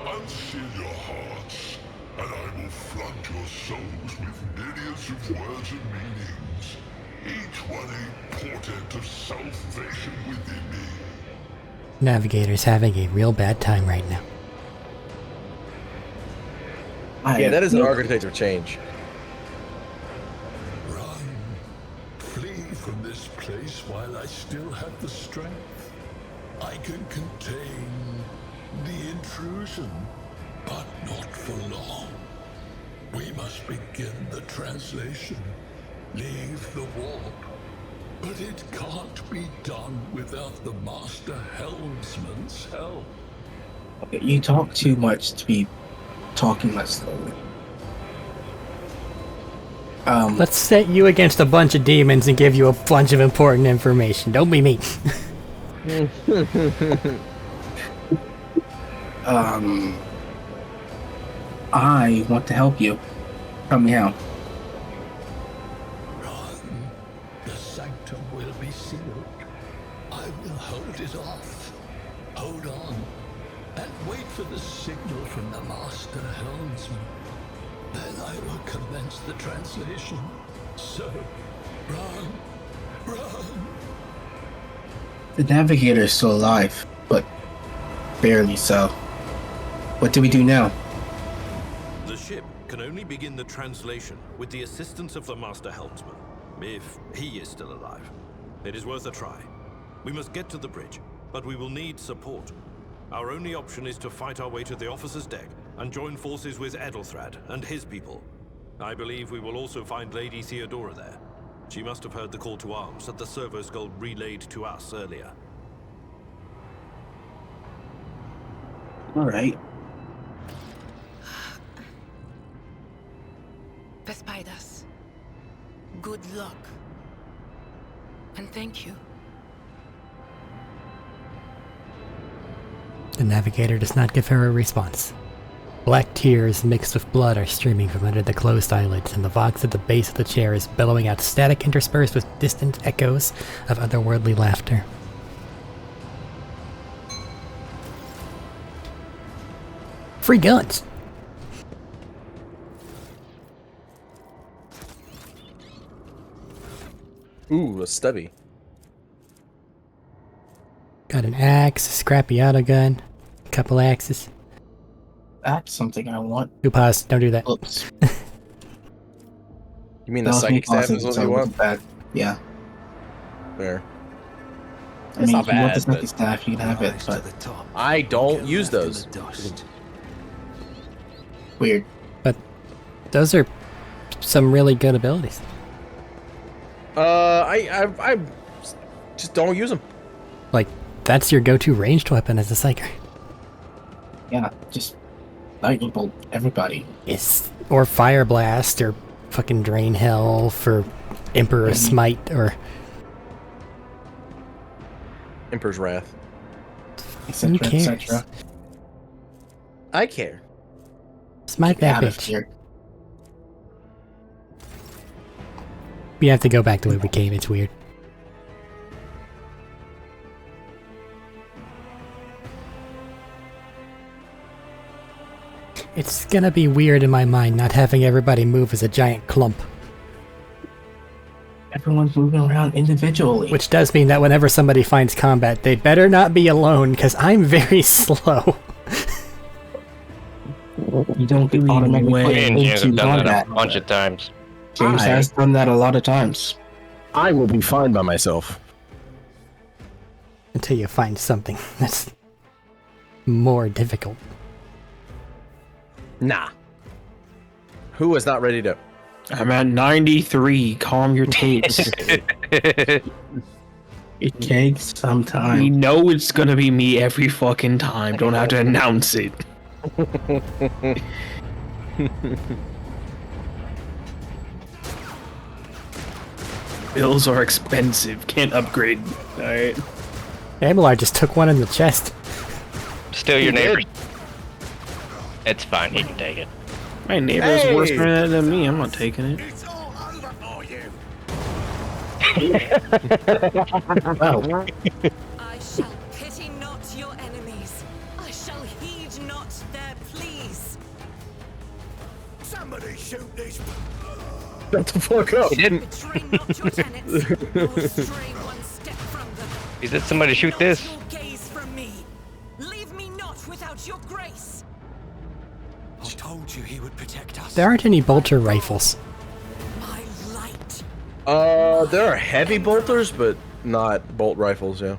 Unseal your hearts, and I will flood your souls with myriads of words and meanings, each one a portent of salvation within me. Navigator's having a real bad time right now. Yeah, that is an architect of change. Run. Flee from this place while I still have the strength. I can contain the intrusion, but not for long. We must begin the translation. Leave the warp. But it can't be done without the Master Helmsman's help. Okay, you talk too much to be talking that slowly. Let's set you against a bunch of demons and give you a bunch of important information. Don't be me. I want to help you. Help me out. Run. The sanctum will be sealed. I will hold it off. Hold on. And wait for the signal from the Master Helmsman. Then I will commence the translation. So, run. Run. The navigator is still alive, but barely so. What do we do now? The ship can only begin the translation with the assistance of the Master Helmsman, if he is still alive. It is worth a try. We must get to the bridge, but we will need support. Our only option is to fight our way to the officer's deck and join forces with Edelthrad and his people. I believe we will also find Lady Theodora there. She must have heard the call to arms that the servo skull relayed to us earlier. Alright. Vespidas, good luck. And thank you. The navigator does not give her a response. Black tears mixed with blood are streaming from under the closed eyelids, and the vox at the base of the chair is bellowing out static interspersed with distant echoes of otherworldly laughter. Free guns! Ooh, a stubby. Got an axe, a scrappy auto gun, a couple axes. That's something I want. Who paused? Don't do that. Oops. You mean the psychic staff is what you want? Bad. Yeah. Fair. I mean, if you want the psychic staff, you can have it, but I don't use those. Weird. But those are some really good abilities. I just don't use them. Like, that's your go-to ranged weapon as a psyker. Yeah, just lightning bolt everybody. Or fire blast, or fucking drain hell for Emperor's Smite, or Emperor's Wrath. Who cares? I care. Smite that bitch. We have to go back the way we came, it's weird. It's gonna be weird in my mind not having everybody move as a giant clump. Everyone's moving around individually. Which does mean that whenever somebody finds combat, they better not be alone, because I'm very slow. You don't get automatically put James into have done that combat. a bunch of times. James has done that a lot of times. I will be fine by myself. Until you find something that's more difficult. Nah. Who is not ready to? I'm at 93. Calm your tapes. It takes some time. We know it's gonna be me every fucking time. Don't have to announce it. Bills are expensive. Can't upgrade. Alright. Abelar just took one in the chest. Still your neighbor. It's fine, he can take it. My neighbor's worse than me. I'm not taking it. Oh. I shall pity not your enemies. I shall heed not their pleas. Somebody shoot this. Shut the fuck up. He didn't. Betray not your tenets, nor stray one step from them. He said somebody shoot this. Your gaze from me. Leave me not without your grace. I told you he would protect us. There aren't any bolter rifles. My light. There are heavy bolters, but not bolt rifles, yeah.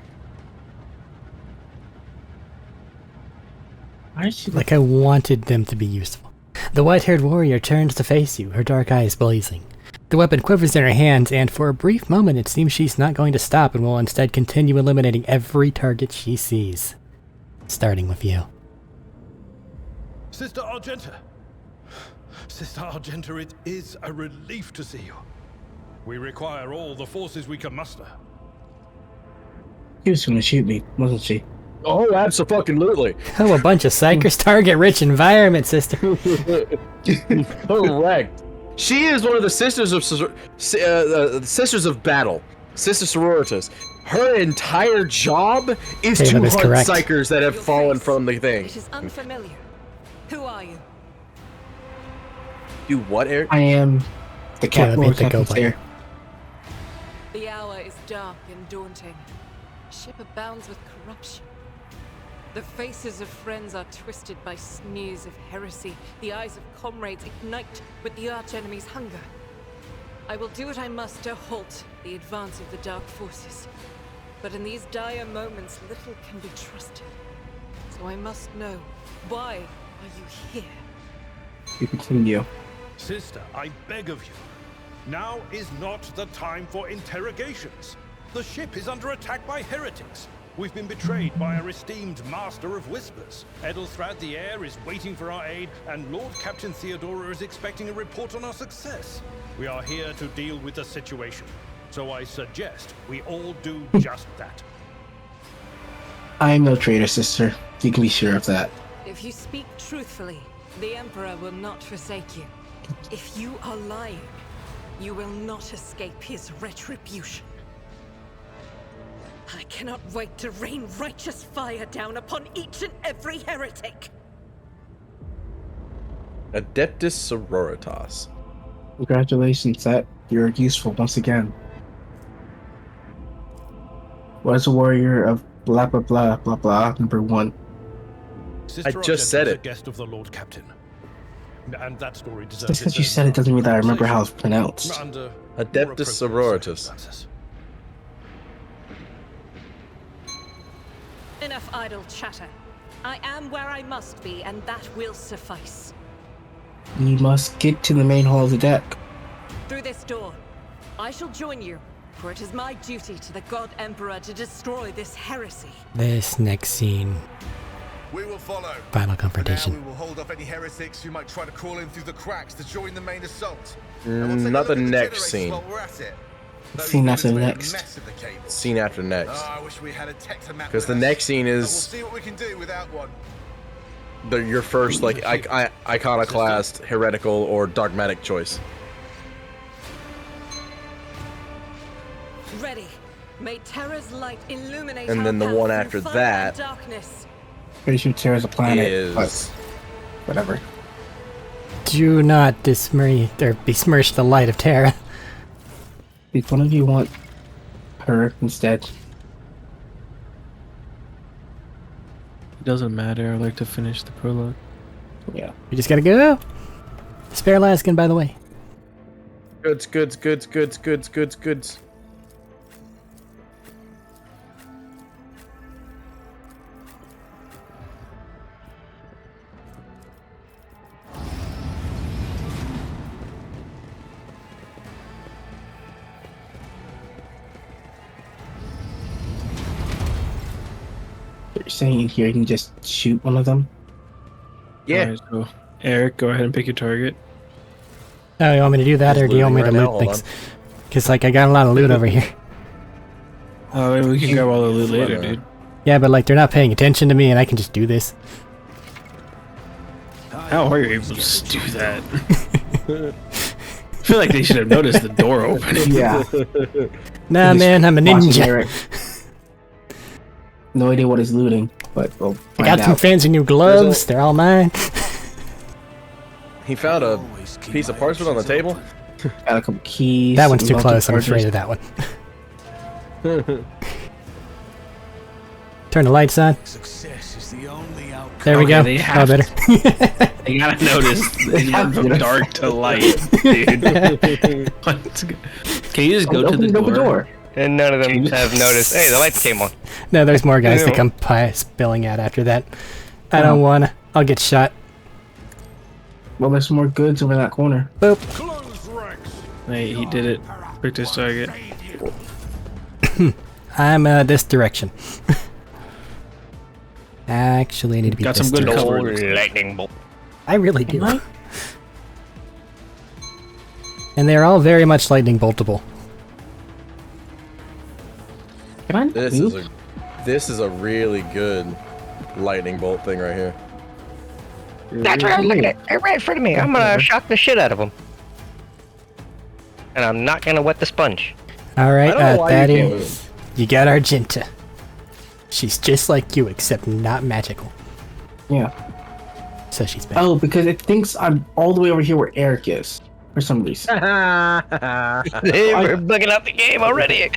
Like I wanted them to be useful. The white-haired warrior turns to face you, her dark eyes blazing. The weapon quivers in her hands, and for a brief moment it seems she's not going to stop and will instead continue eliminating every target she sees. Starting with you. Sister Argenta. Sister Argenta, it is a relief to see you. We require all the forces we can muster. She was gonna shoot me, wasn't she? Oh, absolutely. Oh, a bunch of psychers target rich environment, sister. Correct. She is one of the sisters of sisters of battle, Sister Sororitas. Her entire job is to hunt psychers that have fallen from the thing. It is unfamiliar. Who are you? You what, Arik? I am the captain of the The hour is dark and daunting. Ship abounds with corruption. The faces of friends are twisted by sneers of heresy. The eyes of comrades ignite with the archenemy's hunger. I will do what I must to halt the advance of the dark forces. But in these dire moments, little can be trusted. So I must know, why are you here? You continue. Sister, I beg of you. Now is not the time for interrogations. The ship is under attack by heretics. We've been betrayed by our esteemed Master of Whispers. Edelthrad the Heir is waiting for our aid, and Lord Captain Theodora is expecting a report on our success. We are here to deal with the situation, so I suggest we all do just that. I am no traitor, sister. You can be sure of that. If you speak truthfully, The Emperor will not forsake you. If you are lying, you will not escape his retribution. I cannot wait to rain righteous fire down upon each and every heretic. Adeptus Sororitas. Congratulations, Set. You're useful once again. Was a warrior of blah blah blah blah blah number 1. I just said it. Guest of the Lord Captain. And that story deserves Just because you said it doesn't mean that I remember how it's pronounced. Adeptus Sororitas. Enough idle chatter. I am where I must be, and that will suffice. You must get to the main hall of the deck. Through this door, I shall join you, for it is my duty to the God Emperor to destroy this heresy. This next scene. We will follow. Final confrontation. Now we will hold off any heretics who might try to crawl in through the cracks to join the main assault. Not the next scene. Scene after next. Scene after next. Oh, I wish we had a Tectomat. Because the next scene is. We'll see what we can do without one. Your first like iconoclast, heretical, or dogmatic choice. Ready. May Terra's light illuminate. And then the one after that. Darkness. Pretty sure Terra's a planet. But whatever. Do not besmirch the light of Terra. Did one of you want her instead? It doesn't matter. I like to finish the prologue. Yeah. We just gotta go. Spare Laskin, by the way. Goods. You're saying in here you can just shoot one of them? Yeah. Right, so Arik, go ahead and pick your target. Oh, you want me to do that, He's or do you want me to looting right loot now, things? Because, like, I got a lot of loot over here. Oh, we can grab all the loot later, dude. Yeah, but, like, they're not paying attention to me, and I can just do this. How are you able to just do that? I feel like they should have noticed the door opening. Yeah. Nah, man, I'm a ninja. No idea what he's looting, but we'll I find got some out. fancy new gloves. They're all mine. He found a piece of parchment on the table. Got a couple keys. That one's too some close. I'm chargers. afraid of that one. Turn the lights on. There we go. They Oh, have better. You gotta notice they went from dark to light, dude. Can you just go to the door? And none of them have noticed. Hey, the lights came on. No, there's more guys to come spilling out after that. I don't wanna. I'll get shot. Well, there's more goods over that corner. Boop. Hey, he did it. Picked his target. I'm this direction. Actually, I need to be Got this some good direction. cover. Lightning bolt. I really do. And they're all very much lightning boltable. This is a really good lightning bolt thing right here. That's what I was looking at. They're right in front of me. I'm gonna shock the shit out of them. And I'm not gonna wet the sponge. Alright, I don't know why that you can't is... You got Argenta. She's just like you, except not magical. Yeah. So she's bad. Oh, because it thinks I'm all the way over here where Arik is. For some reason. We're bugging out the game already.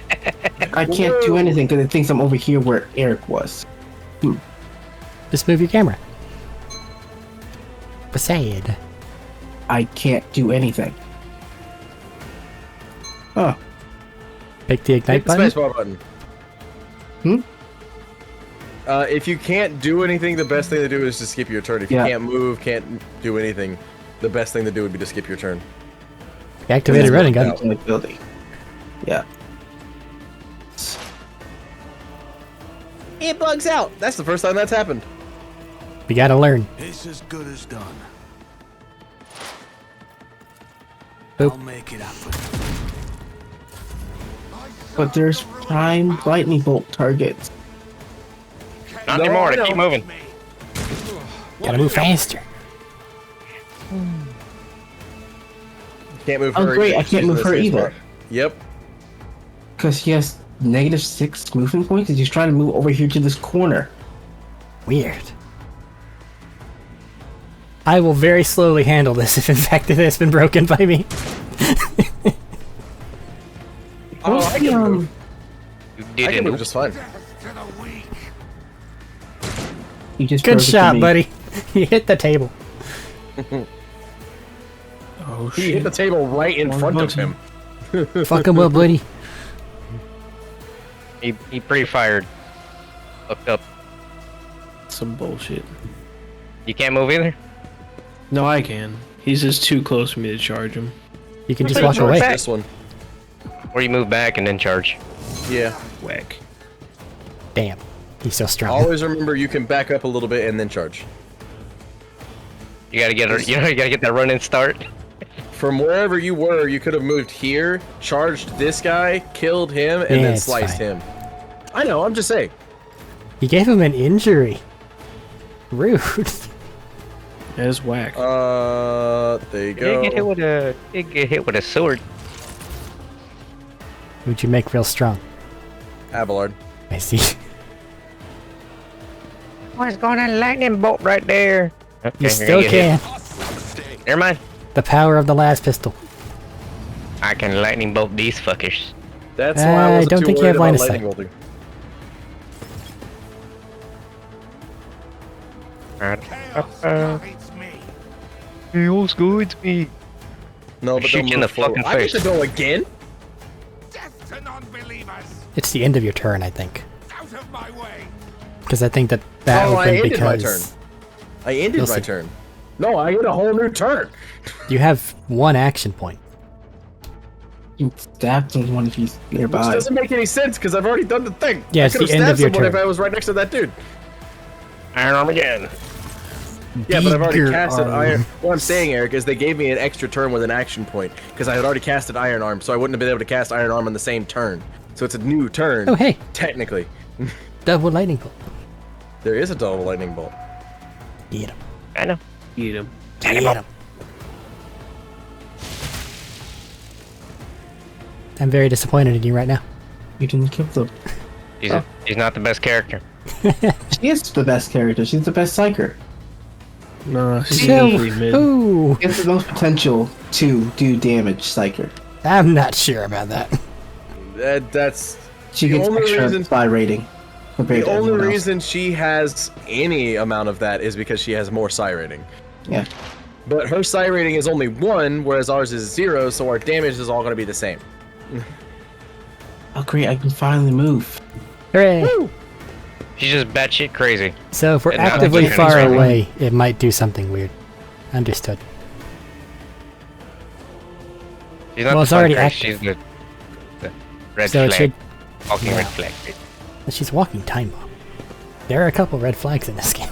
I can't do anything because it thinks I'm over here where Arik was. Just move your camera. Beside. I can't do anything. Oh. Pick the ignite Hit the button. spacebar button. Hmm? If you can't do anything, the best thing to do is to skip your turn. If you Yeah. can't move, can't do anything, the best thing to do would be to skip your turn. Activated running gun. Ability. Yeah. It bugs out. That's the first time that's happened. We gotta learn. It's as good as done. Boop. I'll make it happen. But there's prime lightning bolt targets. Not anymore. Keep moving. Gotta move faster. Can't move Oh, her. great, either. I can't She's move in the her same either. spot. Yep. Because he has -6 movement points and he's trying to move over here to this corner. Weird. I will very slowly handle this if in fact it has been broken by me. Oh, I can move. You I can move just fine. You just Good broke it to shot, me. buddy. You hit the table. Oh He shit! hit the table right in front of him. Fuck him up, buddy. He pre-fired. Looked up. Some bullshit. You can't move either? No, I can. He's just too close for me to charge him. You can just Pretty walk sure away. back. This one. Or you move back and then charge. Yeah. Whack. Damn. He's so strong. Always remember you can back up a little bit and then charge. You gotta get you gotta get that run and start. From wherever you were, you could have moved here, charged this guy, killed him, and Yeah, then it's sliced fine. him. I know, I'm just saying. You gave him an injury. Rude. That is whack. There you He did get hit go. with a sword. Who'd you make real strong? Abelard. I see. What's going on? Lightning bolt right there. Okay, You you're still gonna get can. hit. Never mind. The power of the last pistol. I can lightning bolt these fuckers. That's why I wasn't don't too think you worried have line about of lightning sight. bolting. Feels good to me. No, but Shoot don't you in the move forward. fucking I get face. to go again? It's the end of your turn, I think. Because I think that Oh, I opened ended my turn. because I ended You'll my see. turn. No, I get a whole new turn. you have one action point. You stabbed someone if he's Which nearby. doesn't make any sense because I've already done the thing. Yeah, I it's could the have end stabbed of your someone turn. if I was right next to that dude. Iron arm again. Yeah, but I've already Bigger casted arm. Iron. What I'm saying, Eric, is they gave me an extra turn with an action point because I had already casted Iron Arm, so I wouldn't have been able to cast Iron Arm on the same turn. So it's a new turn. Oh, hey. Technically, Double lightning bolt. there is a double lightning bolt. Get him. I know. Eat him. Get him. I'm very disappointed in you right now. You didn't kill them. He's not the best character. She is the best character. She's the best psyker. No, she's Chill. usually mid. Ooh. She has the most potential to do damage, psyker. I'm not sure about that. That's She The gets only extra reason- spy rating. compared the to only everyone else. reason she has any amount of that is because she has more psi rating. Yeah. But her psi rating is only 1, whereas ours is 0, so our damage is all going to be the same. Oh great, I can finally move. Hooray! She's just batshit crazy. So if we're And not actively like far anything. away, it might do something weird. Understood. She's not Well, the it's fun already crash, active. she's the red So it flag. should- Walking yeah. red flag. She's walking time bomb. There are a couple red flags in this game.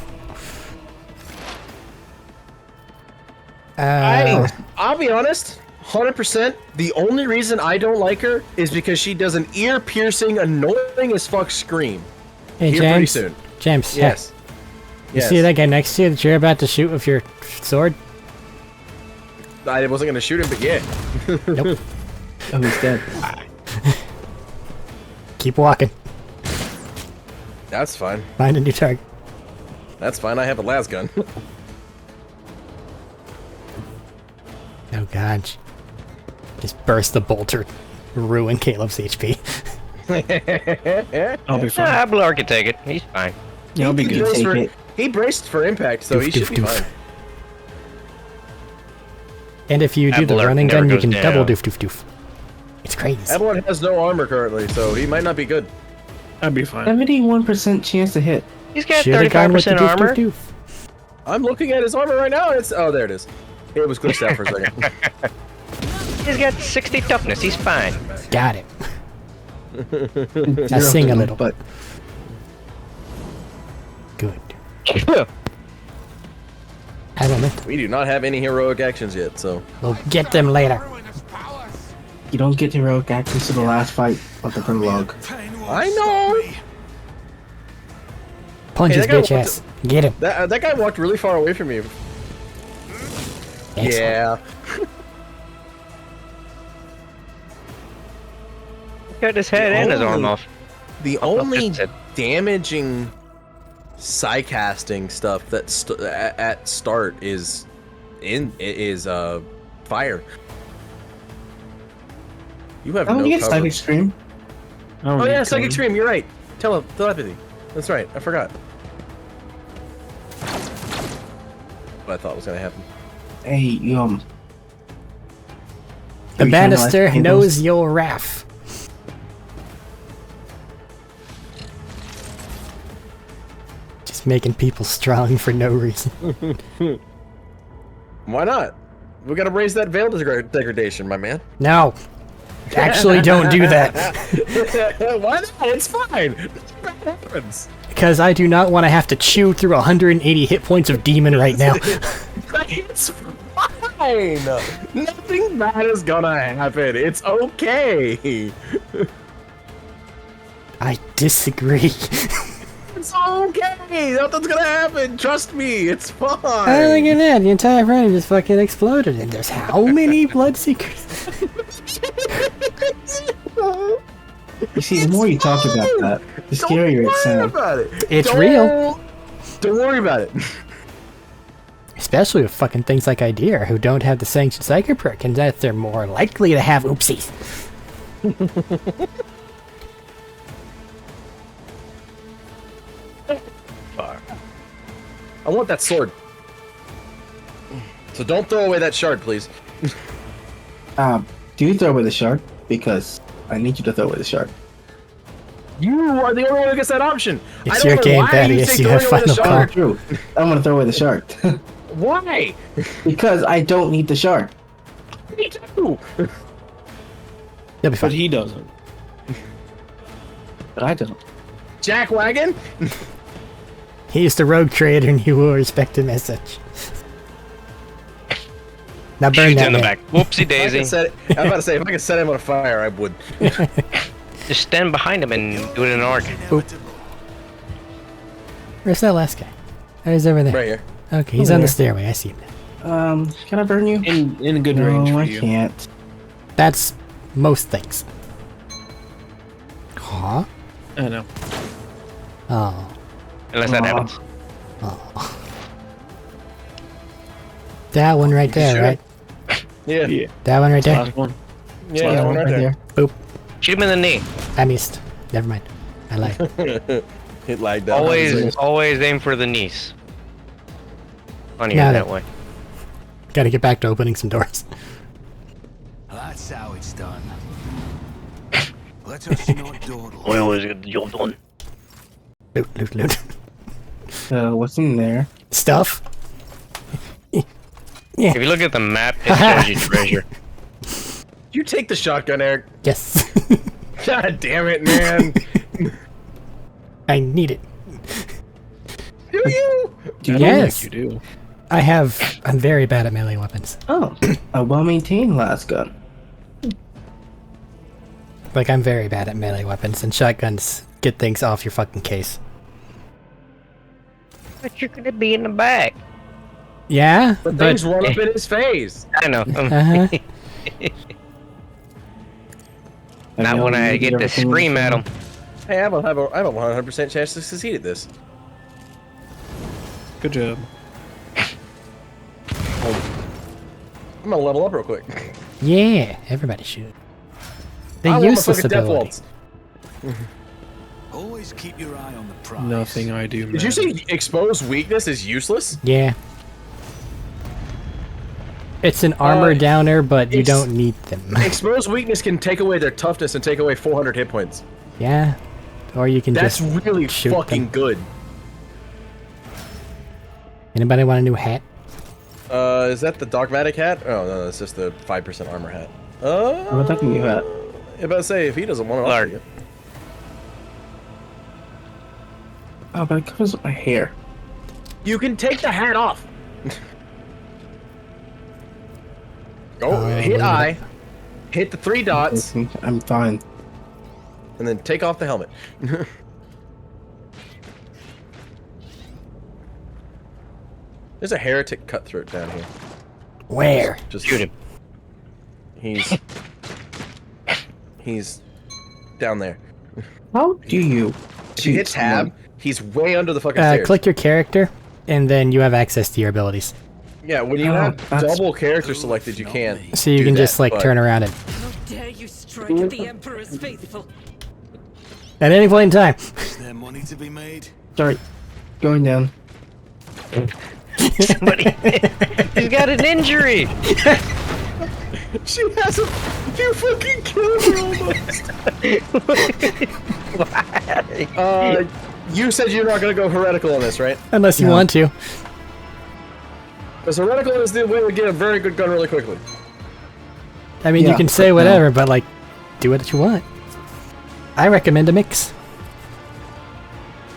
I'll be honest, 100%. The only reason I don't like her is because she does an ear-piercing, annoying as fuck scream. Hey, Here pretty James. soon. James. hey. Yes. You Yes. see that guy next to you that you're about to shoot with your sword? I wasn't gonna shoot him, but yeah. Nope. Oh, he's dead. Keep walking. That's fine. Find a new target. That's fine. I have a las gun. Oh god. Just burst the bolter. Ruin Caleb's HP. I'll be fine. Abelard can take it. He's fine. Yeah, I'll be He good. braced for- Take it. He braced for impact, so he Doof, should doof, be doof. fine. And if you do the Abelard running never gun, you goes can down. double doof doof doof. It's crazy. Abelard has no armor currently, so he might not be good. I'll be fine. 71% chance to hit. He's got Should've gone with the 35% doof armor. doof doof. I'm looking at his armor right now, and it's... Oh, there it is. It was glitched out for a second. He's got 60 toughness. He's fine. Got it. Now sing a little. But Good. Have a minute. We do not have any heroic actions yet, so... We'll get them later. you don't get heroic actions to the last fight of the prologue. I know! Punch Hey, his that guy bitch walked- ass. Get him. That guy walked really far away from you. Yeah. Cut his head and his arm off. The only damaging psycasting stuff that at start is fire. You have no get cover. Psychic Scream. Oh yeah, Psychic Scream. You're right. Telepathy. That's right. I forgot. What I thought was gonna happen. Hey, The banister knows your wrath. Just making people strong for no reason. Why not? We gotta raise that veil degradation, my man. No. Actually, don't do that. Why not? It's fine. That happens. Because I do not want to have to chew through 180 hit points of demon right now. It's fine. Nothing bad is gonna happen. It's okay. I disagree. It's okay. Nothing's gonna happen. Trust me. It's fine. Oh, look at that. The entire frame just fucking exploded. And there's how many Bloodseekers? You see, the more you talk about that, the scarier it sounds. It's real. Don't worry about it. Especially with fucking things like Idea, who don't have the Sanctioned Psyker perk, and that they're more likely to have oopsies. I want that sword. So don't throw away that shard, please. Do you throw away the shard? Because I need you to throw away the shard. You are the only one who gets that option. It's your game, Thaddeus. You have final call. True. I'm gonna throw away the shard. Why? Because I don't need the shard. Me too. That'll be fine. But he doesn't. But I don't. Jack Wagon? He is the rogue trader, and you will respect him as such. Now burn that in the man. back. Whoopsie daisy. I'm about to say, if I could set him on fire, I would. Just stand behind him and do it in an arc. Where's that last guy? Oh, he's over there. Right here. Okay, he's on the stairway. I see him now. Can I burn you? In a good no, range for I you. can't. That's most things. Huh? I know. Oh. Unless that happens. Oh. That one right there, right? Yeah. That one right there? Last one. Yeah, that one right there. Boop. Shoot him in the knee. I missed. Never mind. I lied. It lagged out. Always aim for the knees. Funnier Got that it. way. Gotta get back to opening some doors. That's how it's done. Let us not dawdle. We always get the job done. Loot, loot, loot. What's in there? Stuff. Yeah. If you look at the map, it shows you treasure. You take the shotgun, Eric. Yes. God damn it, man. I need it. Do you? Yes. You do. I'm very bad at melee weapons. Oh, a well-maintained last gun. Like, I'm very bad at melee weapons, and shotguns get things off your fucking case. But you're gonna be in the back. Yeah, But things run up in his face. I know. Uh-huh. Not when I get to scream at him. Hey, I have a 100% chance to succeed at this. Good job. I'm gonna level up real quick. Yeah, everybody should. The I want my useless fucking death ability. waltz. Always keep your eye on the prize. Nothing I do. Did you say expose weakness is useless? Yeah. It's an armor downer, but you don't need them. Expose weakness can take away their toughness and take away 400 hit points. Yeah. Or you can That's just really shoot fucking them. good. Anybody want a new hat? Is that the dogmatic hat? Oh no, that's just the 5% armor hat. I'm attacking you hat. I'm about to say if he doesn't want to. I'll take it. Oh, but it covers up my hair. You can take the hat off. Go hit I, hit the 3 dots. I'm fine. And then take off the helmet. There's a heretic cutthroat down here. Where? Just Shoot him. He's down there. How do you? If you hit tab, he's way under the fucking stairs. Click your character, and then you have access to your abilities. Yeah, when you have double character selected, you can't. So you can just like turn around and. How dare you strike at the Emperor's faithful? At any point in time. Is there money to be made? Start going down. Somebody, he's got an injury. She has a. You fucking killed her almost. You said you're not gonna go heretical on this, right? Unless you want to. Because heretical is the way to get a very good gun really quickly. I mean, you can say whatever, but like, do what you want. I recommend a mix.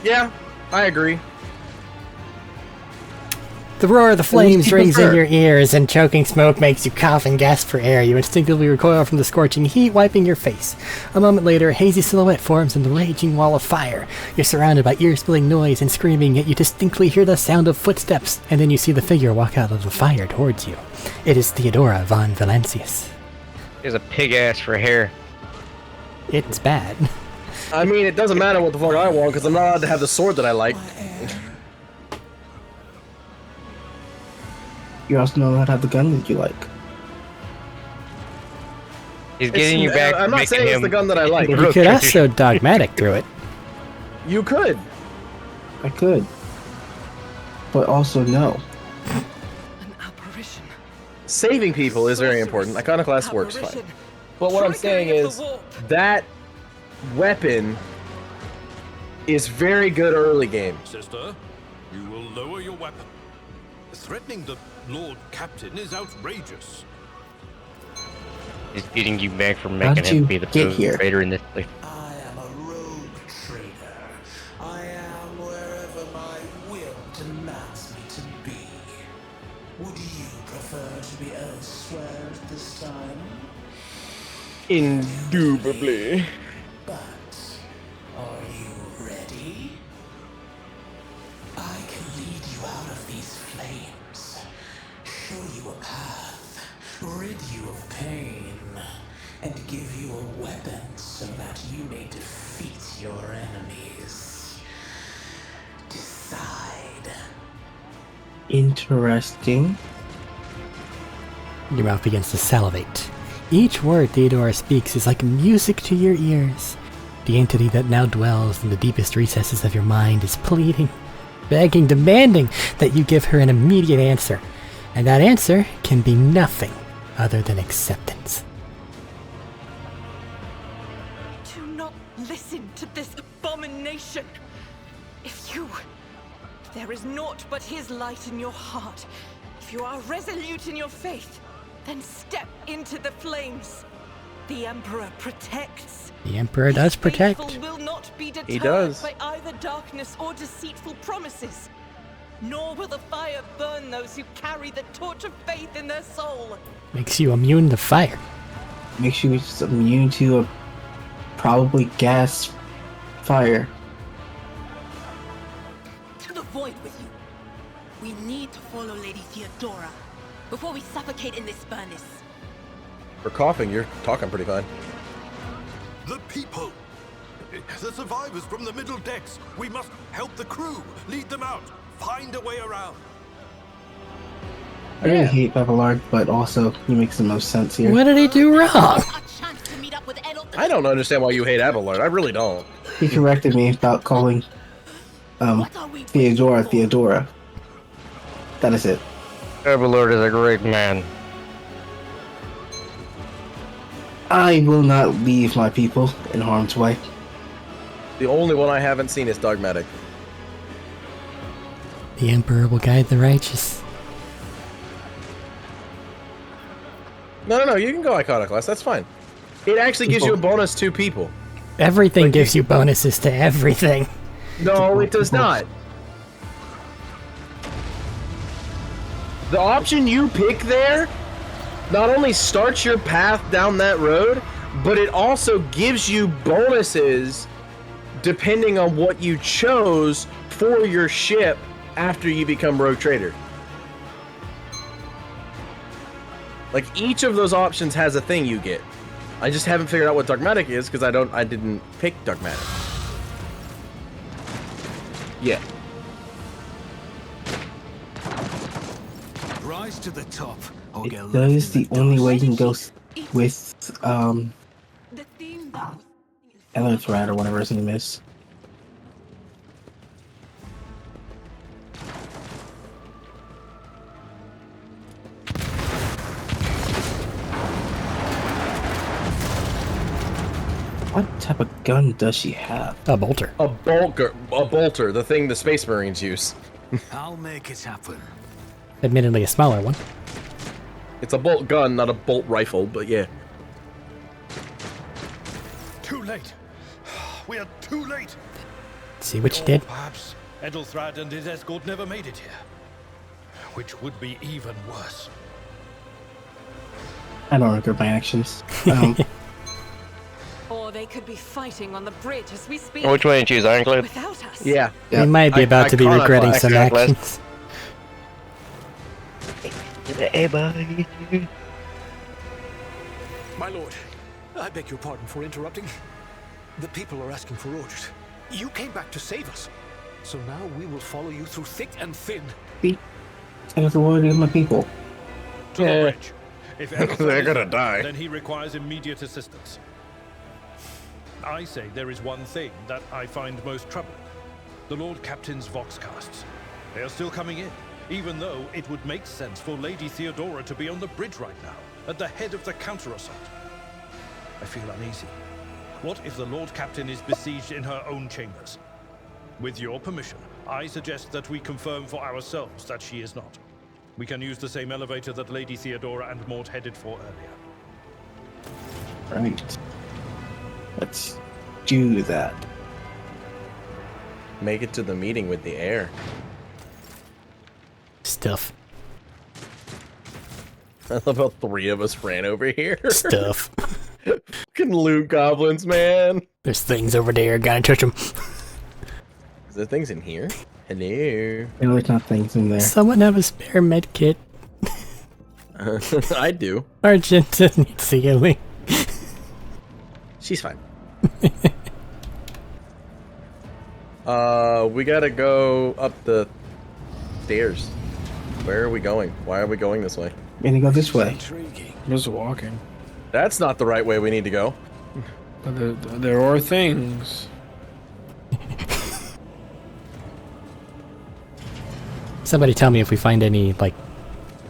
Yeah, I agree. The roar of the flames rings in your ears, and choking smoke makes you cough and gasp for air. You instinctively recoil from the scorching heat, wiping your face. A moment later, a hazy silhouette forms in the raging wall of fire. You're surrounded by ear-splitting noise and screaming, yet you distinctly hear the sound of footsteps, and then you see the figure walk out of the fire towards you. It is Theodora von Valancius. He has a pig ass for hair. It's bad. I mean, it doesn't matter what the fuck I want, because I'm not allowed to have the sword that I like. You also know how to have the gun that you like. He's getting you back. I'm not saying it's the gun that I like. You could also dogmatic through it. You could. I could. But also no. Saving people is very important. Iconoclast works fine. But what I'm saying is that weapon is very good early game. Sister, you will lower your weapon. Threatening the Lord Captain is outrageous. He's getting you back from making him be the traitor in this place. I am a rogue trader. I am wherever my will demands me to be. Would you prefer to be elsewhere at this time? Indubitably. But are you ready? I can lead you out of these flames, show you a path, rid you of pain, and give you a weapon so that you may defeat your enemies. Decide. Interesting. Your mouth begins to salivate. Each word Theodora speaks is like music to your ears. The entity that now dwells in the deepest recesses of your mind is pleading, begging, demanding that you give her an immediate answer. And that answer can be nothing other than acceptance. Do not listen to this abomination. If there is naught but his light in your heart, if you are resolute in your faith, then step into the flames. The Emperor protects. The Emperor does protect. Faithful will not be deterred He does. by either darkness or deceitful promises. Nor will the fire burn those who carry the torch of faith in their soul. Makes you immune to fire. Makes you immune to a probably gas fire. To the void with you. We need to follow Lady Theodora before we suffocate in this furnace. For coughing, you're talking pretty fine. The people! The survivors from the middle decks! We must help the crew! Lead them out! Find a way around! I really hate Abelard, but also he makes the most sense here. What did he do wrong? I don't understand why you hate Abelard. I really don't. He corrected me about calling Theodora. That is it. Abelard is a great man. I will not leave my people in harm's way. The only one I haven't seen is Dogmatic. The Emperor will guide the righteous. No, you can go Iconoclast. That's fine. It actually gives you a bonus to people. Everything gives you bonuses to everything. No, it does not. The option you pick there not only starts your path down that road, but it also gives you bonuses depending on what you chose for your ship after you become Rogue Trader. Like each of those options has a thing you get. I just haven't figured out what Dogmatic is because I didn't pick Dogmatic. Yeah. Rise to the top. Or get That is the only way you can go with Elithrat or whatever his name is. What type of gun does she have? A bolter. A bolter, the thing the Space Marines use. I'll make it happen. Admittedly, a smaller one. It's a bolt gun, not a bolt rifle, but yeah. Too late. We are too late. See what you did? Perhaps Edelthrad and his escort never made it here. Which would be even worse. I don't regret my actions. Or they could be fighting on the bridge as we speak. Which one did you choose, Ironclad? Without us. Yeah. We might be about to be regretting some actions. Hey, buddy. My lord, I beg your pardon for interrupting. The people are asking for orders. You came back to save us. So now we will follow you through thick and thin. I have the word of my people. To the bridge. If Edelthrad They're is gonna there, die. Then he requires immediate assistance. I say there is one thing that I find most troubling. The Lord Captain's Voxcasts. They are still coming in, even though it would make sense for Lady Theodora to be on the bridge right now, at the head of the counter-assault. I feel uneasy. What if the Lord Captain is besieged in her own chambers? With your permission, I suggest that we confirm for ourselves that she is not. We can use the same elevator that Lady Theodora and Maud headed for earlier. Right. Let's do that. Make it to the meeting with the air. Stuff. I love how 3 of us ran over here. Stuff. Fucking loot goblins, man. There's things over there. Gotta touch them. Is there things in here? Hello. No, there's not things in there. Someone have a spare med kit. I do. Argenta needs healing. She's fine. We gotta go up the stairs. Where are we going? Why are we going this way? We're gonna go this way. Just walking. That's not the right way we need to go. But there are things. Somebody tell me if we find any, like,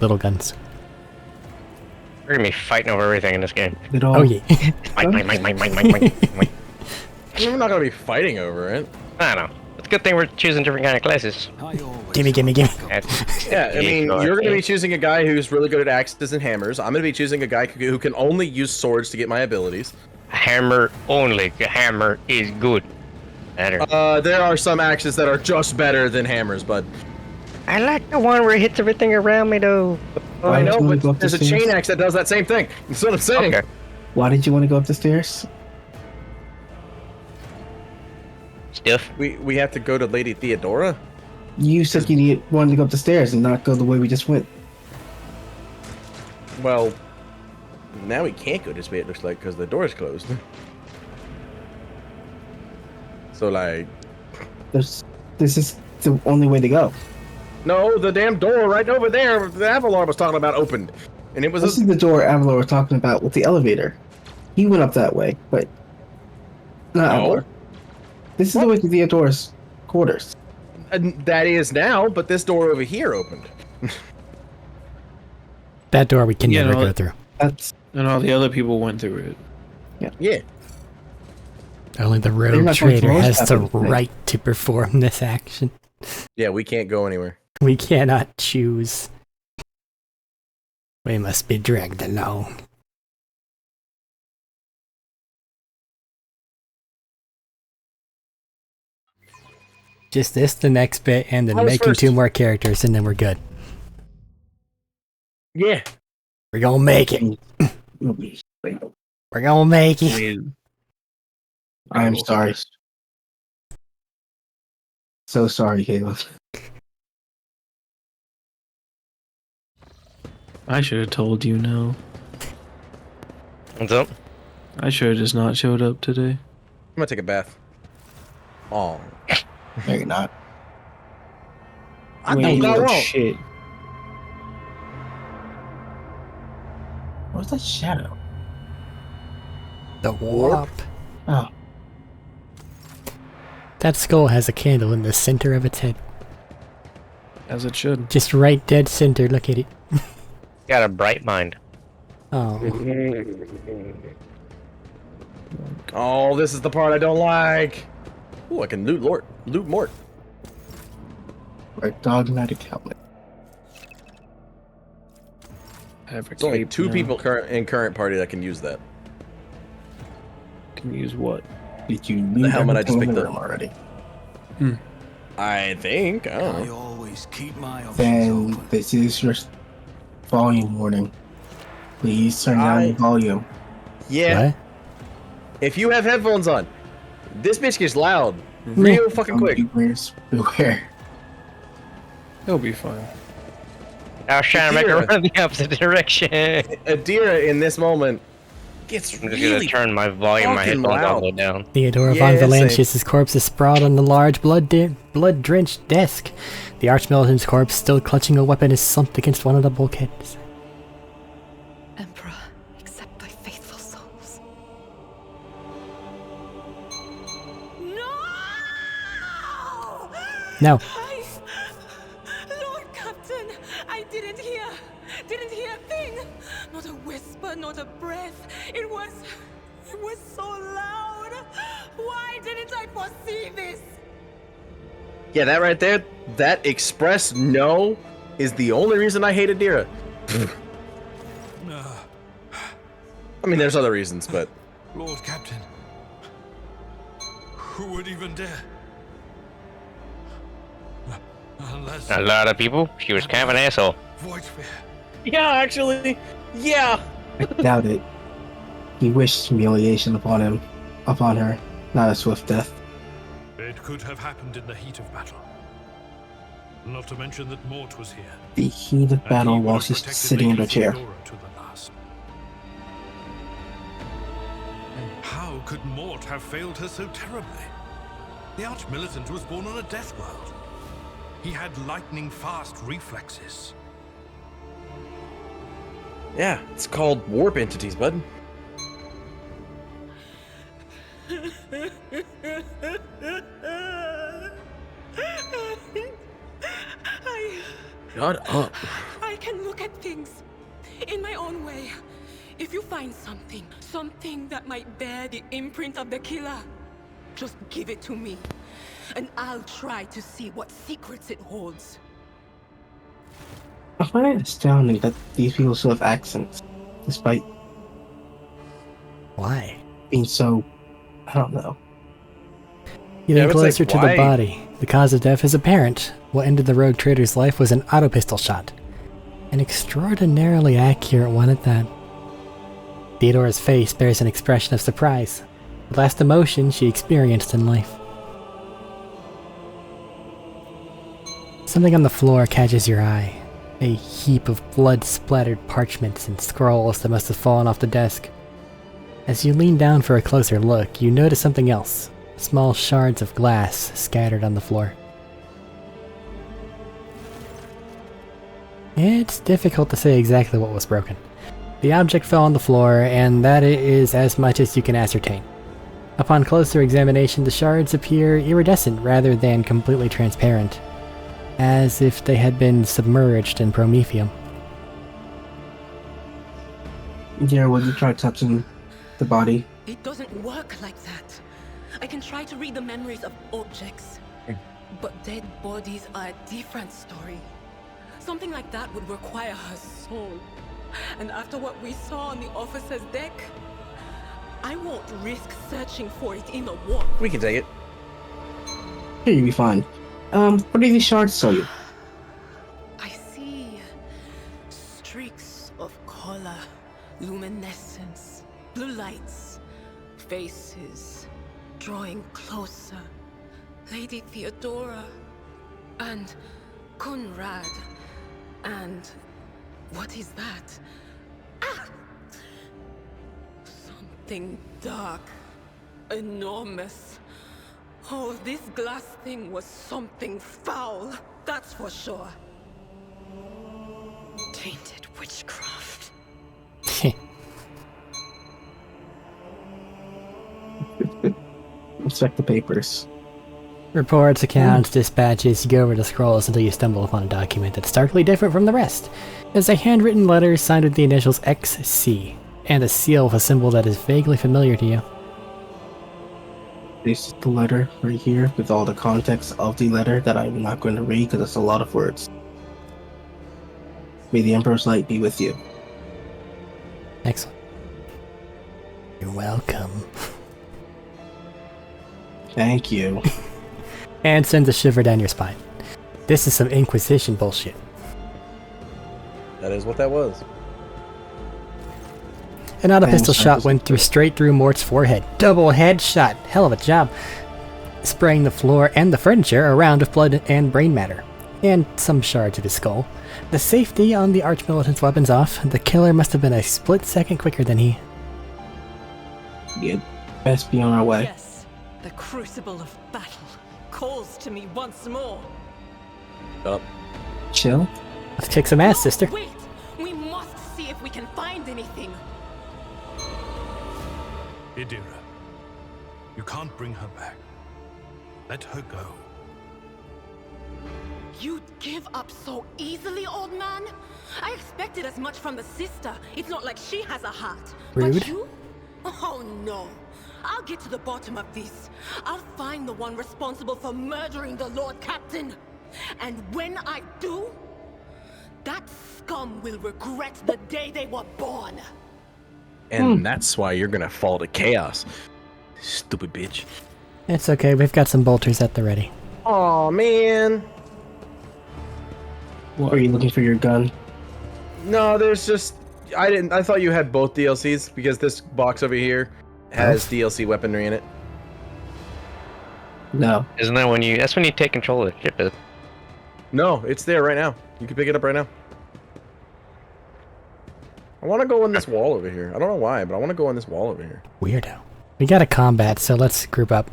little guns. We're gonna be fighting over everything in this game. Oh, yeah. We're not gonna be fighting over it. I don't know. It's a good thing we're choosing different kind of classes. Gimme. Yeah, I mean, you're going to be choosing a guy who's really good at axes and hammers. I'm going to be choosing a guy who can only use swords to get my abilities. Hammer only. A hammer is good. Better. There are some axes that are just better than hammers, but I like the one where it hits everything around me, though. I know, but there's a chain axe that does that same thing. That's what I'm saying. Okay. Why did you want to go up the stairs? Stiff. We have to go to Lady Theodora? You said you wanted to go up the stairs and not go the way we just went. Well, now we can't go this way, it looks like, because the door's closed. So, like... This is the only way to go. No, the damn door right over there, the Avalor was talking about, opened. And it was... This is the door Avalor was talking about with the elevator. He went up that way, but... Not Avalor. This is the way to Theodora's quarters. And that is now, but this door over here opened. That door we can never go through. And all the other people went through it. Yeah. Only the rogue trader has the right to perform this action. Yeah, we can't go anywhere. We cannot choose. We must be dragged along. Just this, the next bit, and then making 2 more characters, and then we're good. Yeah. We're gonna make it. We're gonna make it. I am sorry. So sorry, Caleb. I should have told you no. What's up? I should have just not showed up today. I'm gonna take a bath. Oh. No, you're not. I Wait, think I oh, won't. shit. What's that shadow? The warp. Oh. That skull has a candle in the center of its head. As it should. Just right dead center, look at it. Got a bright mind. Oh. Oh, this is the part I don't like. Ooh, I can loot Mort. Right, dogmatic helmet. There's only two people in current party that can use that. Can use what? Did you The leave helmet I just everything in picked the up room already? I think. I don't I know. always keep my options Then open. this is your volume warning. Please turn down the volume. Yeah. What? If you have headphones on, this bitch gets loud real fucking quick. Beware. It'll be fine. I was trying to make her run the opposite direction. Adira in this moment gets I'm just really gonna turn my volume, my fucking headphones all the way loud. down. Theodora Yeah, von same. Valancius's corpse is sprawled on the large blood-drenched desk. The Archmilitant's corpse, still clutching a weapon, is slumped against one of the bulkheads. Emperor, accept thy faithful souls. No. Lord Captain, I didn't hear a thing. Not a whisper, not a breath. It was so loud. Why didn't I foresee this? Yeah, that right there, that express no is the only reason I hate Adira. I mean, there's other reasons, but Lord Captain. Who would even dare? Unless A lot of people. She was kind of an asshole. yeah, actually, yeah. I doubt it. He wished humiliation upon her, not a swift death. it could have happened in the heat of battle. Not to mention that Mort was here. The heat of battle while she's sitting in her chair. To the last. How could Mort have failed her so terribly? The Archmilitant was born on a death world. He had lightning-fast reflexes. Yeah, it's called warp entities, bud. Shut up. I can look at things in my own way. If you find something that might bear the imprint of the killer, just give it to me, and I'll try to see what secrets it holds. I find it astounding that these people still have accents, despite Why? being so, I don't know. Getting it's closer like, to the why? body. The cause of death is apparent. What ended the rogue trader's life was an auto pistol shot. An extraordinarily accurate one at that. Theodora's face bears an expression of surprise. The last emotion she experienced in life. Something on the floor catches your eye. A heap of blood-splattered parchments and scrolls that must have fallen off the desk. As you lean down for a closer look, you notice something else. Small shards of glass scattered on the floor. It's difficult to say exactly what was broken. The object fell on the floor, and that is as much as you can ascertain. Upon closer examination, the shards appear iridescent rather than completely transparent, as if they had been submerged in promethium. Yeah, would you try touching the body? It doesn't work like that. I can try to read the memories of objects, but dead bodies are a different story. Something like that would require her soul. And after what we saw on the officer's deck, I won't risk searching for it in the warp. We can take it. Here, you'll be fine. What do these shards tell you? I see streaks of color, luminescence, blue lights, faces drawing closer. Lady Theodora and Conrad and What is that? Ah! Something dark. Enormous. Oh, this glass thing was something foul. That's for sure. Tainted witchcraft. Inspect the papers. Reports, accounts, dispatches, you go over the scrolls until you stumble upon a document that's starkly different from the rest. It's a handwritten letter signed with the initials XC, and a seal with a symbol that is vaguely familiar to you. This is the letter right here with all the context of the letter that I'm not going to read because it's a lot of words. May the Emperor's light be with you. Excellent. You're welcome. Thank you. And sends a shiver down your spine. This is some Inquisition bullshit. That is what that was. Another pistol shot went straight through Mort's forehead. Double headshot. Hell of a job. Spraying the floor and the furniture around with blood and brain matter. And some shards of his skull. The safety on the Archmilitant's weapons off. The killer must have been a split second quicker than he. Yeah, best be on our way. Yes, the crucible of battle calls to me once more. Up. Chill. Let's kick some ass, sister. Wait! We must see if we can find anything. Idira, you can't bring her back. Let her go. You'd give up so easily, old man? I expected as much from the sister. It's not like she has a heart. Rude. But you? Oh no. I'll get to the bottom of this. I'll find the one responsible for murdering the Lord Captain. And when I do, that scum will regret the day they were born. And that's why you're gonna fall to chaos. Stupid bitch. It's okay, we've got some bolters at the ready. Aw, man. What, are you looking for your gun? No, there's just... I thought you had both DLCs, because this box over here has DLC weaponry in it. No. Isn't that when you... That's when you take control of the ship, is it? No, it's there right now. You can pick it up right now. I want to go in this wall over here. I don't know why, but I want to go in this wall over here. Weirdo. We got a combat, so let's group up.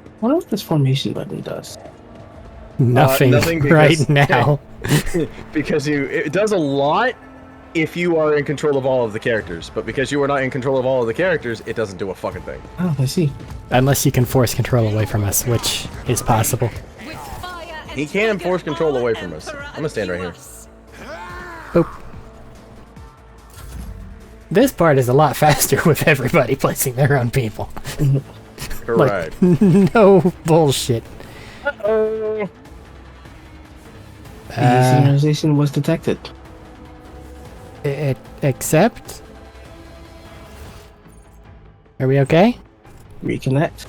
I wonder what this formation button does. Nothing right now. Because it does a lot if you are in control of all of the characters, but because you are not in control of all of the characters, it doesn't do a fucking thing. Oh, I see. Unless you can force control away from us, which is possible. He can force control away from us. I'm gonna stand right here. Boop. This part is a lot faster with everybody placing their own people. Correct. Like, no bullshit. Uh-oh. Desynchronization was detected. Except? Are we okay? Reconnect.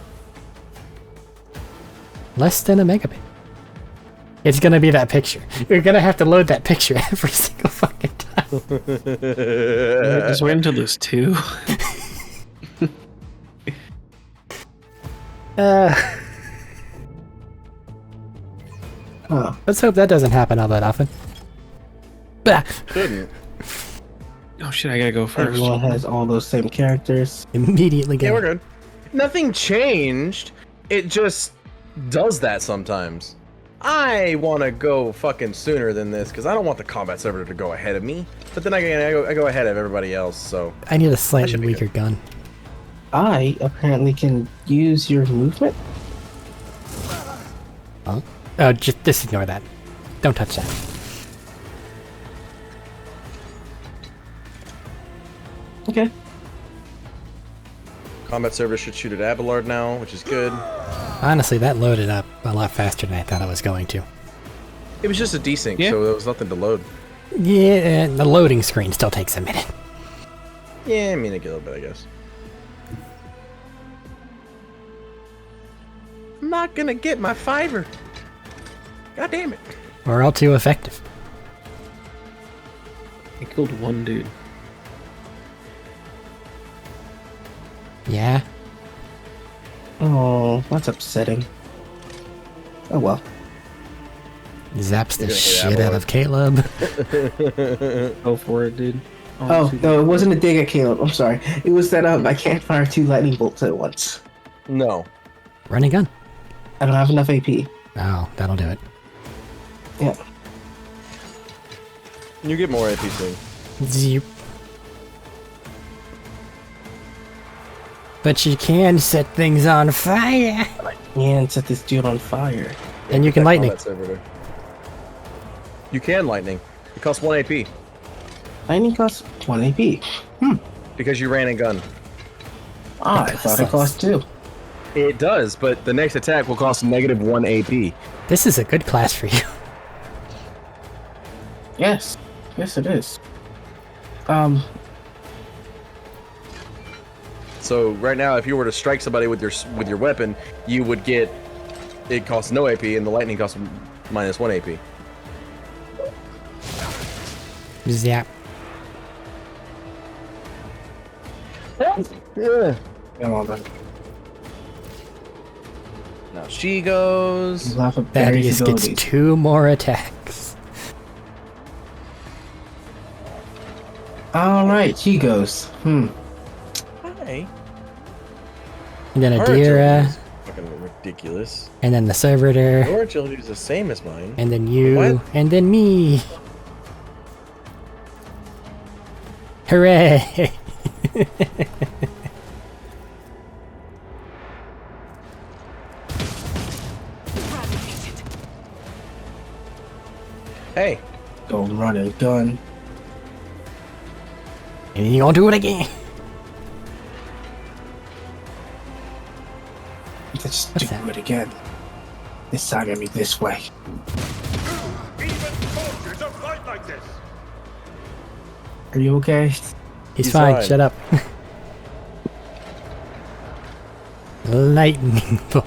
Less than a megabit. It's gonna be that picture. You're gonna have to load that picture every single fucking time. Just wait until there's two. Let's hope that doesn't happen all that often. Shouldn't. Oh shit, I gotta go first. Everyone has all those same characters. Immediately go. Yeah, we're good. Nothing changed. It just does that sometimes. I want to go fucking sooner than this because I don't want the combat server to go ahead of me. But then again, I go ahead of everybody else, so... I need a slightly weaker gun. I apparently can use your movement? Huh? Oh, just ignore that. Don't touch that. Okay. Combat server should shoot at Abelard now, which is good. Honestly, that loaded up a lot faster than I thought it was going to. It was just a desync, so there was nothing to load. Yeah, the loading screen still takes a minute. Yeah, I mean, a little bit, I guess. I'm not gonna get my fiver. God damn it. We're all too effective. I killed one dude. Yeah. Oh, that's upsetting. Oh well. Zaps the You're gonna hit shit that out of Caleb. Go for it, dude. Oh, no, it wasn't a dig at Caleb. I'm sorry. It was that I can't fire 2 lightning bolts at once. No. Running gun. I don't have enough AP. Oh, that'll do it. Yeah. You get more AP soon. Zip. But you can set things on fire. I can set this dude on fire. And you can lightning. You can lightning. It costs 1 AP. Lightning costs 1 AP. Because you ran and gun. Ah, I thought it cost 2. It does, but the next attack will cost negative 1 AP. This is a good class for you. Yes. Yes, it is. So right now, if you were to strike somebody with your weapon, you would get. It costs no AP, and the lightning costs minus 1 AP. Zap. Yeah. Come on, then. Now she goes. Thaddeus gets 2 more attacks. Alright, she goes. Hi. And then Her Adira. agility is fucking ridiculous. And then the servitor. Your agility is the same as mine. And then you. What? And then me. Hooray! Hey. Go run and gun. And you gonna do it again. Let's do it again. This time gonna be this way. Are you okay? He's fine. Shut up. Lightning bolt.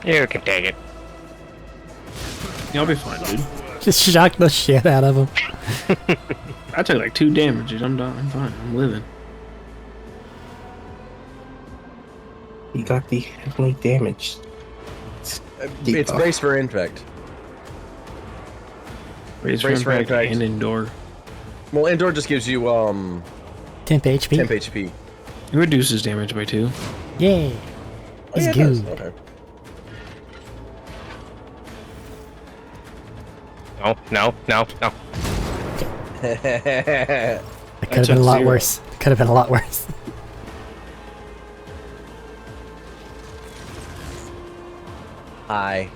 You can take it. You'll be fine, dude. Just shock the shit out of him. I took like 2 damage, dude. I'm done. I'm fine. I'm living. You got the heavily damaged. It's brace for infect. Brace for infect and indoor. Well, indoor just gives you temp HP. Temp HP. It reduces damage by 2. Yeah. It's yeah, good. Okay. No. It could have been a lot worse. It could have been a lot worse. Hi.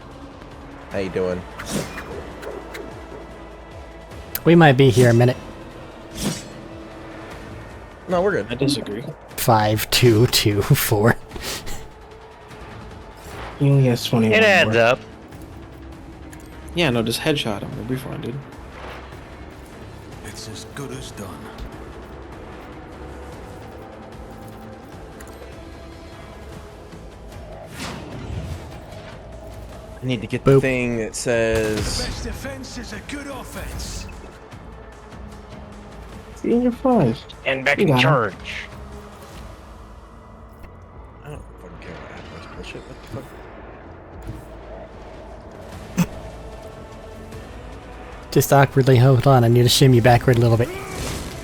How you doing? We might be here a minute. No, we're good. I disagree. 5, 2, 2, 4. He only has 21 It adds more. up. Yeah, no, just headshot him. We'll be fine, dude. It's as good as done. I need to get the thing that says. Best defense is a good offense. See, you're fine. And back You in got it. charge. I don't fucking care what happens. Bullshit. What the fuck? Just awkwardly hold on. I need to shimmy backward a little bit.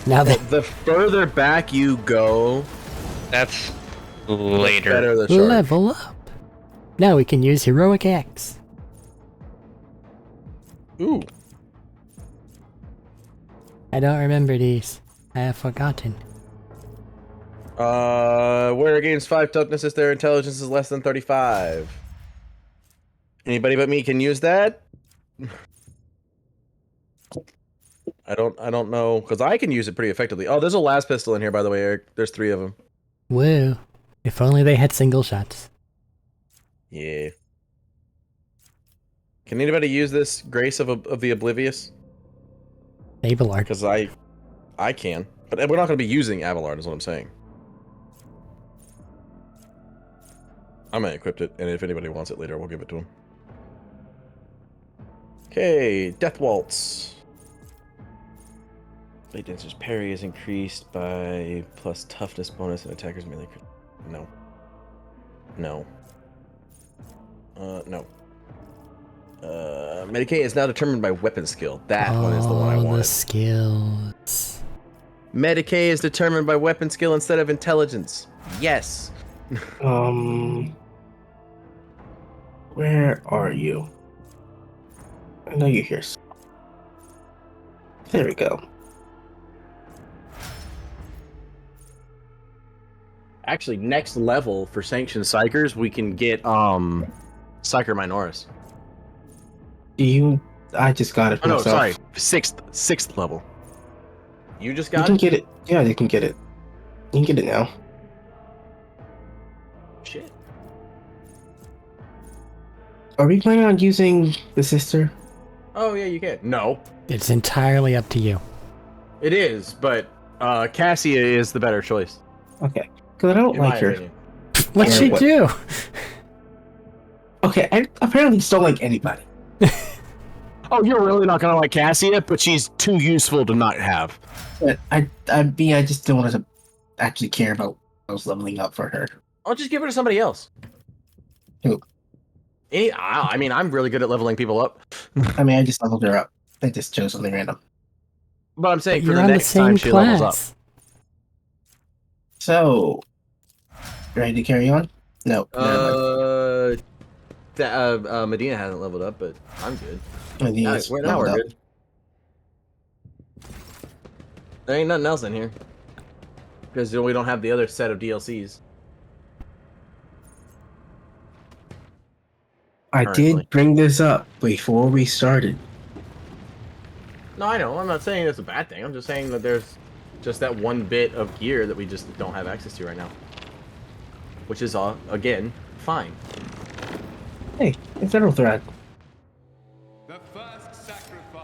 Now that The further back you go, that's later. better the charge. level up. Now we can use heroic axe. Ooh. I don't remember these. I have forgotten. Warrior gains 5 toughness if their intelligence is less than 35. Anybody but me can use that? I don't know, because I can use it pretty effectively. Oh, there's a last pistol in here, by the way, Eric. There's 3 of them. Whoa. If only they had single shots. Yeah. Can anybody use this Grace of the Oblivious? Abelard. Because I can. But we're not going to be using Abelard, is what I'm saying. I'm going to equip it, and if anybody wants it later, we'll give it to him. Okay, Death Waltz. Blade Dancer's parry is increased by plus toughness bonus and attacker's melee. No. No. No. Medicae is now determined by weapon skill. That one is the one I wanted. The skills. Medicae is determined by weapon skill instead of intelligence. Yes. Where are you? I know you're here. There we go. Actually, next level for sanctioned psychers, we can get Psyker Minoris. I just got it. Oh no, myself. sorry, sixth level. You just got You can it. get it. Yeah, you can get it. You can get it now. Shit. Are we planning on using the sister? Oh yeah, you can. No, It's entirely up to you. it is, but Cassia is the better choice. Okay, because I don't In my like her. opinion. What'd she do? Okay, I apparently just don't like anybody. Oh, you're really not gonna like Cassia, but she's too useful to not have. But I just don't want to actually care about those leveling up for her. I'll just give her to somebody else. Who? I mean, I'm really good at leveling people up. I mean, I just leveled her up. I just chose something random. But I'm saying for You're the on the next same time she levels up. class. So, ready to carry on? No. Medina hasn't leveled up, but I'm good. Medina's Now we're leveled good. There ain't nothing else in here. Because we don't have the other set of DLCs. I currently. did bring this up before we started. No, I know. I'm not saying it's a bad thing. I'm just saying that there's just that one bit of gear that we just don't have access to right now. Which is, again, fine. Hey, it's Emerald Thread.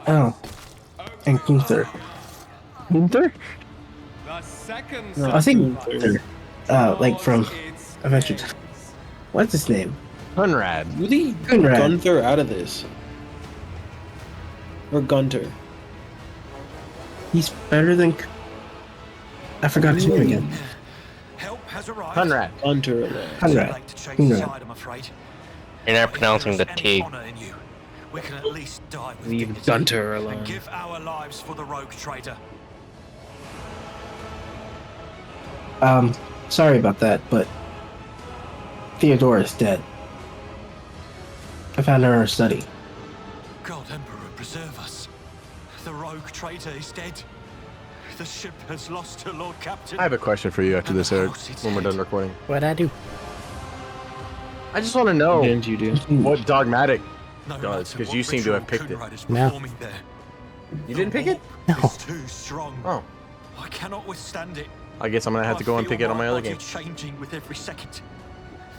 Oh. And Gunther. Gunther? No, I think Gunther. Like from Adventure Time. What's his name? Hunrad. Really? Hunrad. Gunther out of this. Or Gunter. He's better than... I forgot his name again. Help has arrived. Hunrad. Gunter. Hunrad. Hunrad. I'm afraid. You're not pronouncing the T. Honor in you. We can at least die with Leave dignity Gunter alone. and give our lives for the rogue trader. Sorry about that, but Theodora is dead. I found her in her study. God Emperor preserve us. The rogue trader is dead. The ship has lost her Lord Captain. I have a question for you after this, Eric, when we're done recording. What'd I do? I just want to know What did you do? what Dogmatic No does, matter because what you seem to have ritual picked it. Coonrad is No. performing there, You didn't pick it? No. it's too strong. Oh. I cannot withstand it. I guess I'm going to have to go and pick it on my other game. Changing with every second.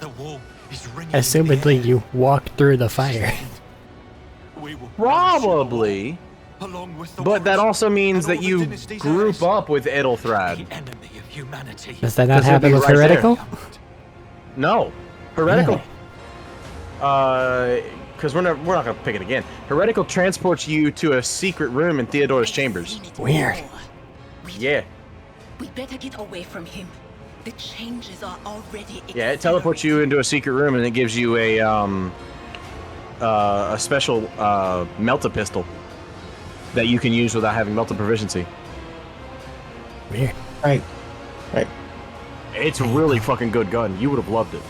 The wall is ringing. Assumedly, you walked through the fire. We will Probably. along with the But that warriors also means and all that the you dynasty's group heirs, up with the Edelthrad. enemy of humanity. Does that not This would happen be with right there. Heretical? No. Heretical. Really? Because we're not going to pick it again. Heretical transports you to a secret room in Theodora's chambers. Weird. Yeah. We better get away from him. The changes are already. Yeah, it teleports you into a secret room and it gives you a special melta pistol that you can use without having melta proficiency. Weird. Right. It's a really fucking good gun. You would have loved it.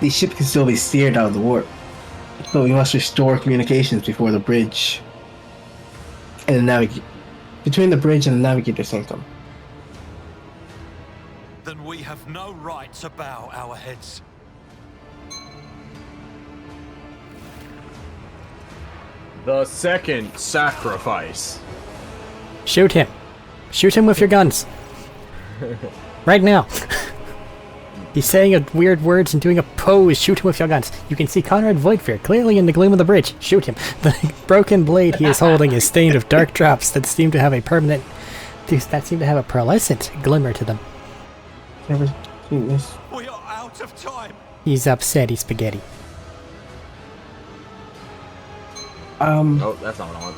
The ship can still be steered out of the warp. So we must restore communications before the bridge and the between the bridge and the navigator sanctum. Then we have no right to bow our heads. The second sacrifice. Shoot him. Shoot him with your guns. Right now. He's saying weird words and doing a pose. Shoot him with your guns. You can see Conrad Voidfear clearly in the gloom of the bridge. Shoot him. The broken blade he is holding is stained with dark drops that seem to have a pearlescent glimmer to them. Never seen this. We are out of time. He's upset. He's spaghetti. Oh, that's not what I want.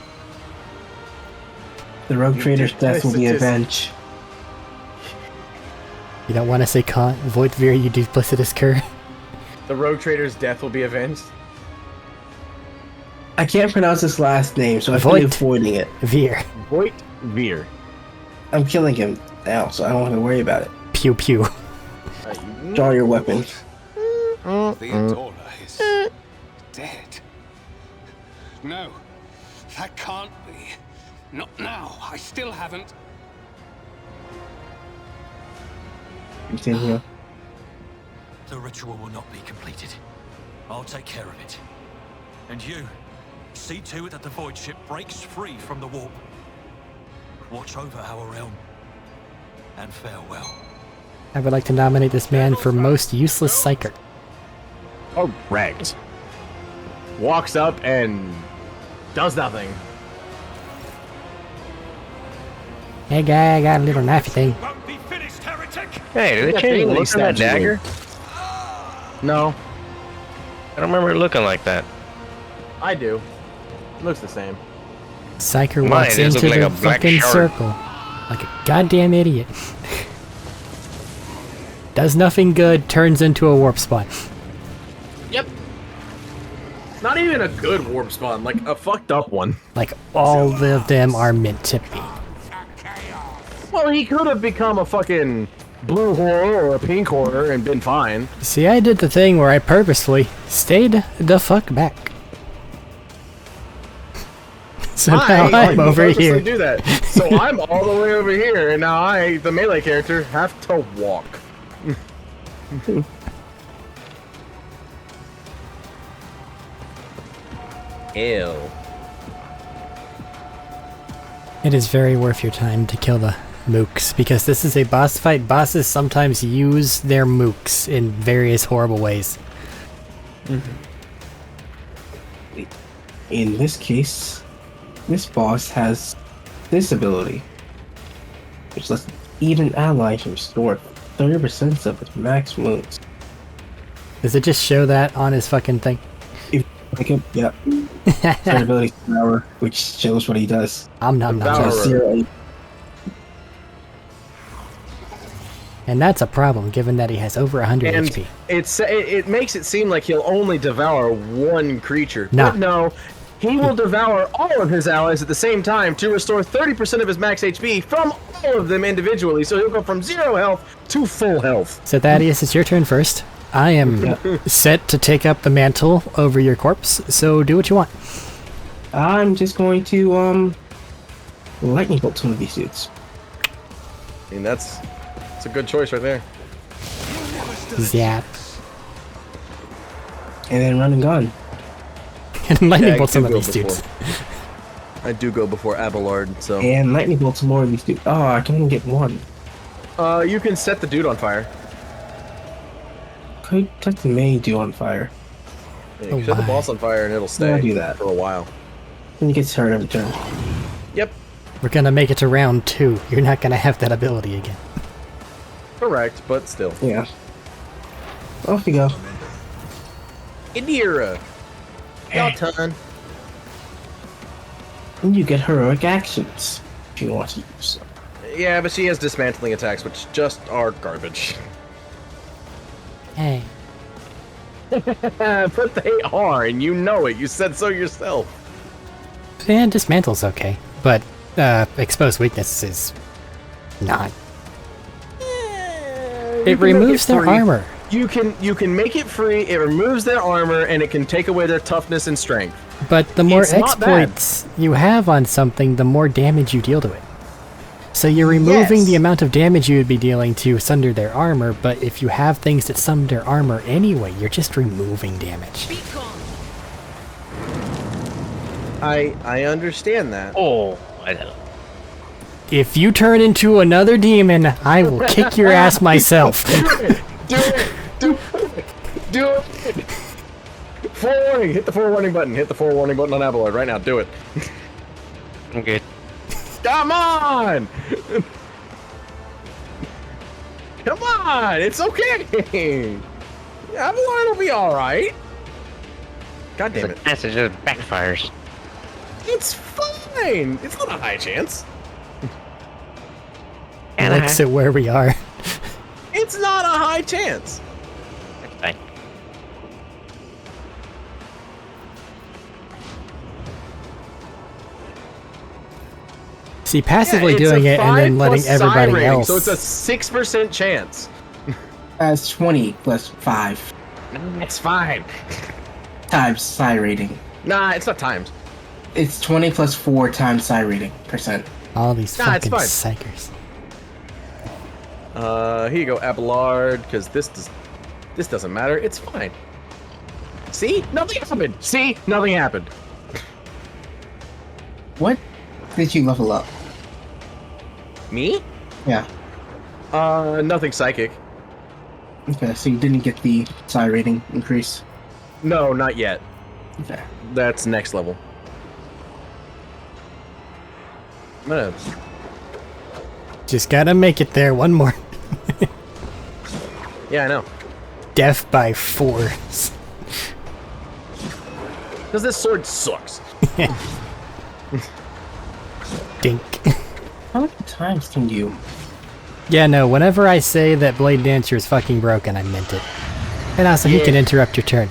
The rogue trader's death will be avenged. You don't want to say con Voidveer, you duplicitous cur. The rogue trader's death will be avenged. I can't pronounce his last name, so I've been avoiding it. Veer. Voidveer. I'm killing him now, so I don't have to worry about it. Pew pew. Draw your weapons. Theodora is dead. No, that can't be. Not now. I still haven't. Continue. The ritual will not be completed. I'll take care of it. And you, see to it that the void ship breaks free from the warp. Watch over our realm. And farewell. I would like to nominate this man for most useless psyker. Correct. Walks up and does nothing. Hey guy, I got a little knifey thing. Hey, did they change the look on that dagger? No. I don't remember it looking like that. I do. It looks the same. Psyker walks into the fucking circle. Like a goddamn idiot. Does nothing good, turns into a warp spot. Yep. Not even a good warp spawn, like a fucked up one. Like all of them are meant to be. Well, he could have become a fucking blue horror or a pink horror and been fine. See, I did the thing where I purposefully stayed the fuck back. So now I'm over here. Do that. So I'm all the way over here, and now I, the melee character, have to walk. Ew. It is very worth your time to kill the mooks, because this is a boss fight. Bosses sometimes use their mooks in various horrible ways. In this case, this boss has this ability, which lets even allies restore 30% of its max wounds. Does it just show that on his fucking thing? Yep. Third ability Devour, which shows what he does. I'm not. And that's a problem, given that he has over 100 and HP. It makes it seem like he'll only devour one creature. No. But no, he will devour all of his allies at the same time to restore 30% of his max HP from all of them individually. So he'll go from 0 health to full health. So Thaddeus, it's your turn first. I am set to take up the mantle over your corpse, so do what you want. I'm just going to lightning bolt some of these dudes. I mean, that's a good choice right there. Zap. And then run and gun. And lightning bolt some of these dudes. I do go before Abelard, so. And lightning bolt some more of these dudes. Oh, I can only get one. You can set the dude on fire. Could set the main dude on fire. Yeah, set the boss on fire and it'll stay. I'll do that for a while. Then he gets hurt every turn. Yep. We're gonna make it to round 2. You're not gonna have that ability again. Correct, but still. Yeah. Off you go. Indira. Your turn. And you get heroic actions if you want to use them. Yeah, but she has dismantling attacks, which just are garbage. Hey. But they are, and you know it. You said so yourself. And dismantle's okay, but exposed weakness is not. It removes their armor. You can make it free. It removes their armor, and it can take away their toughness and strength. But the more It's not exploits you have on something, the more damage you deal to it. So you're removing the amount of damage you would be dealing to sunder their armor, but if you have things that sunder their armor anyway, you're just removing damage. I understand that. Oh, I know. If you turn into another demon, I will kick your ass myself. Do it! Forewarning! Hit the forewarning button. Hit the forewarning button on Abelard right now. Do it. I'm good. Come on! Come on! It's okay! Abelard will be alright. God damn it. Message just backfires. It's fine. It's not a high chance. Looks at where we are. It's not a high chance. That's fine. See, passively Yeah, it's doing a it and then 5 letting plus everybody psi rating, else. So it's a 6% chance. That's 20 plus 5 That's fine. times psi rating. Nah, it's not times. It's 20 plus 4 times psi rating percent. All these Nah, it's fucking fine. psychers. Here you go, Abelard, because this doesn't matter. It's fine. See? Nothing happened. See? Nothing happened. What did you level up? Me? Yeah. Nothing psychic. Okay, so you didn't get the psi rating increase. No, not yet. Okay. That's next level. I'm gonna... Just gotta make it there. One more. Yeah, I know. Death by force. Because this sword sucks. Dink. How many times can you? Yeah, no, whenever I say that Blade Dancer is fucking broken, I meant it. And also, he can interrupt your turn.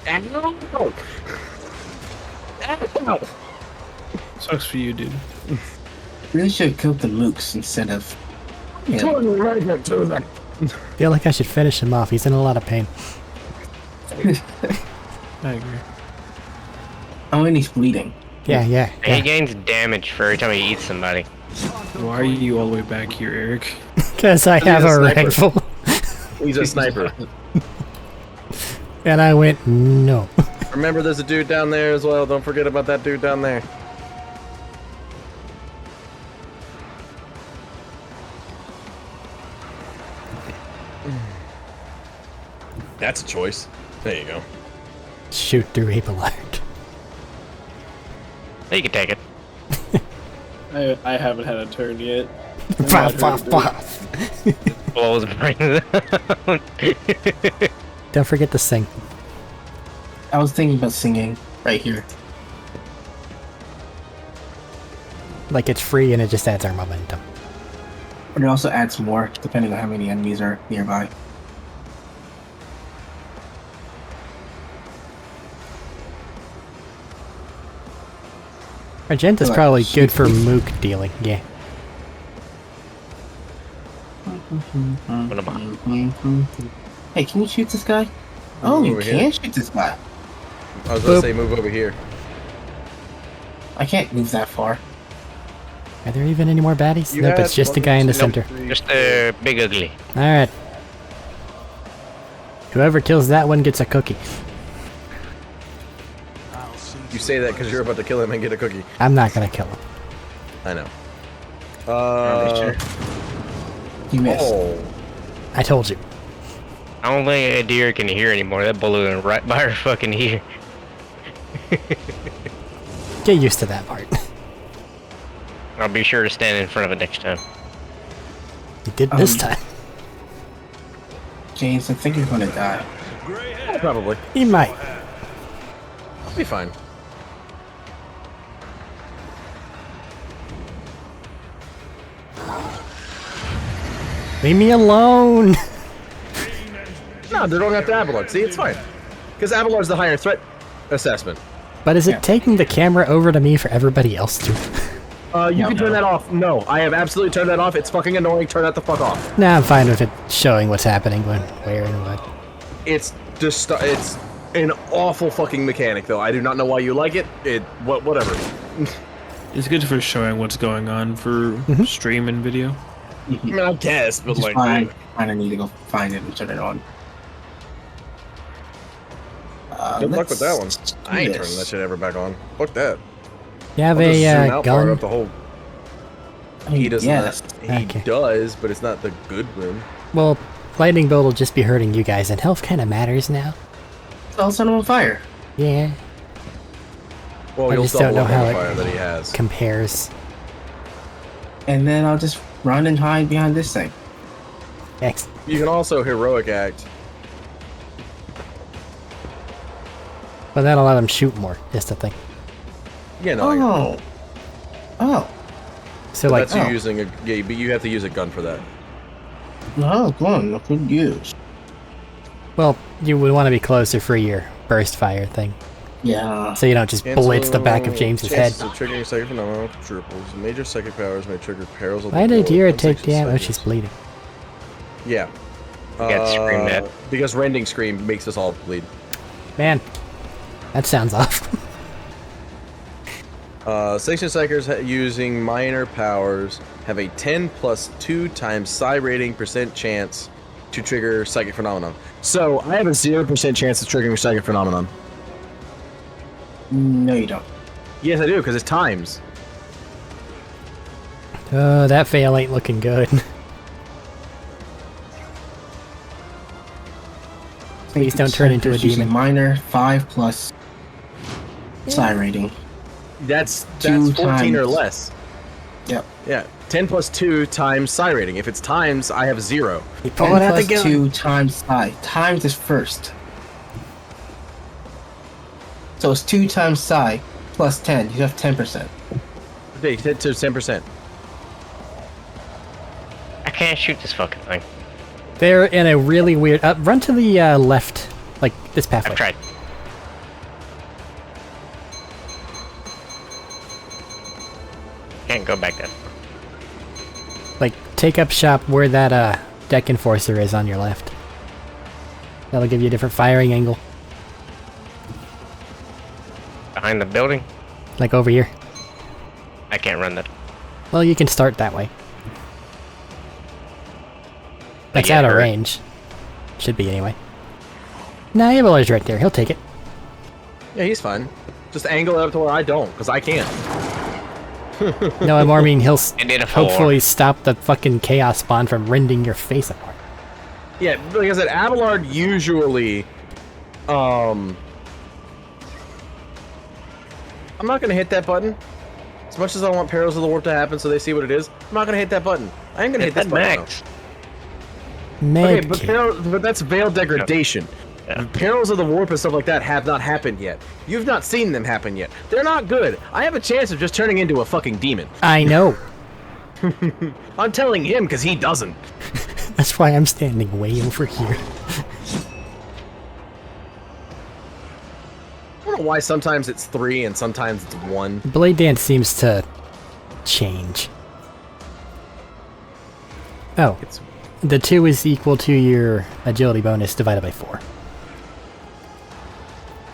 Ow! Ow! Sucks for you, dude. Really should have killed the mooks instead of. Feel like I should finish him off. He's in a lot of pain. I agree. Oh, and he's bleeding. Yeah. He gains damage for every time he eats somebody. Why are you all the way back here, Eric? Because I have a rifle. He's a sniper. And I went, no. Remember, there's a dude down there as well. Don't forget about that dude down there. That's a choice. There you go. Shoot through Abelard. You can take it. I haven't had a turn yet. Blows brains out. Don't forget to sing. I was thinking about singing right here. Like it's free and it just adds our momentum. But it also adds more depending on how many enemies are nearby. Argenta's Like, probably good for mook dealing, yeah. Hey, can you shoot this guy? Oh, you over can here. shoot this guy. I was gonna say move over here. I can't move that far. Are there even any more baddies? You Nope, had it's just the one, guy in the two, center. three, Just a big ugly. Alright. Whoever kills that one gets a cookie. You say that because you're about to kill him and get a cookie. I'm not gonna kill him. I know. You missed. Oh. I told you. I don't think a deer can hear anymore. That bullet went right by her fucking ear. Get used to that part. I'll be sure to stand in front of it next time. You did this time. James, I think you're gonna die. Probably. He might. I'll be fine. Leave me alone! No, they're going after Abelard. See, it's fine. Because Abelard's the higher threat assessment. But is it taking the camera over to me for everybody else to? You can turn that off. No, I have absolutely turned that off. It's fucking annoying. Turn that the fuck off. Nah, I'm fine with it showing what's happening, when, where, and what. It's just it's an awful fucking mechanic, though. I do not know why you like it. Whatever. It's good for showing what's going on for stream and video. I mean, I guess, but Just like, fine. I don't need to go find it and turn it on. good luck with that one. let's I ain't do turning this. that shit ever back on. Fuck that. You have I'll just zoom a out far gun? enough the whole. He does yes. not. He Okay. does, but it's not the good room. Well, lightning bolt will just be hurting you guys, and health kind of matters now. I'll set him on fire. Yeah. Well, I you'll just don't double know how the it fire that he has. compares. And then I'll just run and hide behind this thing. X. You can also heroic act. But that'll let him shoot more, is the thing. Yeah, no. I got it. Oh. So But like, that's you using a. Yeah, but you have to use a gun for that. No, gun. Good use. well, you would want to be closer for your burst fire thing. Yeah. So you don't just blitz the back of James's head. Chances of triggering psychic phenomena triples. Major psychic powers may trigger perils of the Why did Lord Yura when take 60 damage? Oh, seconds. she's bleeding. Yeah. Get screamed at. Because rending scream makes us all bleed. Man, that sounds off. Station Psychers using minor powers have a 10 plus 2 times psi rating % chance to trigger psychic phenomenon. So I have a 0% chance of triggering psychic phenomenon. No, you don't. Yes, I do, because it's times. That fail ain't looking good. Please don't turn into a Using demon. minor 5 plus psi rating. That's 2 14 or times. less. Yep. Yeah, 10 plus 2 times psi rating. If it's times, I have 0. You 10 plus 2 times psi. Times is first. So it's 2 times psi plus 10. You have 10%. Okay, hit to 10%. I can't shoot this fucking thing. They're in a really weird... run to the left. Like, this pathway. I've tried. Can't go back there. Like, take up shop where that deck enforcer is on your left. That'll give you a different firing angle. Behind the building? Like over here. I can't run that. Well, you can start that way. That's Yeah, out of hurt. range. Should be anyway. Nah, Abelard's right there. He'll take it. Yeah, he's fine. Just angle it up to where I don't, because I can't. No, I more mean he'll did a 4. hopefully stop the fucking chaos spawn from rending your face apart. Yeah, like I said, Abelard usually, I'm not gonna hit that button. As much as I want Perils of the Warp to happen so they see what it is, I'm not gonna hit that button. I ain't gonna hit this button. Max. Okay, but that's Veil Degradation. Perils of the Warp and stuff like that have not happened yet. You've not seen them happen yet. They're not good. I have a chance of just turning into a fucking demon. I know. I'm telling him because he doesn't. That's why I'm standing way over here. I don't know why sometimes it's 3 and sometimes it's 1. Blade Dance seems to change. Oh. The 2 is equal to your agility bonus divided by 4.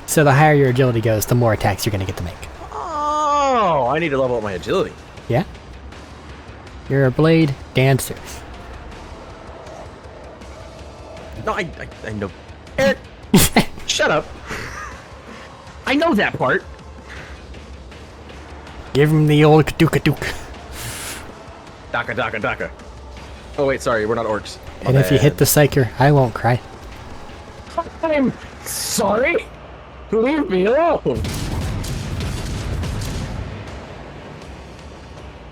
So the higher your agility goes, the more attacks you're going to get to make. Oh, I need to level up my agility. Yeah? You're a Blade Dancer. No, I know. Eric, shut up. I know that part. Give him the old Kaduka-Duke. Daka, daka, daka. Oh, wait, sorry, we're not orcs. And if you hit the Psyker, I won't cry. I'm sorry. Leave me alone.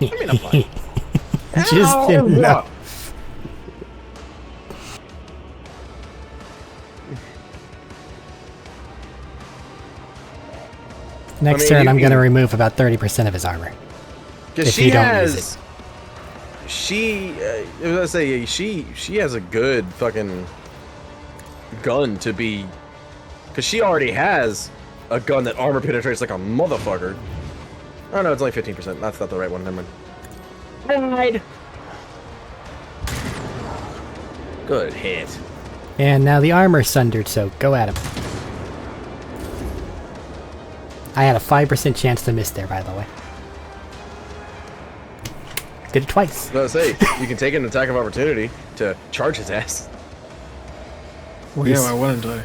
I mean, I'm fine. Just enough. Next turn, I'm going to remove about 30% of his armor. Because she has... She... I was going to say, she has a good fucking gun to be... Because she already has a gun that armor penetrates like a motherfucker. Oh no, it's only 15%. That's not the right one. Never mind. Good hit. And now the armor's sundered, so go at him. I had a 5% chance to miss there, by the way. Did it twice. I was going to say, you can take an attack of opportunity to charge his ass. Well, yeah, why wouldn't I?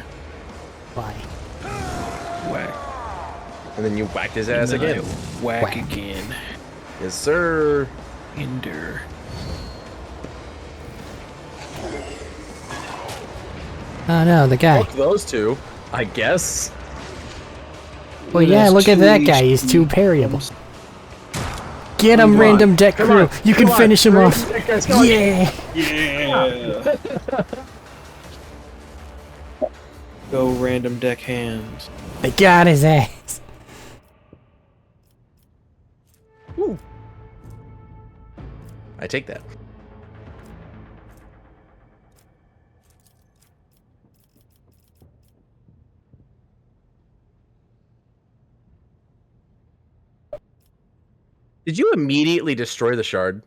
Why? Whack. And then you whacked his ass And then again. I whack again. Yes, sir. Endure. Oh no, the guy. Fuck those two, I guess. Well, yeah, look at that guy. He's too parryable. Get him, random deck crew. You can finish him off. Yeah. Yeah. Go random deck hands. They got his ass. take that. Did you immediately destroy the shard?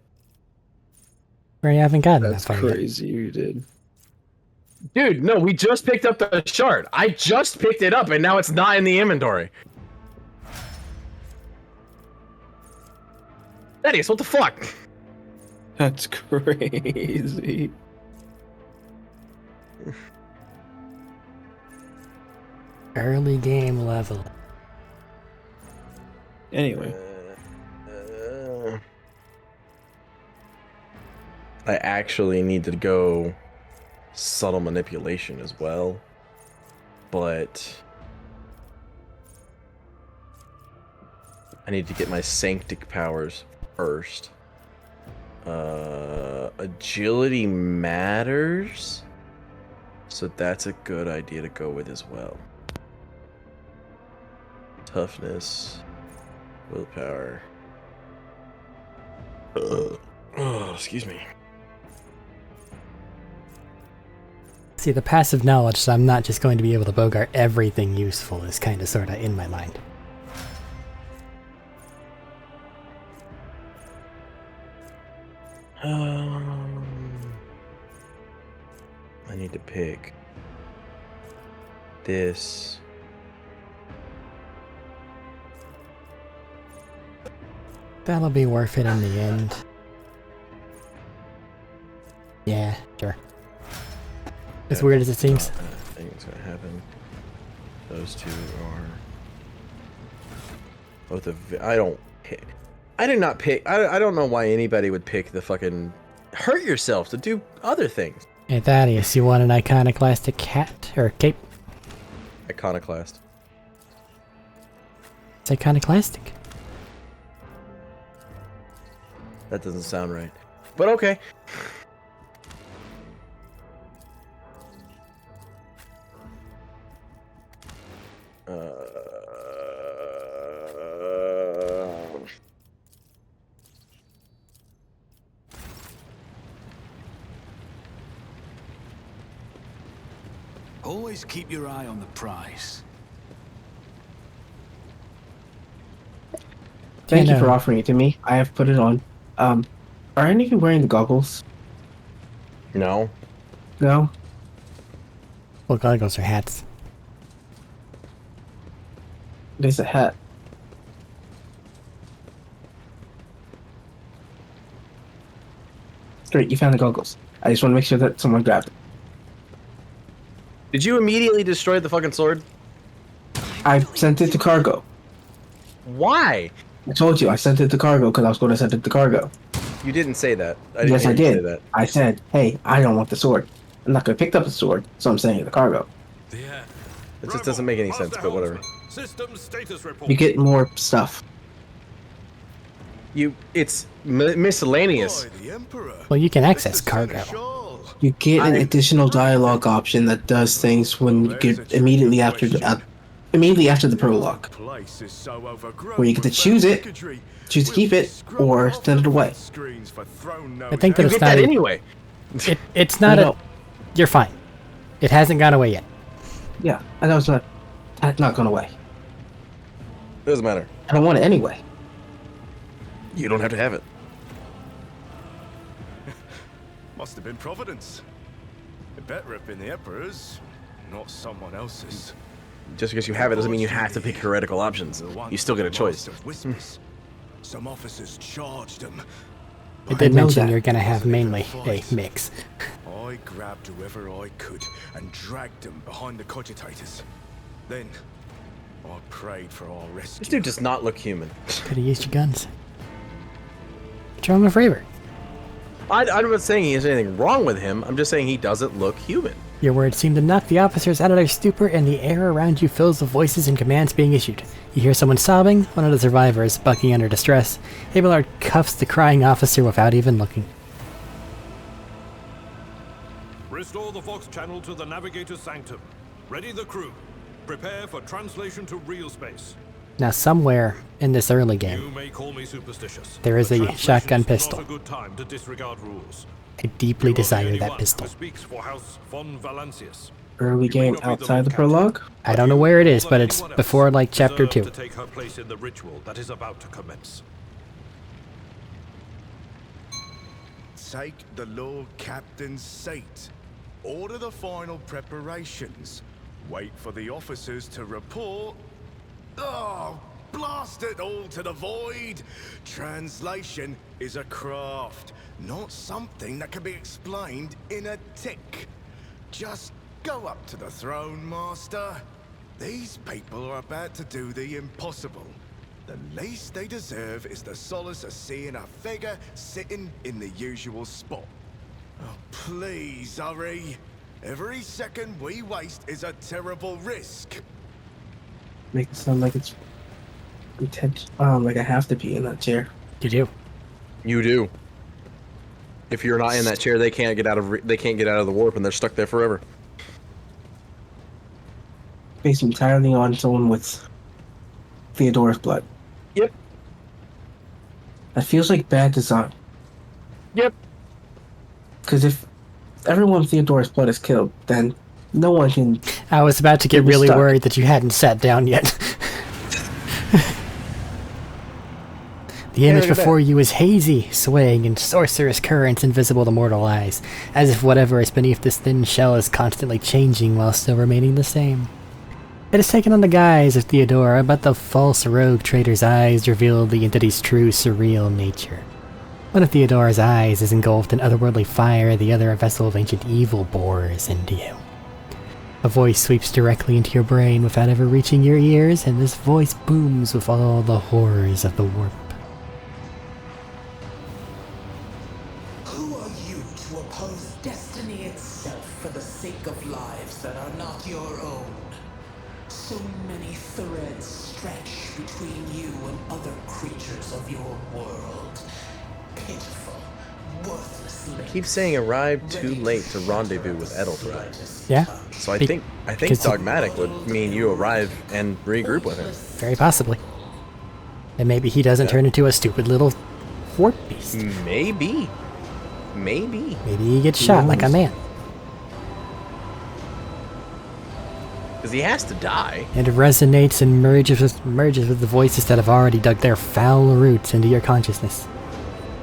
We haven't gotten That's that far yet. crazy. You did. Dude, no, we just picked up the shard. I just picked it up and now it's not in the inventory. Thaddeus, what the fuck? That's crazy. Early game level. Anyway. I actually need to go subtle manipulation as well, but I need to get my sanctic powers first. Agility matters, so that's a good idea to go with as well. Toughness, willpower. Oh, excuse me. See, the passive knowledge, so I'm not just going to be able to bogart everything useful, is kind of sort of in my mind. I need to pick this. That'll be worth it in the end. Yeah, sure. As weird as it seems. I think it's gonna happen. Those two are both of. I don't pick. I did not pick. I don't know why anybody would pick the fucking hurt yourself to do other things. Hey Thaddeus, you want an iconoclastic hat or cape? Iconoclast. It's iconoclastic. That doesn't sound right, but okay. Always keep your eye on the prize. Thank you for offering it to me. I have put it on. Are any of you wearing the goggles? No. No? Well, goggles are hats. There's a hat. Great, you found the goggles. I just want to make sure that someone grabbed it. Did you immediately destroy the fucking sword? I sent it to cargo. Why? I told you I sent it to cargo because I was going to send it to cargo. You didn't say that. Yes, I hear you say did. that. I said, hey, I don't want the sword. I'm not going to pick up the sword, so I'm sending it to cargo. It just doesn't make any sense, but whatever. System status report. You get more stuff. It's miscellaneous. Well, you can access cargo. You get an additional dialogue option that does things when you get immediately after the prologue, where you get to choose it, choose to keep it, or send it away. I think that You it's get not that anyway. It's not No. You're fine. It hasn't gone away yet. Yeah, I know it's not gone away. Doesn't matter. I don't want it anyway. You don't have to have it. Must have been Providence. It better have been the Emperor's, not someone else's. Just because you have it doesn't mean you have to pick heretical options. You still get a choice. Some officers charged them. I did mention you're gonna have mainly a mix. I grabbed whoever I could and dragged them behind the cogitators. Then I prayed for our rescue. This dude does not look human. Could have used your guns. Show him a favor. I'm not saying he has anything wrong with him. I'm just saying he doesn't look human. Your words seem to knock the officers out of their stupor, and the air around you fills with voices and commands being issued. You hear someone sobbing, one of the survivors, bucking under distress. Abelard cuffs the crying officer without even looking. Restore the Vox channel to the Navigator's Sanctum. Ready the crew. Prepare for translation to real space. Now, somewhere in this early game, You may call me superstitious. there is but a transgression's shotgun not pistol. a good time to disregard rules. I deeply You are the desire only that one pistol. who speaks for House von Valancius. Early game outside the prologue? I don't know where it is, but it's before, like, chapter 2. To take her place in the ritual that is about to commence. Take the Lord Captain's seat. Order the final preparations. Wait for the officers to report. Oh, blast it all to the void! Translation is a craft, not something that can be explained in a tick. Just go up to the throne, Master. These people are about to do the impossible. The least they deserve is the solace of seeing a figure sitting in the usual spot. Oh, please, hurry. Every second we waste is a terrible risk. Make it sound like it's intense. Like I have to be in that chair. You do. You do. If you're not in that chair, they can't get out of the warp, and they're stuck there forever. Based entirely on someone with Theodora's blood. Yep. That feels like bad design. Yep. Because if everyone with Theodora's blood is killed, then no one can... I was about to get really worried that you hadn't sat down yet. The image before you is hazy, swaying in sorcerous currents invisible to mortal eyes, as if whatever is beneath this thin shell is constantly changing while still remaining the same. It has taken on the guise of Theodora, but the false rogue trader's eyes reveal the entity's true surreal nature. One of Theodora's eyes is engulfed in otherworldly fire, the other a vessel of ancient evil bores into you. A voice sweeps directly into your brain without ever reaching your ears, and this voice booms with all the horrors of the warp. Who are you to oppose destiny itself for the sake of lives that are not your own? So many threads stretch between you and other creatures of your world. Pitiful, worthless. I keep saying arrive too late to rendezvous with Edelgard. Yeah. So I think dogmatic would mean you arrive and regroup with him. Very possibly. And maybe he doesn't turn into a stupid little warp beast. Maybe. Maybe he gets shot like a man. Because he has to die. It resonates and merges with the voices that have already dug their foul roots into your consciousness.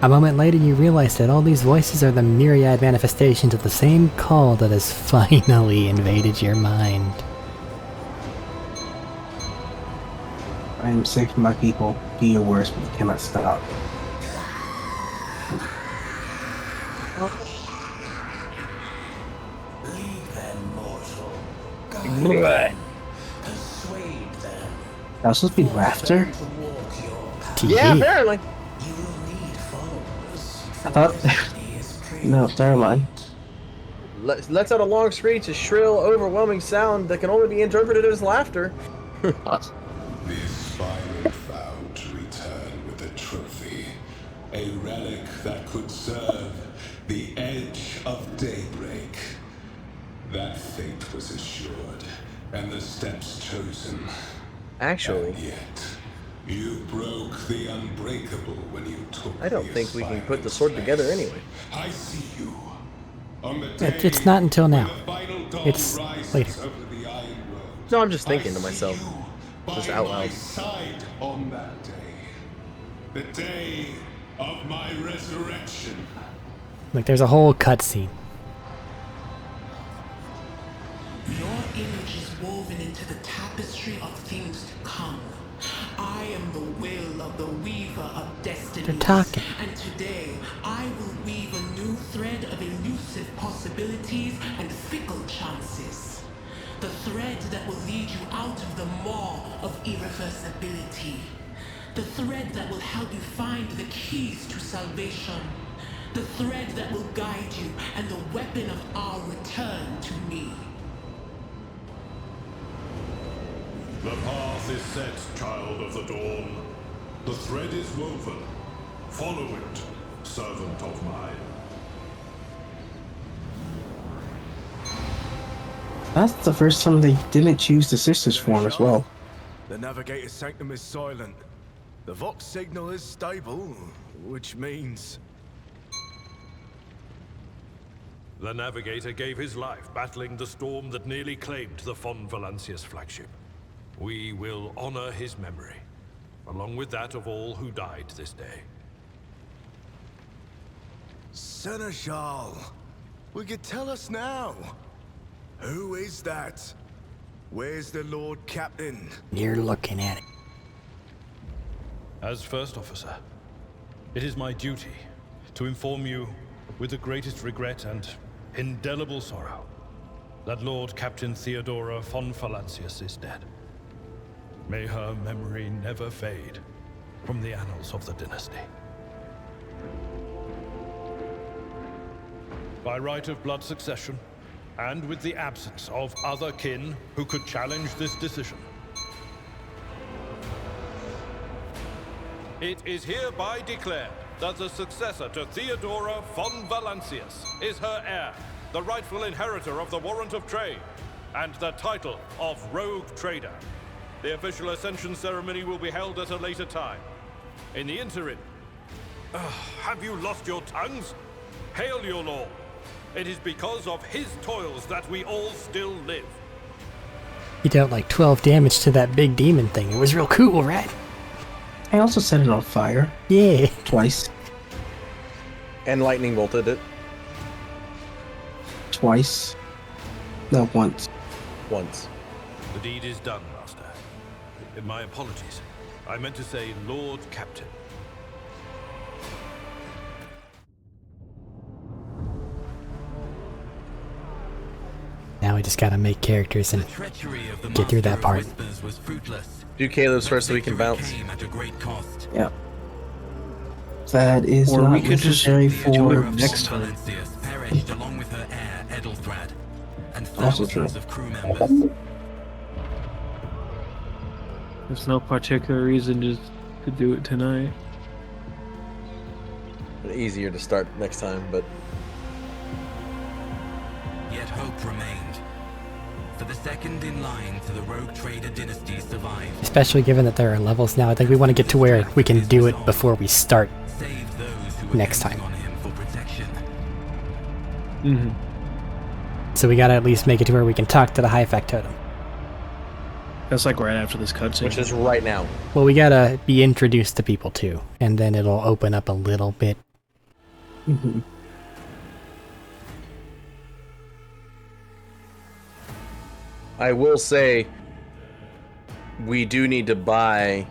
A moment later you realize that all these voices are the myriad manifestations of the same call that has finally invaded your mind. I am sick of my people. Be your worst, but you cannot stop. Leave them mortal. That was supposed to be laughter? Yeah, apparently. I thought... No, never mind. Lets out a long screech, a shrill, overwhelming sound that can only be interpreted as laughter. This pirate vowed to return with a trophy, a relic that could serve the edge of daybreak. That fate was assured, and the steps chosen. Actually, and yet, you broke the unbreakable when you took. I don't think we can put the sword together anyway. I see you. On the It's not until now. It's later. No, I'm just thinking to myself, just out loud. Side on that day, the day of my resurrection. Like there's a whole cutscene. Your image is woven into the tapestry of things to come. I am the will of the weaver of destiny. They're talking. And today, I will weave a new thread of elusive possibilities and fickle chances. The thread that will lead you out of the maw of irreversibility. The thread that will help you find the keys to salvation. The thread that will guide you and the weapon of our return to me. The path is set, child of the dawn. The thread is woven. Follow it, servant of mine. That's the first time they didn't choose the sister's form as well. The navigator's sanctum is silent. The Vox signal is stable, which means... The Navigator gave his life battling the storm that nearly claimed the Von Valancius flagship. We will honor his memory, along with that of all who died this day. Seneschal, will you tell us now? Who is that? Where's the Lord Captain? You're looking at it. As First Officer, it is my duty to inform you with the greatest regret and indelible sorrow that Lord Captain Theodora von Valancius is dead. May her memory never fade from the annals of the dynasty. By right of blood succession, and with the absence of other kin who could challenge this decision, it is hereby declared that the successor to Theodora von Valancius is her heir, the rightful inheritor of the Warrant of Trade, and the title of Rogue Trader. The official ascension ceremony will be held at a later time. In the interim, have you lost your tongues? Hail your lord. It is because of his toils that we all still live. He dealt like 12 damage to that big demon thing. It was real cool, right? I also set it on fire. Yeah. Twice. And lightning bolted it. Twice. No, once. Once. The deed is done, Master. My apologies. I meant to say Lord Captain. Now we just gotta make characters and get through that part. Do Caleb's first so we can bounce. Yeah. That is or not we could just necessary do for it next time. Perished along with her heir, Edelthrad, and Also true. thousands of crew members. There's no particular reason just to do it tonight. Easier to start next time, but Yet hope remained. For the second in line to the Rogue Trader dynasty survived. Especially given that there are levels now, I think we want to get to where we can do it before we start next time. So we gotta at least make it to where we can talk to the high factotum. That's like right after this cutscene. which is right now. Well, we gotta be introduced to people too, and then it'll open up a little bit. I will say we do need to buy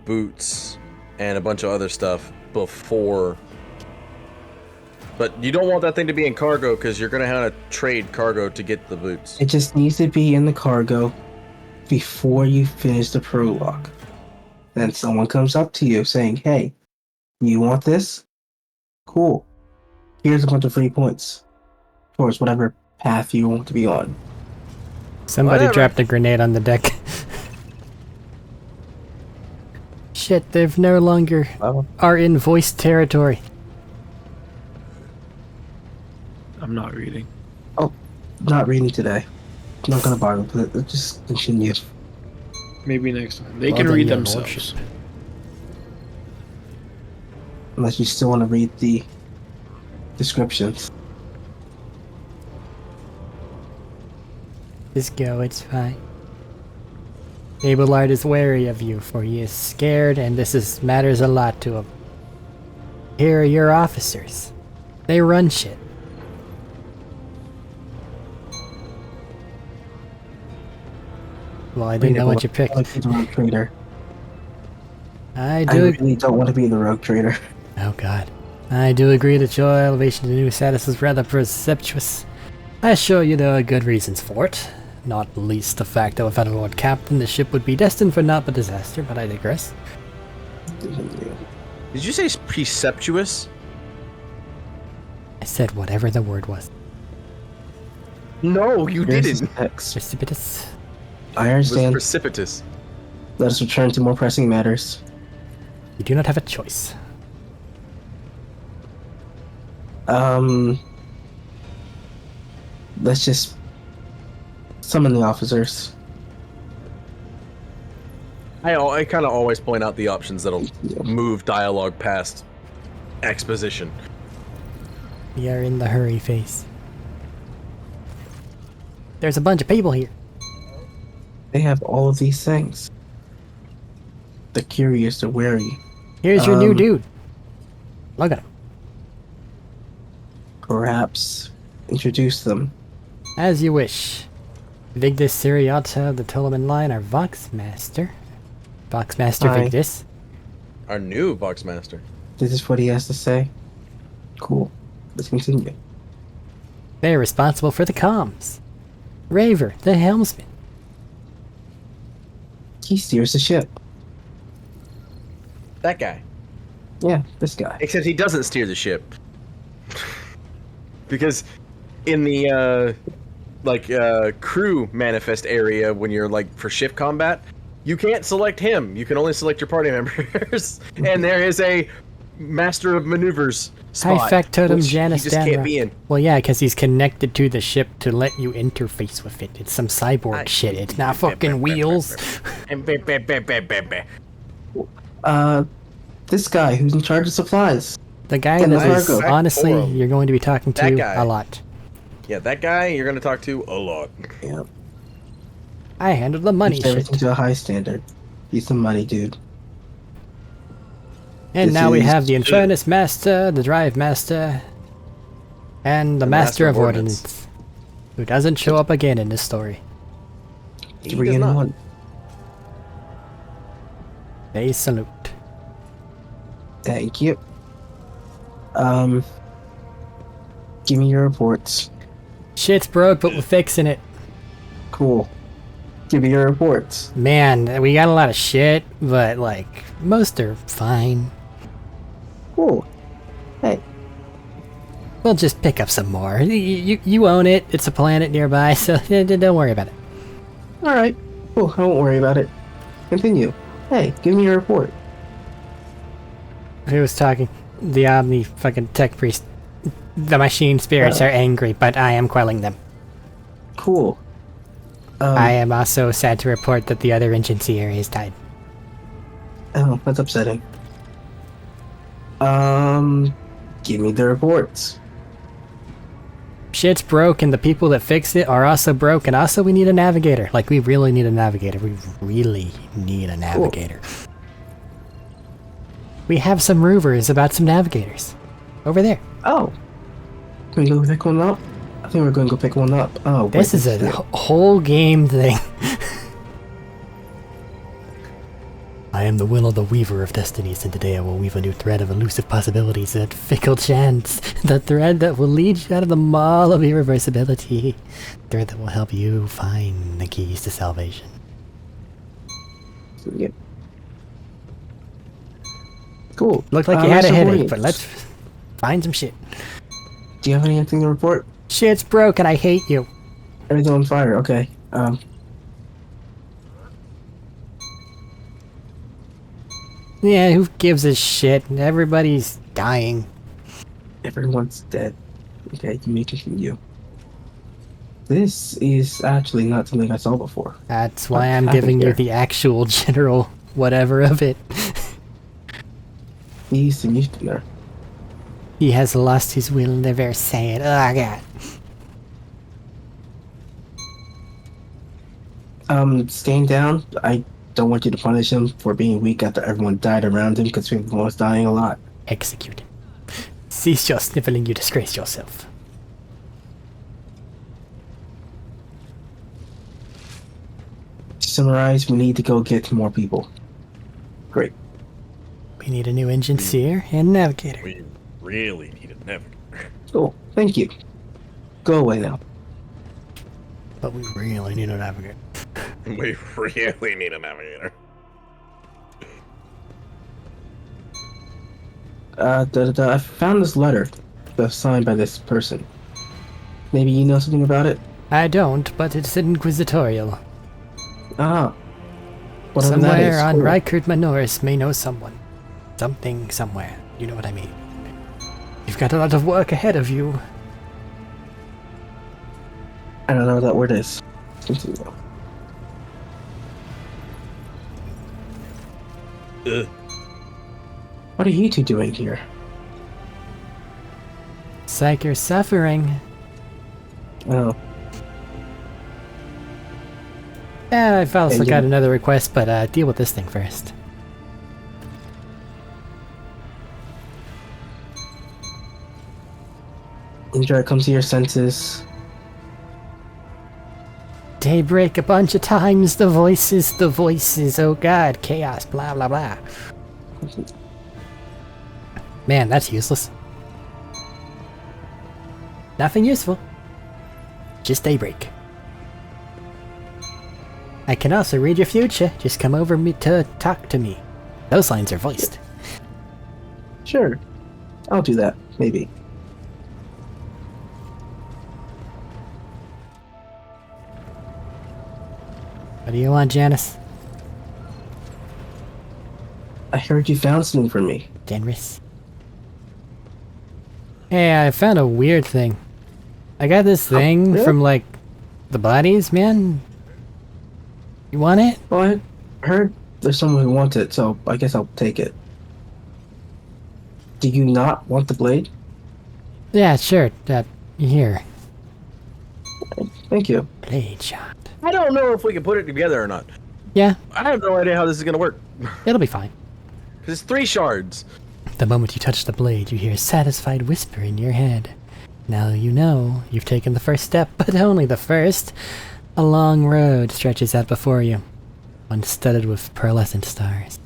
boots and a bunch of other stuff before. But you don't want that thing to be in cargo because you're going to have to trade cargo to get the boots. It just needs to be in the cargo before you finish the prologue. Then someone comes up to you saying, hey, you want this? Cool. Here's a bunch of free points towards whatever path you want to be on. Somebody Whatever. dropped a grenade on the deck. Shit, they've no longer are in voice territory. I'm not reading. Oh, not reading today. I'm not gonna bother with it. Just continue. Maybe next time. They Well, can then read your themselves. lordship. Unless you still want to read the descriptions. Just go, it's fine. Abelard is wary of you, for he is scared, and this matters a lot to him. Here are your officers. They run shit. Well, I didn't know what you picked. I want to be the rogue trader. I I do. really don't want to be the rogue trader. Oh god. I do agree that your elevation to new status is rather presumptuous. I assure you there are good reasons for it. Not least the fact that without a Lord Captain, the ship would be destined for naught but disaster, but I digress. Did you say preceptuous? I said whatever the word was. No, you Here's didn't. the text. Precipitous. I It was understand. precipitous. Let us return to more pressing matters. You do not have a choice. Let's just summon the officers. I kind of always point out the options that'll move dialogue past exposition. We are in the hurry phase. There's a bunch of people here. They have all of these things. The curious, the wary. Here's your new dude. Look at him. Perhaps introduce them. As you wish. Vigdis Seriata of the Toloman line, our Voxmaster. Voxmaster Hi. Vigdis. Our new Voxmaster. This is what he has to say. Cool. Let's continue. They're responsible for the comms. Raver, the helmsman. He steers the ship. That guy. Yeah, this guy. Except he doesn't steer the ship. Because in the crew manifest area, when you're like for ship combat, you can't select him. You can only select your party members. And there is a master of maneuvers spot, High factotum which Janus he just can't be in. Well, yeah, because he's connected to the ship to let you interface with it. It's some cyborg shit. It's not fucking wheels. This guy who's in charge of supplies. The guy And that is, cargo. honestly, Forum. you're going to be talking That to guy. a lot. Yeah, that guy you're gonna talk to a lot. Yep. I handle the money Keeps everything shit. to a high standard. He's the money dude. And This now we is- have the Infernus Master, the Drive Master, and the Master of Ordnance, who doesn't show up again in this story. 3 in 1. They salute. Thank you. Give me your reports. Shit's broke, but we're fixing it. Cool. Give me your reports. Man, we got a lot of shit, but like, most are fine. Cool. Hey. We'll just pick up some more. You own it. It's a planet nearby, so don't worry about it. Alright. Cool, I won't worry about it. Continue. Hey, give me your report. Who was talking? The Omni fucking tech priest. The machine spirits are angry, but I am quelling them. Cool. I am also sad to report that the other agency area has died. Oh, that's upsetting. Give me the reports. Shit's broke, and the people that fix it are also broke, and also we need a navigator. Like, we really need a navigator. We really need a navigator. We have some rumors about some navigators. Over there. Oh. Can we go pick one up? I think we're going to go pick one up. Oh, This is a whole game thing. I am the will of the weaver of destinies, and today I will weave a new thread of elusive possibilities, that fickle chance, the thread that will lead you out of the maw of irreversibility, thread that will help you find the keys to salvation. Yep. Cool. Looked like you had a Master headache, Williams. but let's find some shit. Do you have anything to report? Shit's broke and I hate you. Everything on fire, okay. Yeah, who gives a shit? Everybody's dying. Everyone's dead. Okay, you may continue. This is actually not something I saw before. That's why I'm happened giving you here? the actual general whatever of it. He's the mutineer. He has lost his will, they're saying. Oh, God. Staying down. I don't want you to punish him for being weak after everyone died around him, because people was dying a lot. Execute him. Cease your sniveling, you disgrace yourself. To summarize, we need to go get more people. Great. We need a new engine seer and navigator. We really need a navigator. Cool. Thank you. Go away now. But we really need a navigator. We really need a navigator. I found this letter that's signed by this person. Maybe you know something about it? I don't, but it's inquisitorial. Ah. Whatever that Somewhere is. on Cool. Rykert Manoris may know someone. Something somewhere. You know what I mean. You've got a lot of work ahead of you. I don't know what that word is. Continue. What are you two doing here? Psych, you're suffering. Oh. I've also And got you- another request, but deal with this thing first. Enjoy, come to your senses. Daybreak a bunch of times, the voices, oh god, chaos, blah blah blah. Man, that's useless. Nothing useful. Just daybreak. I can also read your future, just come over me to talk to me. Those lines are voiced. Sure. I'll do that, maybe. What do you want, Janice? I heard you found something for me. Generous. Hey, I found a weird thing. I got this thing really? from, like, the bodies, man. You want it? Well, I heard there's someone who wants it, so I guess I'll take it. Do you not want the blade? Yeah, sure. Here. Thank you. Blade shot. I don't know if we can put it together or not. Yeah. I have no idea how this is gonna work. It'll be fine. Because it's 3 shards. The moment you touch the blade, you hear a satisfied whisper in your head. Now you know you've taken the first step, but only the first. A long road stretches out before you, one studded with pearlescent stars.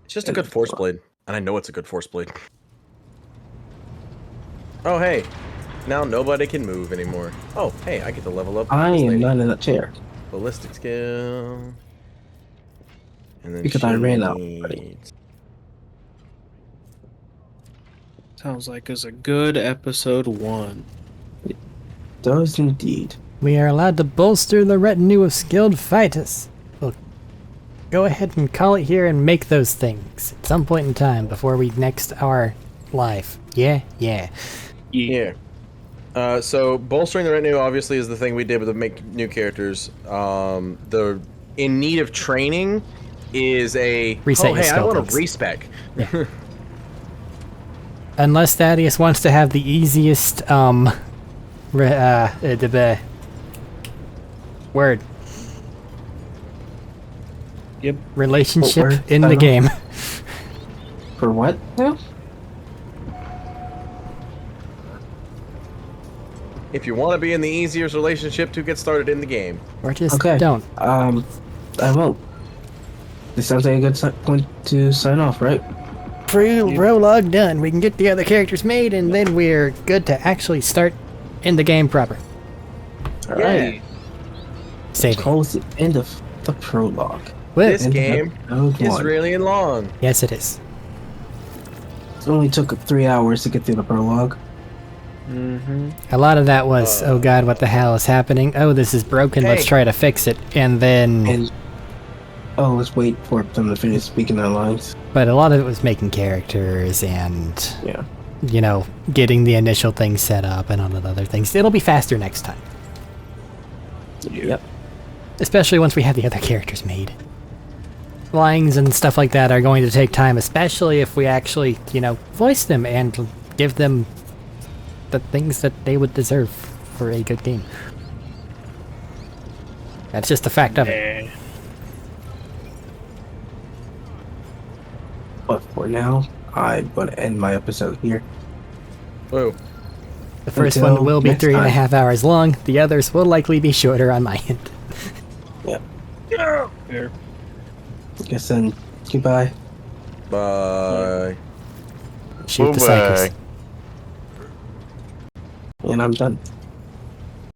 It's just a good force blade. And I know it's a good force blade. Oh, hey. Now nobody can move anymore. Oh, hey, I get to level up. I this am lady. not in that chair. Ballistic skill. And then Because I ran out she already. needs- Sounds like it's a good episode 1. It does indeed. We are allowed to bolster the retinue of skilled fighters. We'll go ahead and call it here and make those things at some point in time before we next are live. Yeah? Yeah. Yeah. So bolstering the retinue obviously is the thing we did with the make new characters. The in need of training is a Reset oh your hey I skill want points. to respec. Yeah. Unless Thaddeus wants to have the easiest, word. Yep. Relationship What word? in I the don't- game. For what now? If you want to be in the easiest relationship to get started in the game. Or just Okay. don't. I won't. This sounds like a good point to sign off, right? Prologue done. We can get the other characters made, and then we're good to actually start in the game proper. Alright. Save it. Calls the end of the prologue. This End of game episode is 1. really long. Yes, it is. It only took 3 hours to get through the prologue. Mm-hmm. A lot of that was, oh god, what the hell is happening? Oh, this is broken, let's Hey. try to fix it. And then... And oh, let's wait for them to finish speaking their lines. But a lot of it was making characters and, Yeah. you know, getting the initial things set up and all the other things. It'll be faster next time. Yep. Especially once we have the other characters made. Lines and stuff like that are going to take time, especially if we actually, you know, voice them and give them the things that they would deserve for a good game. That's just a fact of it. But for now, I'm going to end my episode here. Whoa. The first Until one will be next 3.5 hours long. The others will likely be shorter on my end. Yep. Here. Guess then, goodbye. Bye. Shoot the cycles. And I'm done.